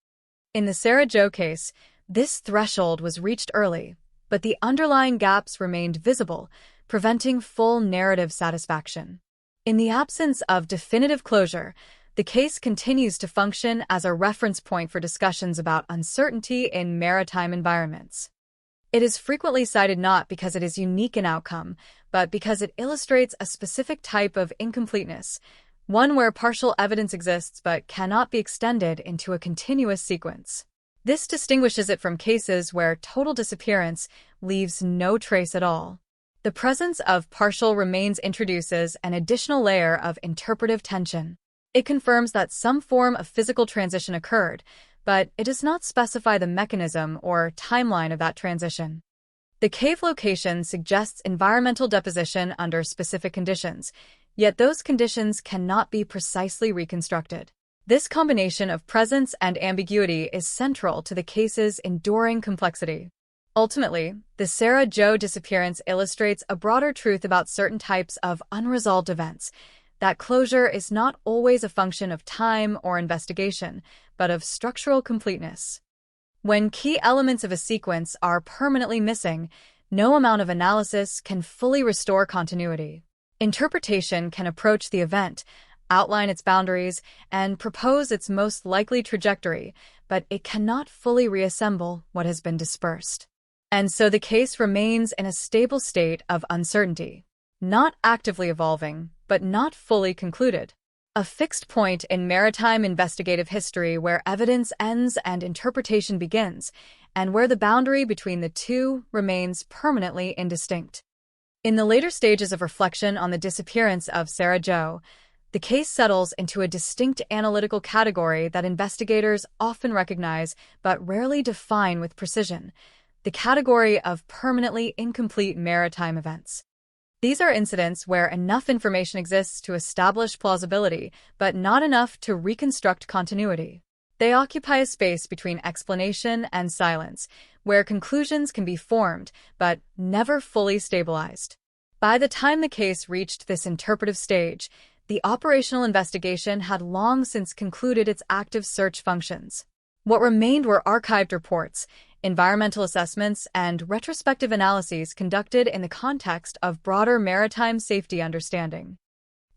In the Sarah Jo case, this threshold was reached early, but the underlying gaps remained visible, preventing full narrative satisfaction. In the absence of definitive closure, the case continues to function as a reference point for discussions about uncertainty in maritime environments. It is frequently cited not because it is unique in outcome, but because it illustrates a specific type of incompleteness, one where partial evidence exists but cannot be extended into a continuous sequence. This distinguishes it from cases where total disappearance leaves no trace at all. The presence of partial remains introduces an additional layer of interpretive tension. It confirms that some form of physical transition occurred, but it does not specify the mechanism or timeline of that transition. The cave location suggests environmental deposition under specific conditions, yet those conditions cannot be precisely reconstructed. This combination of presence and ambiguity is central to the case's enduring complexity. Ultimately, the Sarah Jo disappearance illustrates a broader truth about certain types of unresolved events, that closure is not always a function of time or investigation, but of structural completeness. When key elements of a sequence are permanently missing, no amount of analysis can fully restore continuity. Interpretation can approach the event, outline its boundaries, and propose its most likely trajectory, but it cannot fully reassemble what has been dispersed. And so the case remains in a stable state of uncertainty, not actively evolving, but not fully concluded. A fixed point in maritime investigative history where evidence ends and interpretation begins, and where the boundary between the two remains permanently indistinct. In the later stages of reflection on the disappearance of Sarah Jo, the case settles into a distinct analytical category that investigators often recognize but rarely define with precision: the category of permanently incomplete maritime events. These are incidents where enough information exists to establish plausibility, but not enough to reconstruct continuity. They occupy a space between explanation and silence, where conclusions can be formed, but never fully stabilized. By the time the case reached this interpretive stage, the operational investigation had long since concluded its active search functions. What remained were archived reports, environmental assessments, and retrospective analyses conducted in the context of broader maritime safety understanding.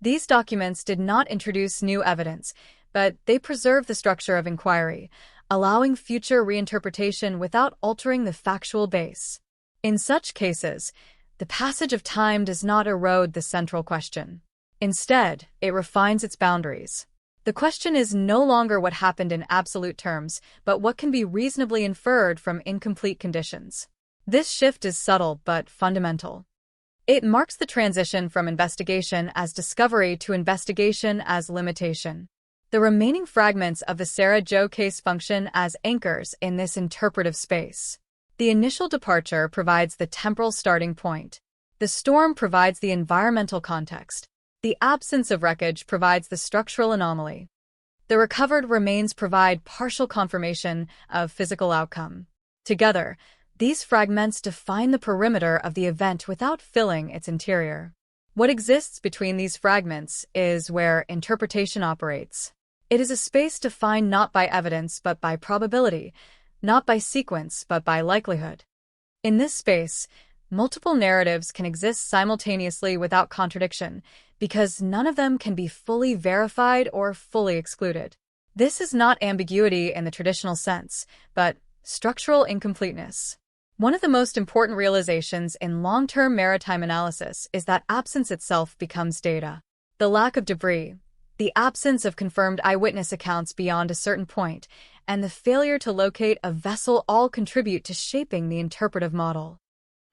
These documents did not introduce new evidence, but they preserve the structure of inquiry, allowing future reinterpretation without altering the factual base. In such cases, the passage of time does not erode the central question. Instead, it refines its boundaries. The question is no longer what happened in absolute terms, but what can be reasonably inferred from incomplete conditions. This shift is subtle but fundamental. It marks the transition from investigation as discovery to investigation as limitation. The remaining fragments of the Sarah Jo case function as anchors in this interpretive space. The initial departure provides the temporal starting point. The storm provides the environmental context. The absence of wreckage provides the structural anomaly. The recovered remains provide partial confirmation of physical outcome. Together, these fragments define the perimeter of the event without filling its interior. What exists between these fragments is where interpretation operates. It is a space defined not by evidence but by probability, not by sequence but by likelihood. In this space, multiple narratives can exist simultaneously without contradiction, because none of them can be fully verified or fully excluded. This is not ambiguity in the traditional sense, but structural incompleteness. One of the most important realizations in long-term maritime analysis is that absence itself becomes data. The lack of debris, the absence of confirmed eyewitness accounts beyond a certain point, and the failure to locate a vessel all contribute to shaping the interpretive model.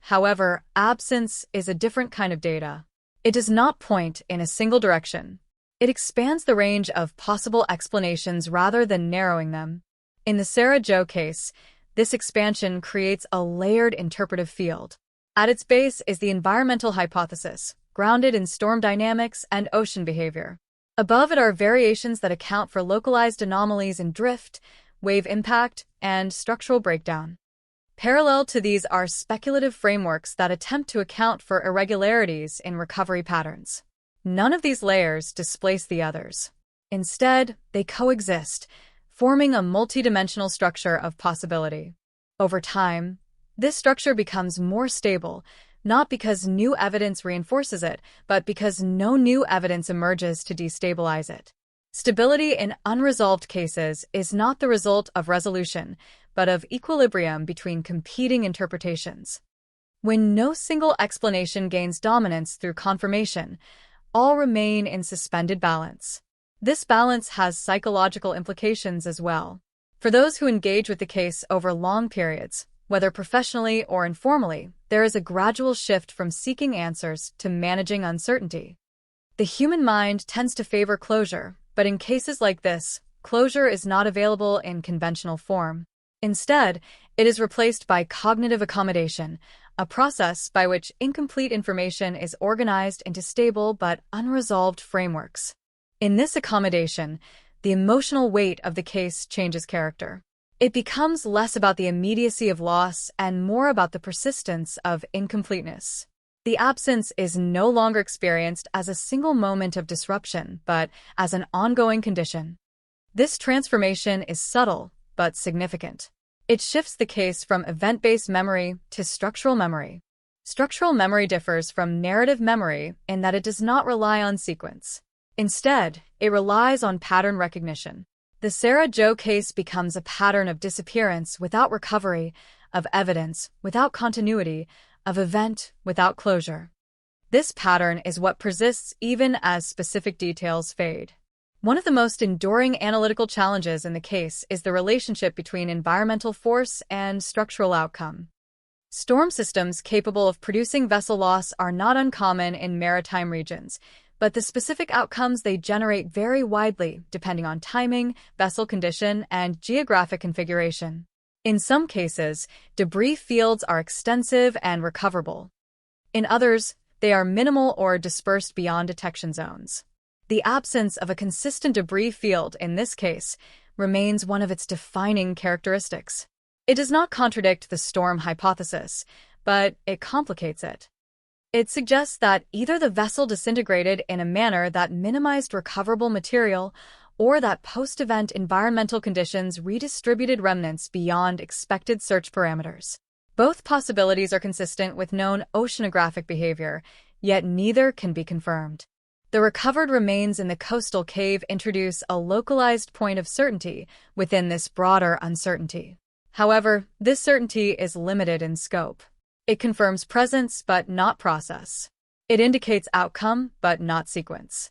However, absence is a different kind of data. It does not point in a single direction. It expands the range of possible explanations rather than narrowing them. In the Sarah Jo case, this expansion creates a layered interpretive field. At its base is the environmental hypothesis, grounded in storm dynamics and ocean behavior. Above it are variations that account for localized anomalies in drift, wave impact, and structural breakdown. Parallel to these are speculative frameworks that attempt to account for irregularities in recovery patterns. None of these layers displace the others. Instead, they coexist, forming a multidimensional structure of possibility. Over time, this structure becomes more stable, not because new evidence reinforces it, but because no new evidence emerges to destabilize it. Stability in unresolved cases is not the result of resolution, but of equilibrium between competing interpretations. When no single explanation gains dominance through confirmation, all remain in suspended balance. This balance has psychological implications as well. For those who engage with the case over long periods, whether professionally or informally, there is a gradual shift from seeking answers to managing uncertainty. The human mind tends to favor closure, but in cases like this, closure is not available in conventional form. Instead, it is replaced by cognitive accommodation, a process by which incomplete information is organized into stable but unresolved frameworks. In this accommodation, the emotional weight of the case changes character. It becomes less about the immediacy of loss and more about the persistence of incompleteness. The absence is no longer experienced as a single moment of disruption, but as an ongoing condition. This transformation is subtle, but significant. It shifts the case from event-based memory to structural memory. Structural memory differs from narrative memory in that it does not rely on sequence. Instead, it relies on pattern recognition. The Sarah Jo case becomes a pattern of disappearance without recovery, of evidence without continuity, of event without closure. This pattern is what persists even as specific details fade. One of the most enduring analytical challenges in the case is the relationship between environmental force and structural outcome. Storm systems capable of producing vessel loss are not uncommon in maritime regions, but the specific outcomes they generate vary widely depending on timing, vessel condition, and geographic configuration. In some cases, debris fields are extensive and recoverable. In others, they are minimal or dispersed beyond detection zones. The absence of a consistent debris field in this case remains one of its defining characteristics. It does not contradict the storm hypothesis, but it complicates it. It suggests that either the vessel disintegrated in a manner that minimized recoverable material, or that post-event environmental conditions redistributed remnants beyond expected search parameters. Both possibilities are consistent with known oceanographic behavior, yet neither can be confirmed. The recovered remains in the coastal cave introduce a localized point of certainty within this broader uncertainty. However, this certainty is limited in scope. It confirms presence but not process. It indicates outcome but not sequence.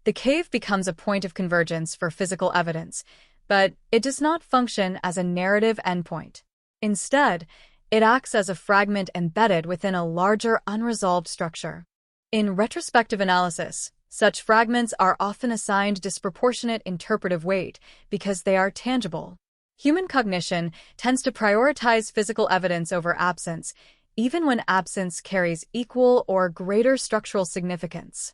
The cave becomes a point of convergence for physical evidence, but it does not function as a narrative endpoint. Instead, it acts as a fragment embedded within a larger unresolved structure. In retrospective analysis, such fragments are often assigned disproportionate interpretive weight because they are tangible. Human cognition tends to prioritize physical evidence over absence, even when absence carries equal or greater structural significance.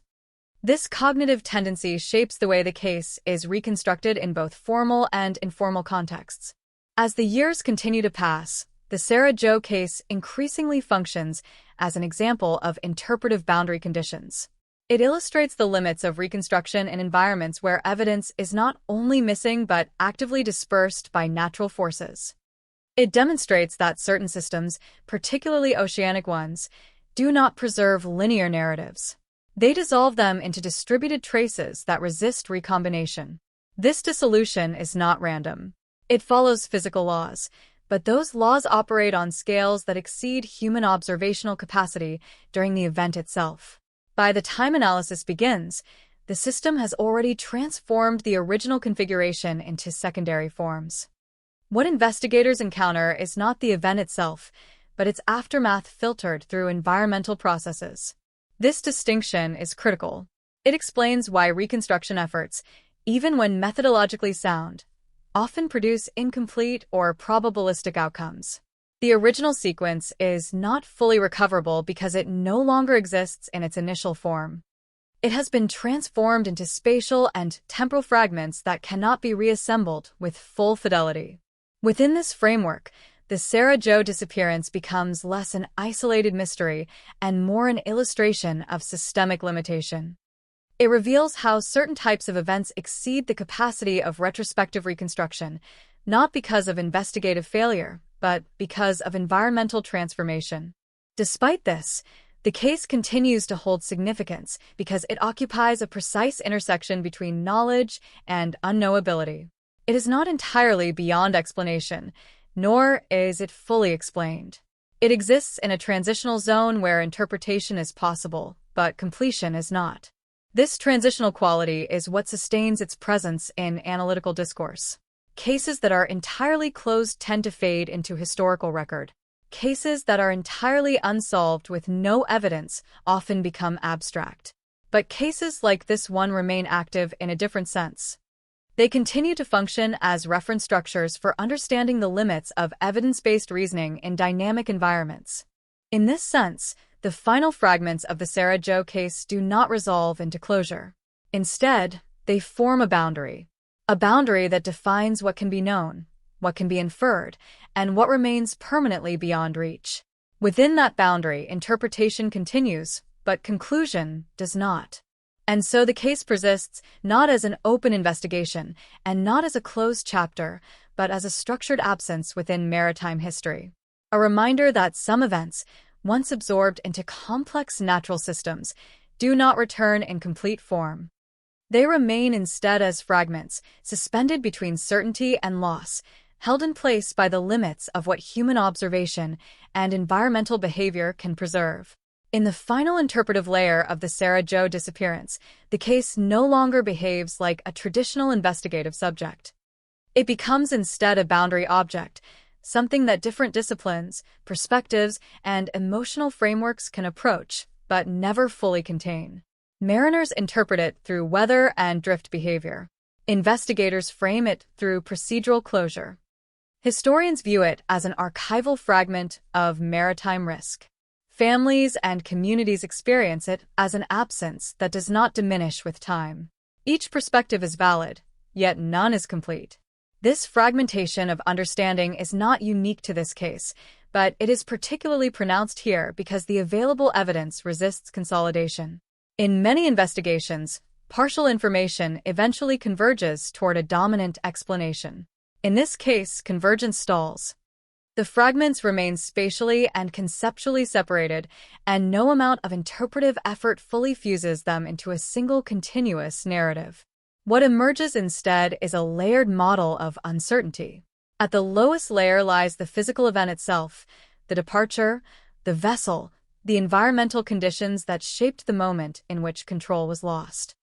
This cognitive tendency shapes the way the case is reconstructed in both formal and informal contexts. As the years continue to pass, the Sarah Jo case increasingly functions as an example of interpretive boundary conditions. It illustrates the limits of reconstruction in environments where evidence is not only missing but actively dispersed by natural forces. It demonstrates that certain systems, particularly oceanic ones, do not preserve linear narratives. They dissolve them into distributed traces that resist recombination. This dissolution is not random. It follows physical laws, but those laws operate on scales that exceed human observational capacity during the event itself. By the time analysis begins, the system has already transformed the original configuration into secondary forms. What investigators encounter is not the event itself, but its aftermath filtered through environmental processes. This distinction is critical. It explains why reconstruction efforts, even when methodologically sound, often produce incomplete or probabilistic outcomes. The original sequence is not fully recoverable because it no longer exists in its initial form. It has been transformed into spatial and temporal fragments that cannot be reassembled with full fidelity. Within this framework, the Sarah Jo disappearance becomes less an isolated mystery and more an illustration of systemic limitation. It reveals how certain types of events exceed the capacity of retrospective reconstruction, not because of investigative failure, but because of environmental transformation. Despite this, the case continues to hold significance because it occupies a precise intersection between knowledge and unknowability. It is not entirely beyond explanation, nor is it fully explained. It exists in a transitional zone where interpretation is possible, but completion is not. This transitional quality is what sustains its presence in analytical discourse. Cases that are entirely closed tend to fade into historical record. Cases that are entirely unsolved with no evidence often become abstract. But cases like this one remain active in a different sense. They continue to function as reference structures for understanding the limits of evidence-based reasoning in dynamic environments. In this sense, the final fragments of the Sarah Jo case do not resolve into closure. Instead, they form a boundary that defines what can be known, what can be inferred, and what remains permanently beyond reach. Within that boundary, interpretation continues, but conclusion does not. And so the case persists not as an open investigation and not as a closed chapter, but as a structured absence within maritime history. A reminder that some events, once absorbed into complex natural systems, do not return in complete form. They remain instead as fragments, suspended between certainty and loss, held in place by the limits of what human observation and environmental behavior can preserve. In the final interpretive layer of the Sarah Jo disappearance, the case no longer behaves like a traditional investigative subject. It becomes instead a boundary object, something that different disciplines, perspectives, and emotional frameworks can approach, but never fully contain. Mariners interpret it through weather and drift behavior. Investigators frame it through procedural closure. Historians view it as an archival fragment of maritime risk. Families and communities experience it as an absence that does not diminish with time. Each perspective is valid, yet none is complete. This fragmentation of understanding is not unique to this case, but it is particularly pronounced here because the available evidence resists consolidation. In many investigations, partial information eventually converges toward a dominant explanation. In this case, convergence stalls. The fragments remain spatially and conceptually separated, and no amount of interpretive effort fully fuses them into a single continuous narrative. What emerges instead is a layered model of uncertainty. At the lowest layer lies the physical event itself, the departure, the vessel, the environmental conditions that shaped the moment in which control was lost.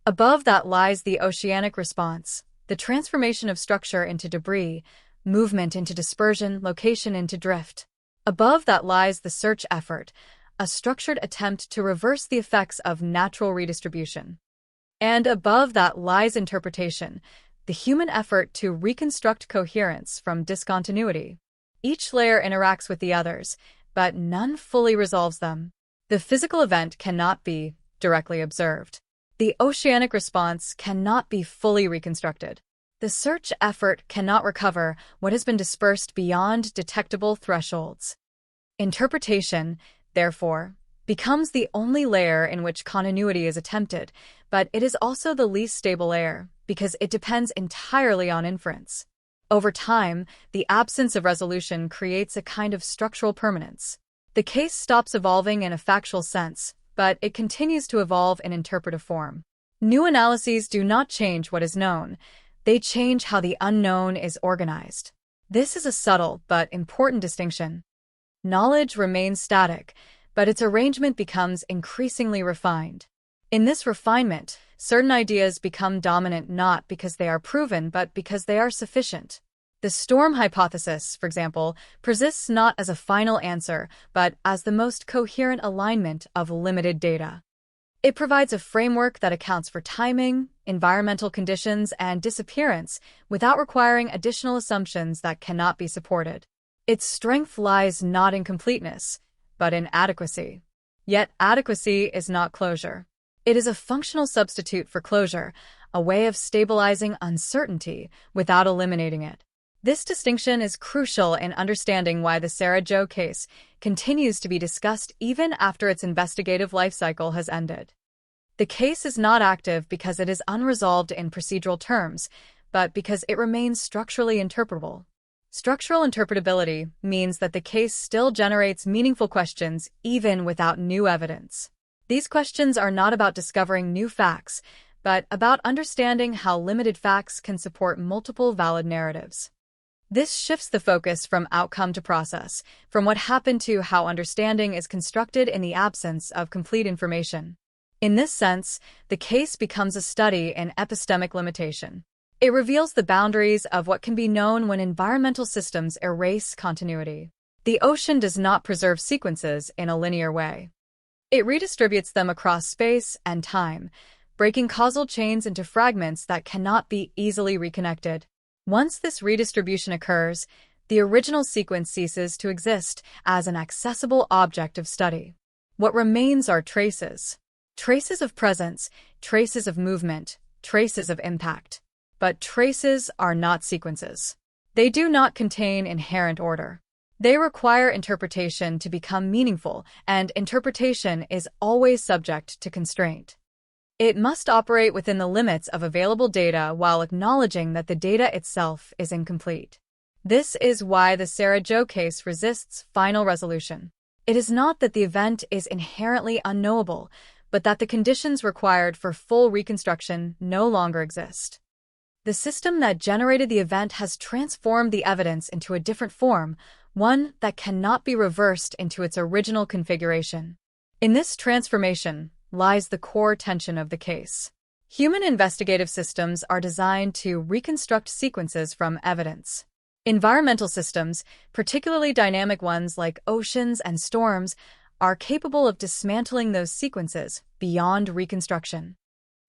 Above that lies the oceanic response, the transformation of structure into debris, movement into dispersion, location into drift. Above that lies the search effort, a structured attempt to reverse the effects of natural redistribution. And above that lies interpretation, the human effort to reconstruct coherence from discontinuity. Each layer interacts with the others, but none fully resolves them. The physical event cannot be directly observed. The oceanic response cannot be fully reconstructed. The search effort cannot recover what has been dispersed beyond detectable thresholds. Interpretation, therefore, becomes the only layer in which continuity is attempted, but it is also the least stable layer, because it depends entirely on inference. Over time, the absence of resolution creates a kind of structural permanence. The case stops evolving in a factual sense, but it continues to evolve in interpretive form. New analyses do not change what is known. They change how the unknown is organized. This is a subtle but important distinction. Knowledge remains static, but its arrangement becomes increasingly refined. In this refinement, certain ideas become dominant not because they are proven, but because they are sufficient. The storm hypothesis, for example, persists not as a final answer, but as the most coherent alignment of limited data. It provides a framework that accounts for timing, environmental conditions, and disappearance without requiring additional assumptions that cannot be supported. Its strength lies not in completeness, but in adequacy. Yet adequacy is not closure. It is a functional substitute for closure, a way of stabilizing uncertainty without eliminating it. This distinction is crucial in understanding why the Sarah Jo case continues to be discussed even after its investigative life cycle has ended. The case is not active because it is unresolved in procedural terms, but because it remains structurally interpretable. Structural interpretability means that the case still generates meaningful questions even without new evidence. These questions are not about discovering new facts, but about understanding how limited facts can support multiple valid narratives. This shifts the focus from outcome to process, from what happened to how understanding is constructed in the absence of complete information. In this sense, the case becomes a study in epistemic limitation. It reveals the boundaries of what can be known when environmental systems erase continuity. The ocean does not preserve sequences in a linear way. It redistributes them across space and time, breaking causal chains into fragments that cannot be easily reconnected. Once this redistribution occurs, the original sequence ceases to exist as an accessible object of study. What remains are traces. Traces of presence, traces of movement, traces of impact. But traces are not sequences. They do not contain inherent order. They require interpretation to become meaningful, and interpretation is always subject to constraint. It must operate within the limits of available data while acknowledging that the data itself is incomplete. This is why the Sarah Jo case resists final resolution. It is not that the event is inherently unknowable, but that the conditions required for full reconstruction no longer exist. The system that generated the event has transformed the evidence into a different form, one that cannot be reversed into its original configuration. In this transformation lies the core tension of the case. Human investigative systems are designed to reconstruct sequences from evidence. Environmental systems, particularly dynamic ones like oceans and storms, are capable of dismantling those sequences beyond reconstruction.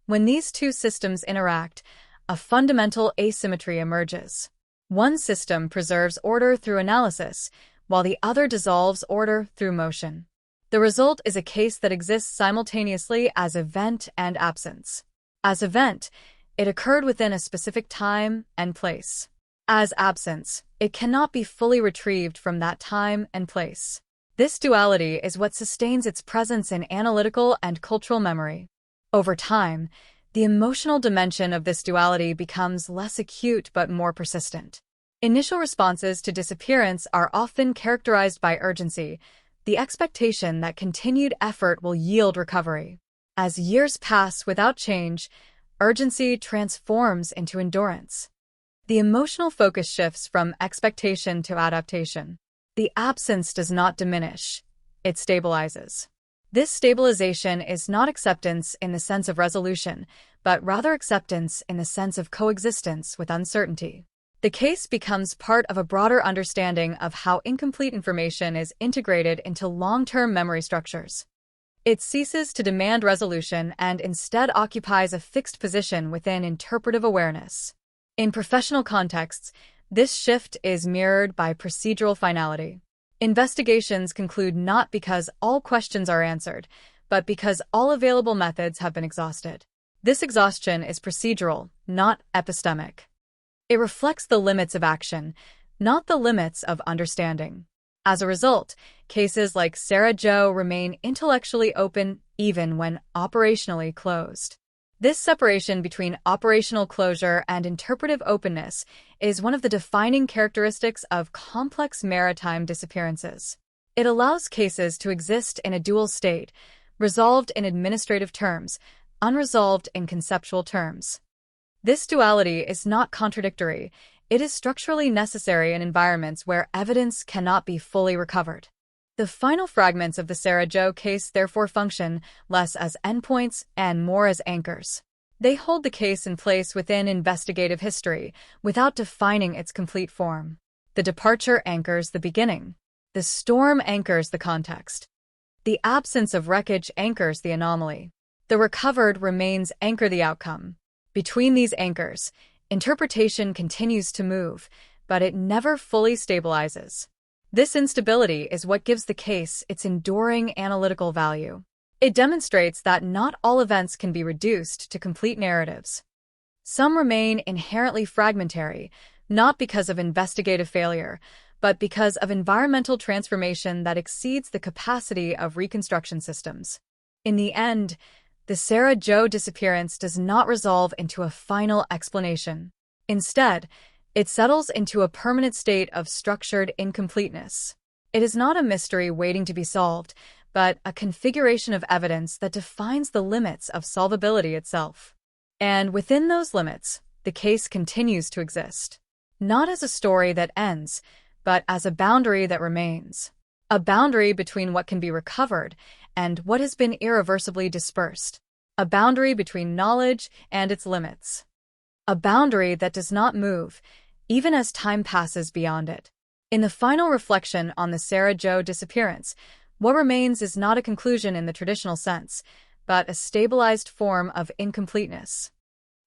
When these two systems interact, a fundamental asymmetry emerges. One system preserves order through analysis, while the other dissolves order through motion. The result is a case that exists simultaneously as event and absence. As event, it occurred within a specific time and place. As absence, it cannot be fully retrieved from that time and place. This duality is what sustains its presence in analytical and cultural memory. Over time, the emotional dimension of this duality becomes less acute but more persistent. Initial responses to disappearance are often characterized by urgency, the expectation that continued effort will yield recovery. As years pass without change, urgency transforms into endurance. The emotional focus shifts from expectation to adaptation. The absence does not diminish, it stabilizes. This stabilization is not acceptance in the sense of resolution, but rather acceptance in the sense of coexistence with uncertainty. The case becomes part of a broader understanding of how incomplete information is integrated into long-term memory structures. It ceases to demand resolution and instead occupies a fixed position within interpretive awareness. In professional contexts, this shift is mirrored by procedural finality. Investigations conclude not because all questions are answered, but because all available methods have been exhausted. This exhaustion is procedural, not epistemic. It reflects the limits of action, not the limits of understanding. As a result, cases like Sarah Jo remain intellectually open even when operationally closed. This separation between operational closure and interpretive openness is one of the defining characteristics of complex maritime disappearances. It allows cases to exist in a dual state, resolved in administrative terms, unresolved in conceptual terms. This duality is not contradictory, it is structurally necessary in environments where evidence cannot be fully recovered. The final fragments of the Sarah Jo case therefore function less as endpoints and more as anchors. They hold the case in place within investigative history, without defining its complete form. The departure anchors the beginning. The storm anchors the context. The absence of wreckage anchors the anomaly. The recovered remains anchor the outcome. Between these anchors, interpretation continues to move, but it never fully stabilizes. This instability is what gives the case its enduring analytical value. It demonstrates that not all events can be reduced to complete narratives. Some remain inherently fragmentary, not because of investigative failure, but because of environmental transformation that exceeds the capacity of reconstruction systems. In the end, the Sarah Jo disappearance does not resolve into a final explanation. Instead, it settles into a permanent state of structured incompleteness. It is not a mystery waiting to be solved, but a configuration of evidence that defines the limits of solvability itself. And within those limits, the case continues to exist. Not as a story that ends, but as a boundary that remains. A boundary between what can be recovered and what has been irreversibly dispersed. A boundary between knowledge and its limits. A boundary that does not move, even as time passes beyond it. In the final reflection on the Sarah Jo disappearance, what remains is not a conclusion in the traditional sense, but a stabilized form of incompleteness.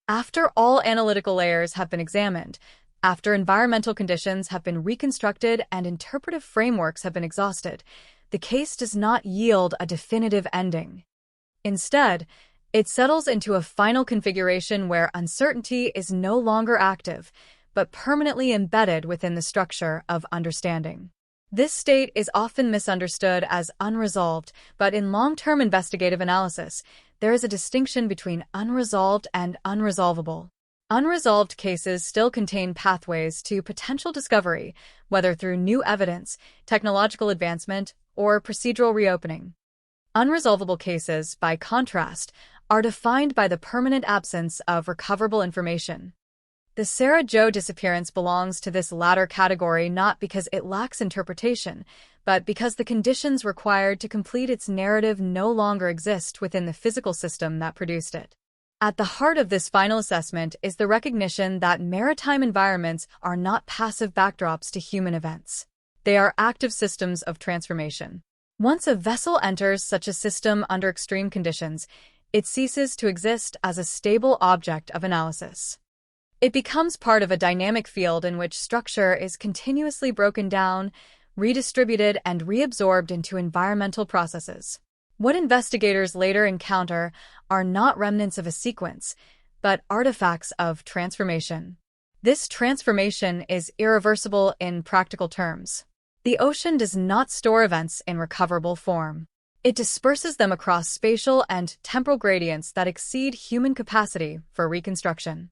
After all analytical layers have been examined, after environmental conditions have been reconstructed and interpretive frameworks have been exhausted, the case does not yield a definitive ending. Instead, it settles into a final configuration where uncertainty is no longer active, but permanently embedded within the structure of understanding. This state is often misunderstood as unresolved, but in long-term investigative analysis, there is a distinction between unresolved and unresolvable. Unresolved cases still contain pathways to potential discovery, whether through new evidence, technological advancement, or procedural reopening. Unresolvable cases, by contrast, are defined by the permanent absence of recoverable information. The Sarah Jo disappearance belongs to this latter category not because it lacks interpretation, but because the conditions required to complete its narrative no longer exist within the physical system that produced it. At the heart of this final assessment is the recognition that maritime environments are not passive backdrops to human events. They are active systems of transformation. Once a vessel enters such a system under extreme conditions, it ceases to exist as a stable object of analysis. It becomes part of a dynamic field in which structure is continuously broken down, redistributed, and reabsorbed into environmental processes. What investigators later encounter are not remnants of a sequence, but artifacts of transformation. This transformation is irreversible in practical terms. The ocean does not store events in recoverable form. It disperses them across spatial and temporal gradients that exceed human capacity for reconstruction.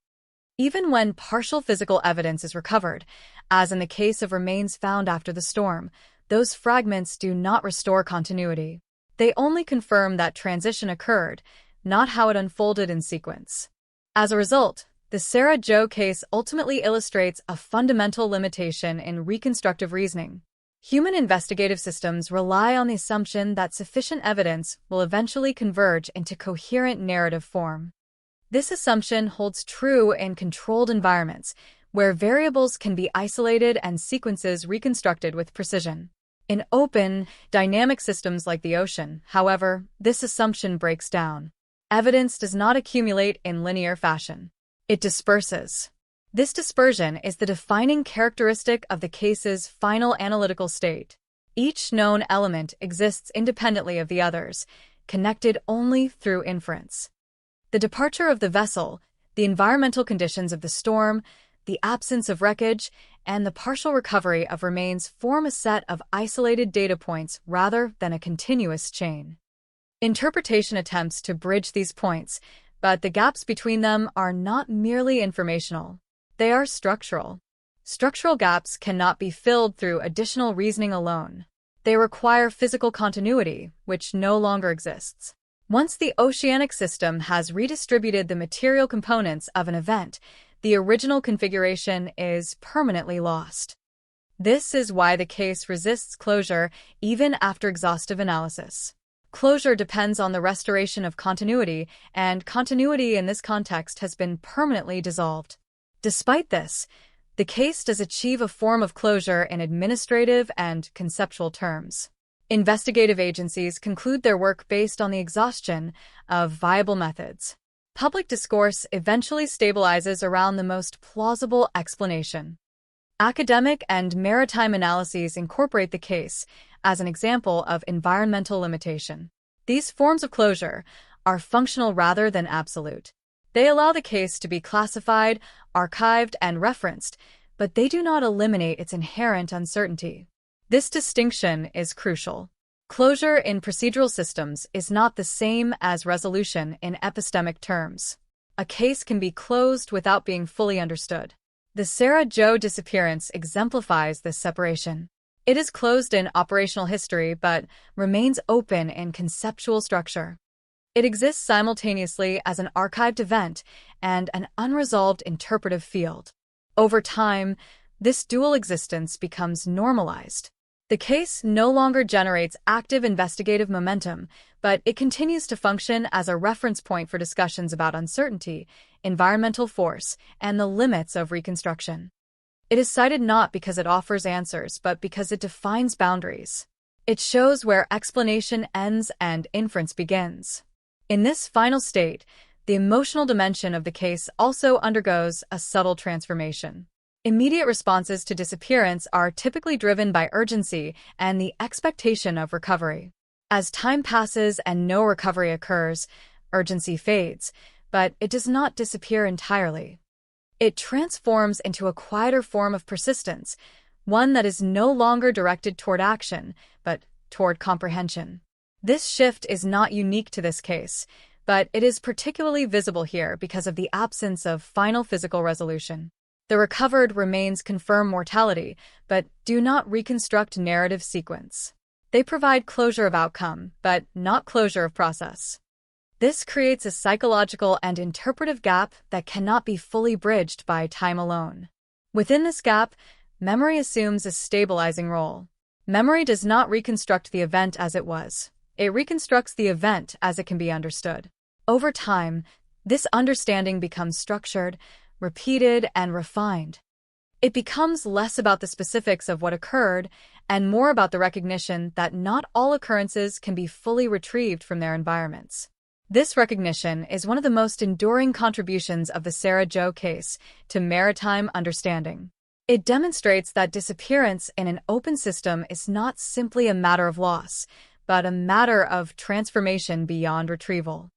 Even when partial physical evidence is recovered, as in the case of remains found after the storm, those fragments do not restore continuity. They only confirm that transition occurred, not how it unfolded in sequence. As a result, the Sarah Jo case ultimately illustrates a fundamental limitation in reconstructive reasoning. Human investigative systems rely on the assumption that sufficient evidence will eventually converge into coherent narrative form. This assumption holds true in controlled environments, where variables can be isolated and sequences reconstructed with precision. In open, dynamic systems like the ocean, however, this assumption breaks down. Evidence does not accumulate in linear fashion. It disperses. This dispersion is the defining characteristic of the case's final analytical state. Each known element exists independently of the others, connected only through inference. The departure of the vessel, the environmental conditions of the storm, the absence of wreckage, and the partial recovery of remains form a set of isolated data points rather than a continuous chain. Interpretation attempts to bridge these points, but the gaps between them are not merely informational. They are structural. Structural gaps cannot be filled through additional reasoning alone. They require physical continuity, which no longer exists. Once the oceanic system has redistributed the material components of an event, the original configuration is permanently lost. This is why the case resists closure even after exhaustive analysis. Closure depends on the restoration of continuity, and continuity in this context has been permanently dissolved. Despite this, the case does achieve a form of closure in administrative and conceptual terms. Investigative agencies conclude their work based on the exhaustion of viable methods. Public discourse eventually stabilizes around the most plausible explanation. Academic and maritime analyses incorporate the case as an example of environmental limitation. These forms of closure are functional rather than absolute. They allow the case to be classified, archived, and referenced, but they do not eliminate its inherent uncertainty. This distinction is crucial. Closure in procedural systems is not the same as resolution in epistemic terms. A case can be closed without being fully understood. The Sarah Jo disappearance exemplifies this separation. It is closed in operational history but remains open in conceptual structure. It exists simultaneously as an archived event and an unresolved interpretive field. Over time, this dual existence becomes normalized. The case no longer generates active investigative momentum, but it continues to function as a reference point for discussions about uncertainty, environmental force, and the limits of reconstruction. It is cited not because it offers answers, but because it defines boundaries. It shows where explanation ends and inference begins. In this final state, the emotional dimension of the case also undergoes a subtle transformation. Immediate responses to disappearance are typically driven by urgency and the expectation of recovery. As time passes and no recovery occurs, urgency fades, but it does not disappear entirely. It transforms into a quieter form of persistence, one that is no longer directed toward action, but toward comprehension. This shift is not unique to this case, but it is particularly visible here because of the absence of final physical resolution. The recovered remains confirm mortality, but do not reconstruct narrative sequence. They provide closure of outcome, but not closure of process. This creates a psychological and interpretive gap that cannot be fully bridged by time alone. Within this gap, memory assumes a stabilizing role. Memory does not reconstruct the event as it was. It reconstructs the event as it can be understood. Over time, this understanding becomes structured, repeated, and refined. It becomes less about the specifics of what occurred and more about the recognition that not all occurrences can be fully retrieved from their environments. This recognition is one of the most enduring contributions of the Sarah Jo case to maritime understanding. It demonstrates that disappearance in an open system is not simply a matter of loss, but a matter of transformation beyond retrieval.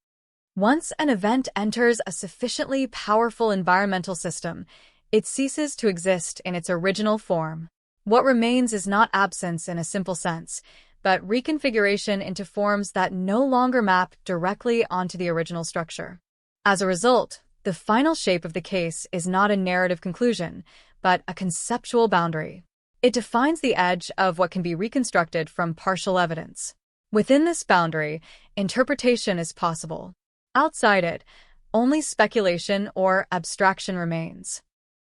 Once an event enters a sufficiently powerful environmental system, it ceases to exist in its original form. What remains is not absence in a simple sense, but reconfiguration into forms that no longer map directly onto the original structure. As a result, The final shape of the case is not a narrative conclusion, but a conceptual boundary. It defines the edge of what can be reconstructed from partial evidence. Within this boundary, interpretation is possible. Outside it, only speculation or abstraction remains.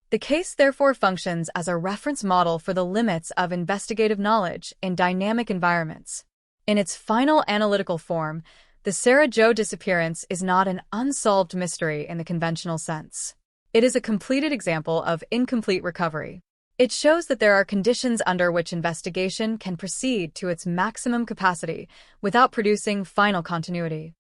The case therefore functions as a reference model for the limits of investigative knowledge in dynamic environments. In its final analytical form, the Sarah Jo disappearance is not an unsolved mystery in the conventional sense. It is a completed example of incomplete recovery. It shows that there are conditions under which investigation can proceed to its maximum capacity without producing final continuity.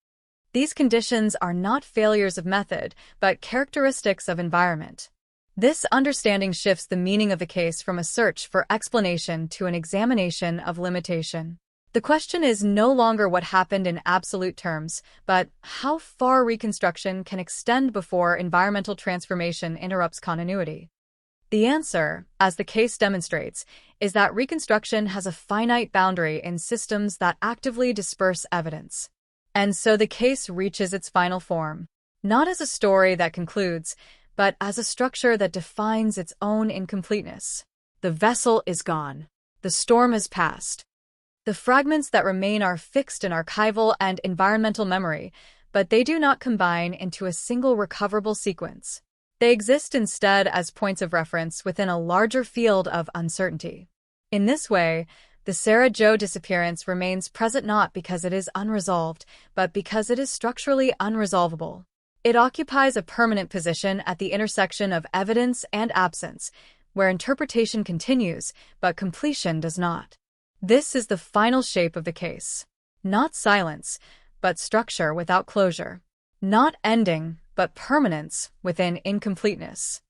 These conditions are not failures of method, but characteristics of environment. This understanding shifts the meaning of the case from a search for explanation to an examination of limitation. The question is no longer what happened in absolute terms, but how far reconstruction can extend before environmental transformation interrupts continuity. The answer, as the case demonstrates, is that reconstruction has a finite boundary in systems that actively disperse evidence. And so the case reaches its final form, not as a story that concludes, but as a structure that defines its own incompleteness. The vessel is gone. The storm has passed. The fragments that remain are fixed in archival and environmental memory, but they do not combine into a single recoverable sequence. They exist instead as points of reference within a larger field of uncertainty. In this way, the Sarah Jo disappearance remains present not because it is unresolved, but because it is structurally unresolvable. It occupies a permanent position at the intersection of evidence and absence, where interpretation continues, but completion does not. This is the final shape of the case. Not silence, but structure without closure. Not ending, but permanence within incompleteness.